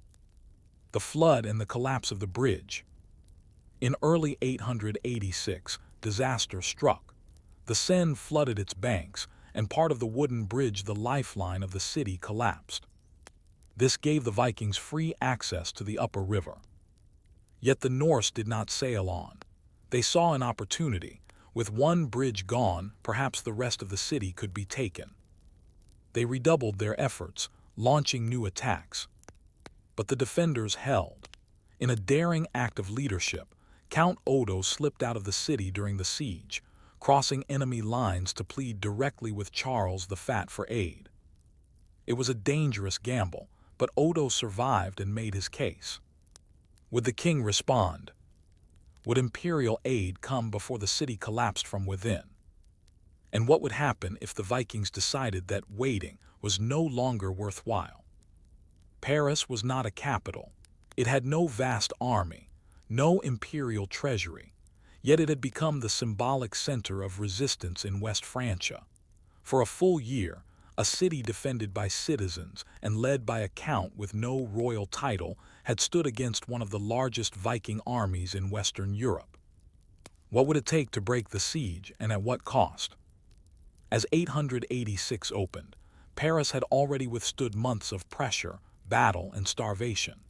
The flood and the collapse of the bridge. In early 886, disaster struck. The Seine flooded its banks, and part of the wooden bridge, the lifeline of the city, collapsed. This gave the Vikings free access to the upper river. Yet the Norse did not sail on. They saw an opportunity. With one bridge gone, perhaps the rest of the city could be taken. They redoubled their efforts, launching new attacks. But the defenders held. In a daring act of leadership, Count Odo slipped out of the city during the siege, crossing enemy lines to plead directly with Charles the Fat for aid. It was a dangerous gamble, but Odo survived and made his case. Would the king respond? Would imperial aid come before the city collapsed from within? And what would happen if the Vikings decided that waiting was no longer worthwhile? Paris was not a capital. It had no vast army, no imperial treasury, yet it had become the symbolic center of resistance in West Francia. For a full year, a city defended by citizens and led by a count with no royal title had stood against one of the largest Viking armies in Western Europe. What would it take to break the siege, and at what cost? As 886 opened, Paris had already withstood months of pressure, battle, and starvation.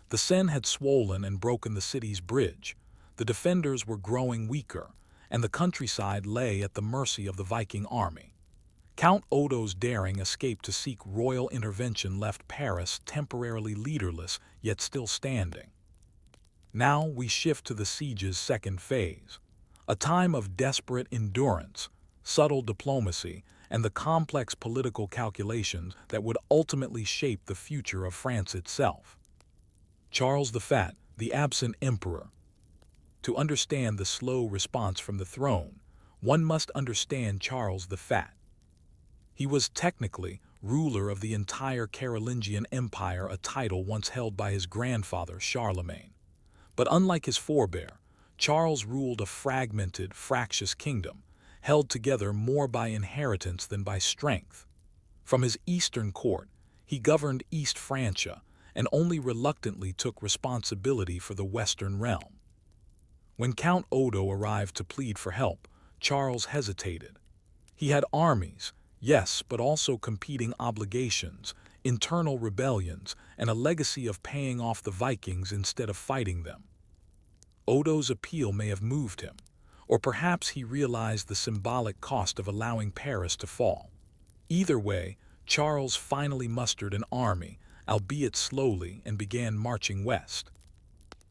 The Seine had swollen and broken the city's bridge. The defenders were growing weaker, and the countryside lay at the mercy of the Viking army. Count Odo's daring escape to seek royal intervention left Paris temporarily leaderless, yet still standing. Now we shift to the siege's second phase, a time of desperate endurance, subtle diplomacy, and the complex political calculations that would ultimately shape the future of France itself. Charles the Fat, the absent emperor. To understand the slow response from the throne, one must understand Charles the Fat. He was technically ruler of the entire Carolingian Empire, a title once held by his grandfather Charlemagne. But unlike his forebear, Charles ruled a fragmented, fractious kingdom, held together more by inheritance than by strength. From his eastern court, he governed East Francia and only reluctantly took responsibility for the western realm. When Count Odo arrived to plead for help, Charles hesitated. He had armies, yes, but also competing obligations, internal rebellions, and a legacy of paying off the Vikings instead of fighting them. Odo's appeal may have moved him, or perhaps he realized the symbolic cost of allowing Paris to fall. Either way, Charles finally mustered an army, albeit slowly, and began marching west.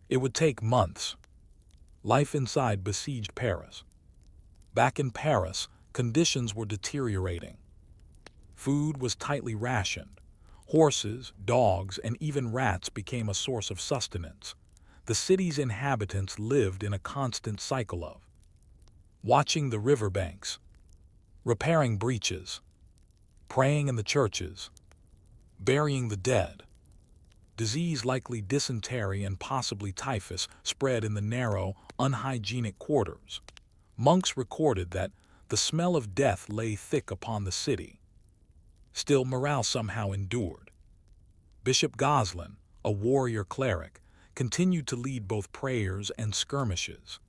It would take months. Life inside besieged Paris. Back in Paris, conditions were deteriorating. Food was tightly rationed. Horses, dogs, and even rats became a source of sustenance. The city's inhabitants lived in a constant cycle of watching the riverbanks, repairing breaches, praying in the churches, burying the dead. Disease likely dysentery and possibly typhus spread in the narrow, unhygienic quarters. Monks recorded that the smell of death lay thick upon the city. Still, morale somehow endured. Bishop Goslin, a warrior cleric, continued to lead both prayers and skirmishes.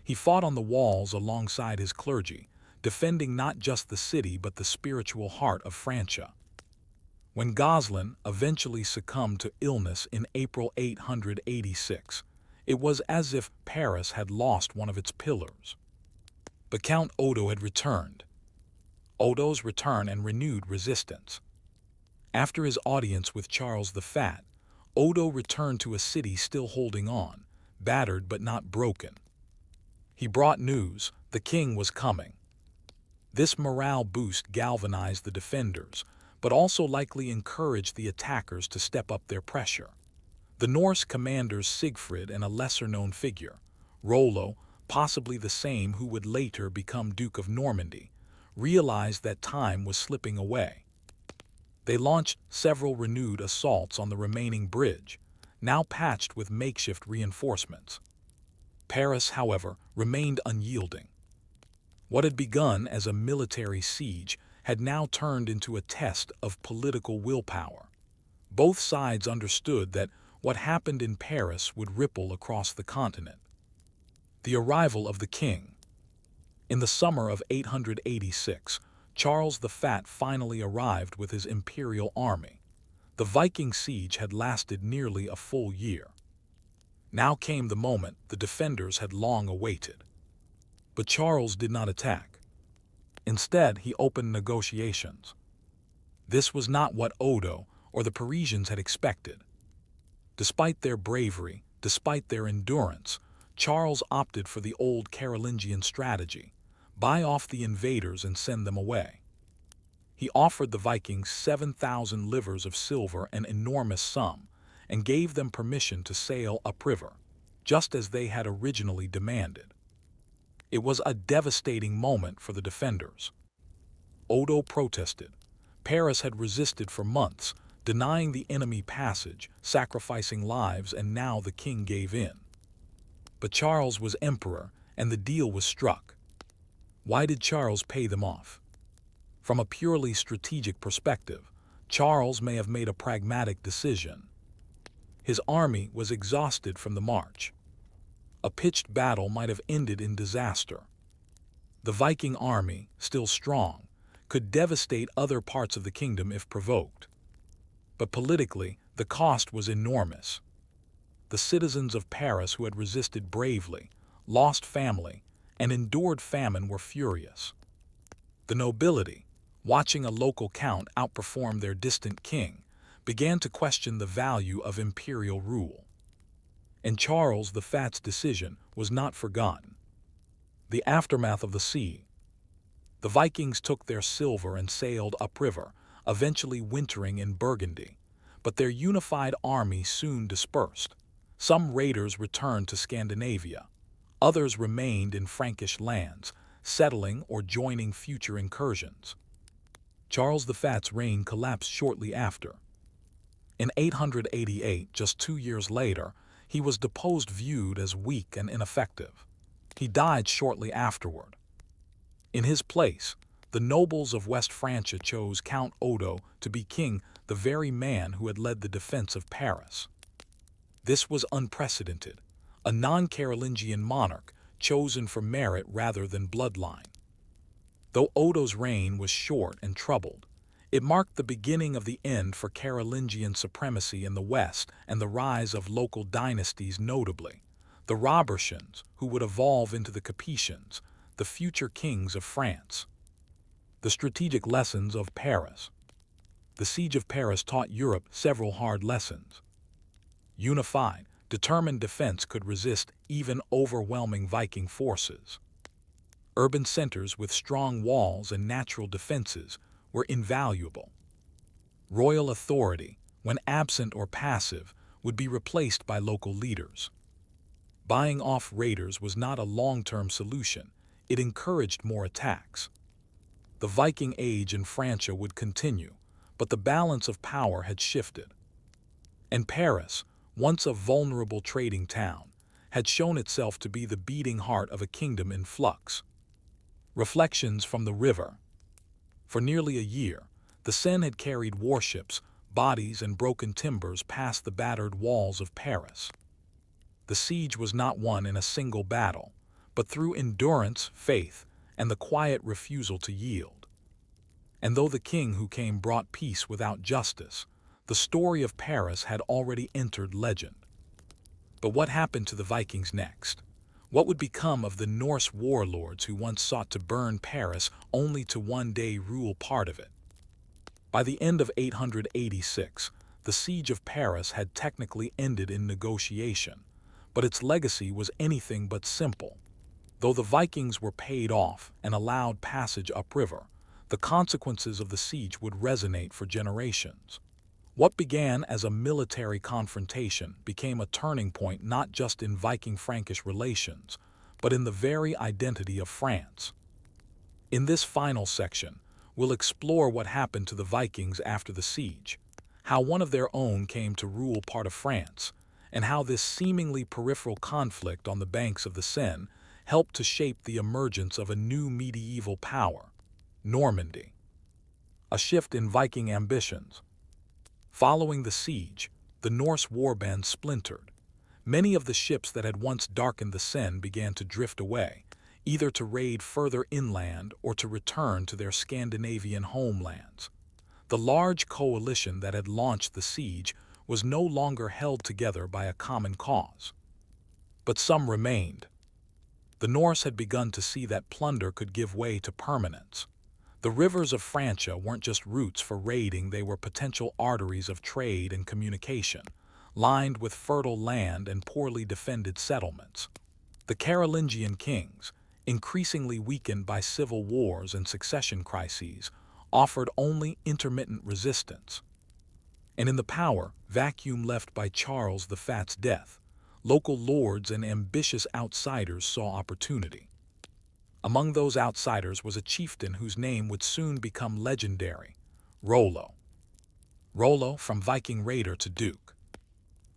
He fought on the walls alongside his clergy, defending not just the city but the spiritual heart of Francia. When Goslin eventually succumbed to illness in April 886, it was as if Paris had lost one of its pillars. But Count Odo had returned. Odo's return and renewed resistance. After his audience with Charles the Fat, Odo returned to a city still holding on, battered but not broken. He brought news: the king was coming. This morale boost galvanized the defenders, but also likely encouraged the attackers to step up their pressure. The Norse commanders Sigfrid and a lesser-known figure, Rollo, possibly the same who would later become Duke of Normandy, realized that time was slipping away. They launched several renewed assaults on the remaining bridge, now patched with makeshift reinforcements. Paris, however, remained unyielding. What had begun as a military siege had now turned into a test of political willpower. Both sides understood that what happened in Paris would ripple across the continent. The arrival of the king. In the summer of 886, Charles the Fat finally arrived with his imperial army. The Viking siege had lasted nearly a full year. Now came the moment the defenders had long awaited. But Charles did not attack. Instead, he opened negotiations. This was not what Odo or the Parisians had expected. Despite their bravery, despite their endurance, Charles opted for the old Carolingian strategy: buy off the invaders and send them away. He offered the Vikings 7,000 livres of silver, an enormous sum, and gave them permission to sail upriver, just as they had originally demanded. It was a devastating moment for the defenders. Odo protested. Paris had resisted for months, denying the enemy passage, sacrificing lives, and now the king gave in. But Charles was emperor, and the deal was struck. Why did Charles pay them off? From a purely strategic perspective, Charles may have made a pragmatic decision. His army was exhausted from the march. A pitched battle might have ended in disaster. The Viking army, still strong, could devastate other parts of the kingdom if provoked. But politically, the cost was enormous. The citizens of Paris who had resisted bravely, lost family, and endured famine were furious. The nobility, watching a local count outperform their distant king, began to question the value of imperial rule. And Charles the Fat's decision was not forgotten. The aftermath of the siege. The Vikings took their silver and sailed upriver, eventually wintering in Burgundy, but their unified army soon dispersed. Some raiders returned to Scandinavia. Others remained in Frankish lands, settling or joining future incursions. Charles the Fat's reign collapsed shortly after. In 888, just 2 years later, he was deposed, viewed as weak and ineffective. He died shortly afterward. In his place, the nobles of West Francia chose Count Odo to be king, the very man who had led the defense of Paris. This was unprecedented, a non-Carolingian monarch chosen for merit rather than bloodline. Though Odo's reign was short and troubled, it marked the beginning of the end for Carolingian supremacy in the West and the rise of local dynasties, notably the Robertians, who would evolve into the Capetians, the future kings of France. The strategic lessons of Paris. The siege of Paris taught Europe several hard lessons. Unified, determined defense could resist even overwhelming Viking forces. Urban centers with strong walls and natural defenses were invaluable. Royal authority, when absent or passive, would be replaced by local leaders. Buying off raiders was not a long-term solution. It encouraged more attacks. The Viking Age in Francia would continue, but the balance of power had shifted. And Paris, once a vulnerable trading town, had shown itself to be the beating heart of a kingdom in flux. Reflections from the river. For nearly a year, the Seine had carried warships, bodies, and broken timbers past the battered walls of Paris. The siege was not won in a single battle, but through endurance, faith, and the quiet refusal to yield. And though the king who came brought peace without justice, the story of Paris had already entered legend. But what happened to the Vikings next? What would become of the Norse warlords who once sought to burn Paris only to one day rule part of it? By the end of 886, the siege of Paris had technically ended in negotiation, but its legacy was anything but simple. Though the Vikings were paid off and allowed passage upriver, the consequences of the siege would resonate for generations. What began as a military confrontation became a turning point not just in Viking-Frankish relations, but in the very identity of France. In this final section, we'll explore what happened to the Vikings after the siege, how one of their own came to rule part of France, and how this seemingly peripheral conflict on the banks of the Seine helped to shape the emergence of a new medieval power, Normandy. A shift in Viking ambitions. Following the siege, the Norse warband splintered. Many of the ships that had once darkened the Seine began to drift away, either to raid further inland or to return to their Scandinavian homelands. The large coalition that had launched the siege was no longer held together by a common cause. But some remained. The Norse had begun to see that plunder could give way to permanence. The rivers of Francia weren't just routes for raiding, they were potential arteries of trade and communication, lined with fertile land and poorly defended settlements. The Carolingian kings, increasingly weakened by civil wars and succession crises, offered only intermittent resistance. And in the power vacuum left by Charles the Fat's death, local lords and ambitious outsiders saw opportunity. Among those outsiders was a chieftain whose name would soon become legendary, Rollo. Rollo, from Viking raider to duke.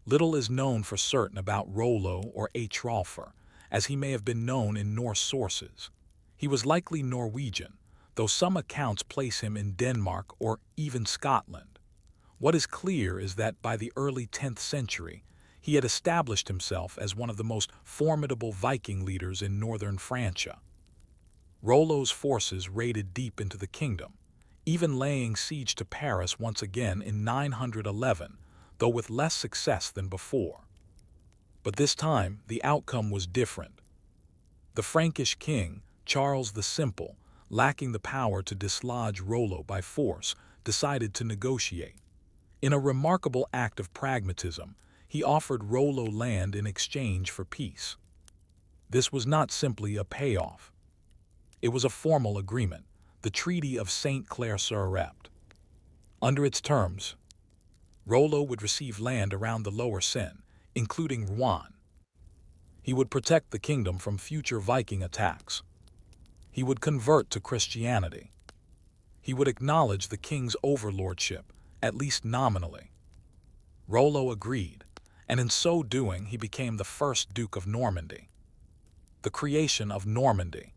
Little is known for certain about Rollo or Hrolfr, as he may have been known in Norse sources. He was likely Norwegian, though some accounts place him in Denmark or even Scotland. What is clear is that by the early 10th century, he had established himself as one of the most formidable Viking leaders in northern Francia. Rollo's forces raided deep into the kingdom, even laying siege to Paris once again in 911, though with less success than before. But this time, the outcome was different. The Frankish king, Charles the Simple, lacking the power to dislodge Rollo by force, decided to negotiate. In a remarkable act of pragmatism, he offered Rollo land in exchange for peace. This was not simply a payoff. It was a formal agreement, the Treaty of St. Clair-sur-Epte. Under its terms, Rollo would receive land around the Lower Seine, including Rouen. He would protect the kingdom from future Viking attacks. He would convert to Christianity. He would acknowledge the king's overlordship, at least nominally. Rollo agreed, and in so doing he became the first Duke of Normandy. The creation of Normandy.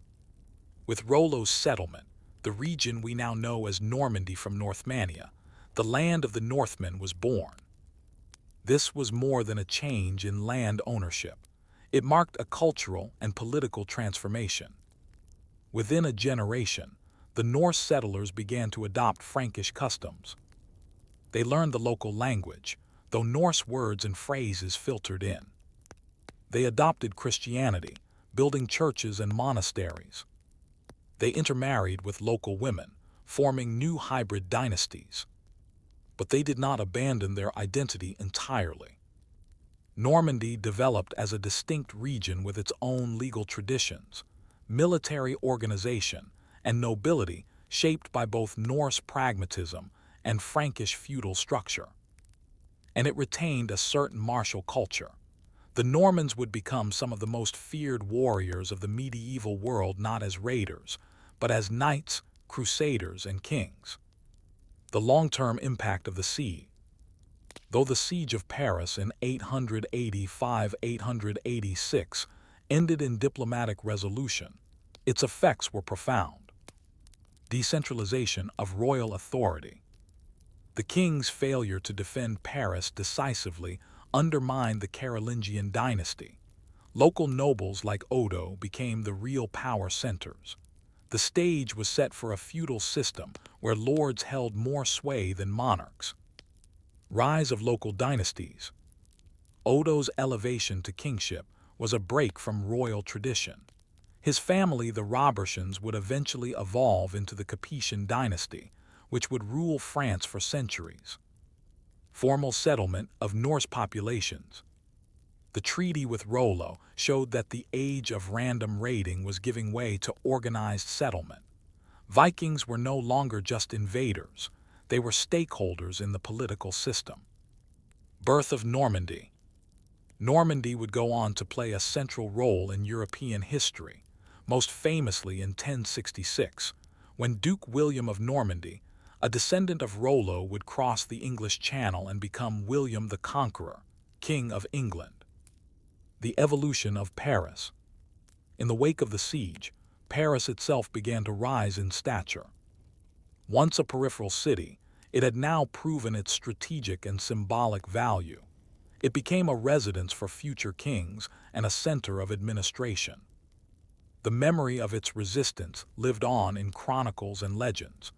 With Rollo's settlement, the region we now know as Normandy from Northmania, the land of the Northmen, was born. This was more than a change in land ownership. It marked a cultural and political transformation. Within a generation, the Norse settlers began to adopt Frankish customs. They learned the local language, though Norse words and phrases filtered in. They adopted Christianity, building churches and monasteries. They intermarried with local women, forming new hybrid dynasties. But they did not abandon their identity entirely. Normandy developed as a distinct region with its own legal traditions, military organization, and nobility shaped by both Norse pragmatism and Frankish feudal structure. And it retained a certain martial culture. The Normans would become some of the most feared warriors of the medieval world, not as raiders, but as knights, crusaders, and kings. The long-term impact of the siege. Though the siege of Paris in 885–886 ended in diplomatic resolution, its effects were profound. Decentralization of royal authority. The king's failure to defend Paris decisively undermined the Carolingian dynasty. Local nobles like Odo became the real power centers. The stage was set for a feudal system where lords held more sway than monarchs. Rise of local dynasties. Odo's elevation to kingship was a break from royal tradition. His family, the Robertians, would eventually evolve into the Capetian dynasty, which would rule France for centuries. Formal settlement of Norse populations. The treaty with Rollo showed that the age of random raiding was giving way to organized settlement. Vikings were no longer just invaders, they were stakeholders in the political system. Birth of Normandy. Normandy would go on to play a central role in European history, most famously in 1066, when Duke William of Normandy, a descendant of Rollo, would cross the English Channel and become William the Conqueror, King of England. The evolution of Paris. In the wake of the siege, Paris itself began to rise in stature. Once a peripheral city, it had now proven its strategic and symbolic value. It became a residence for future kings and a center of administration. The memory of its resistance lived on in chronicles and legends,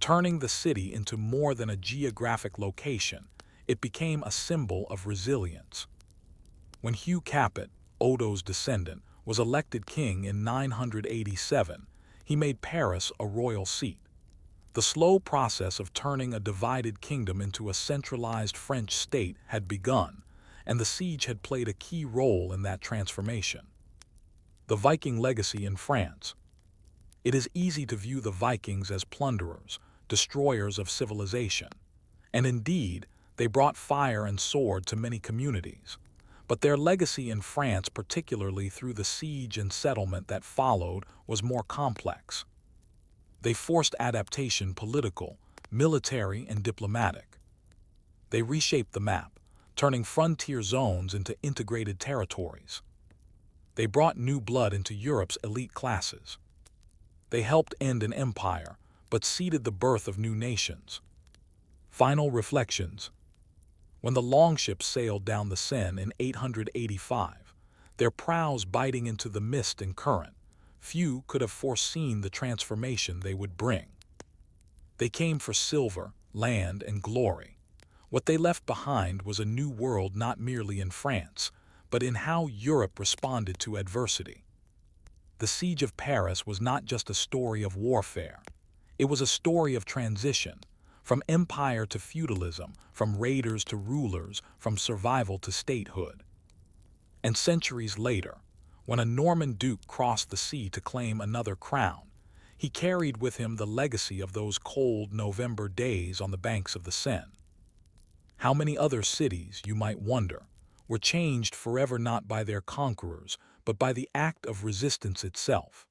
Turning the city into more than a geographic location, it became a symbol of resilience. When Hugh Capet, Odo's descendant, was elected king in 987, he made Paris a royal seat. The slow process of turning a divided kingdom into a centralized French state had begun, and the siege had played a key role in that transformation. The Viking legacy in France. It is easy to view the Vikings as plunderers, destroyers of civilization. And indeed, they brought fire and sword to many communities. But their legacy in France, particularly through the siege and settlement that followed, was more complex. They forced adaptation, political, military, and diplomatic. They reshaped the map, turning frontier zones into integrated territories. They brought new blood into Europe's elite classes. They helped end an empire, but seeded the birth of new nations. Final reflections. When the longships sailed down the Seine in 885, their prows biting into the mist and current, few could have foreseen the transformation they would bring. They came for silver, land, and glory. What they left behind was a new world, not merely in France, but in how Europe responded to adversity. The Siege of Paris was not just a story of warfare. It was a story of transition, from empire to feudalism, from raiders to rulers, from survival to statehood. And centuries later, when a Norman duke crossed the sea to claim another crown, he carried with him the legacy of those cold November days on the banks of the Seine. How many other cities, you might wonder, were changed forever not by their conquerors, but by the act of resistance itself?